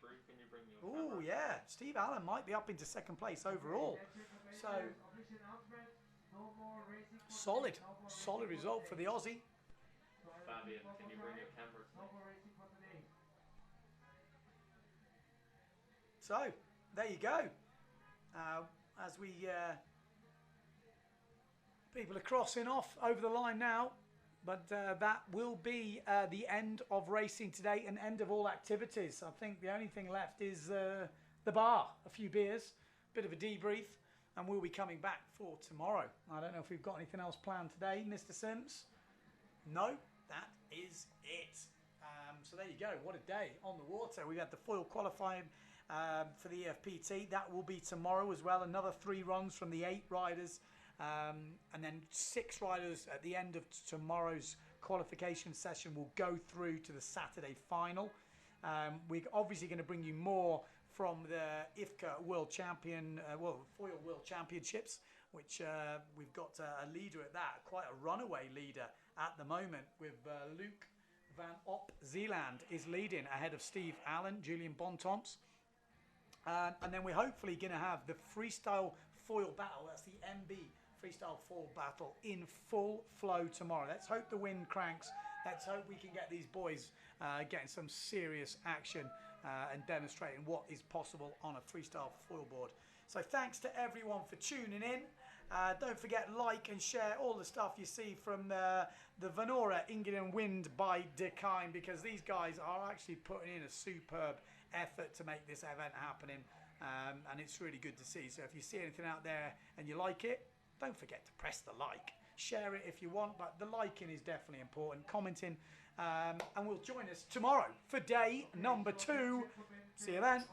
Through. Can you bring your Oh yeah, Steve Allen might be up into 2nd place overall. So solid result for the Aussie. Fabian, can you bring your camera? So there you go. As we people are crossing off over the line now, but that will be the end of racing today and end of all activities. I think the only thing left is the bar, a few beers, bit of a debrief, and we'll be coming back for tomorrow. I don't know if we've got anything else planned today, Mr. Sims. No, that is it. So there you go. What a day on the water. We had the foil qualifying for the EFPT. That will be tomorrow as well. Another 3 runs from the 8 riders. And then 6 riders at the end of tomorrow's qualification session will go through to the Saturday final. We're obviously going to bring you more from the IFCA World Champion, Foil World Championships, which we've got a leader at that, quite a runaway leader at the moment, with Luke van Op Zeeland is leading ahead of Steve Allen, Julian Bontemps. And then we're hopefully going to have the freestyle foil battle, that's the MB freestyle foil battle, in full flow tomorrow. Let's hope the wind cranks. Let's hope we can get these boys getting some serious action and demonstrating what is possible on a freestyle foil board. So thanks to everyone for tuning in. Don't forget, like and share all the stuff you see from the Vanora EngadinWind by Dakine, because these guys are actually putting in a superb effort to make this event happening, and it's really good to see. So if you see anything out there and you like it, don't forget to press the like. Share it if you want, but the liking is definitely important. Commenting, and we'll join us tomorrow for day number 2. See you then.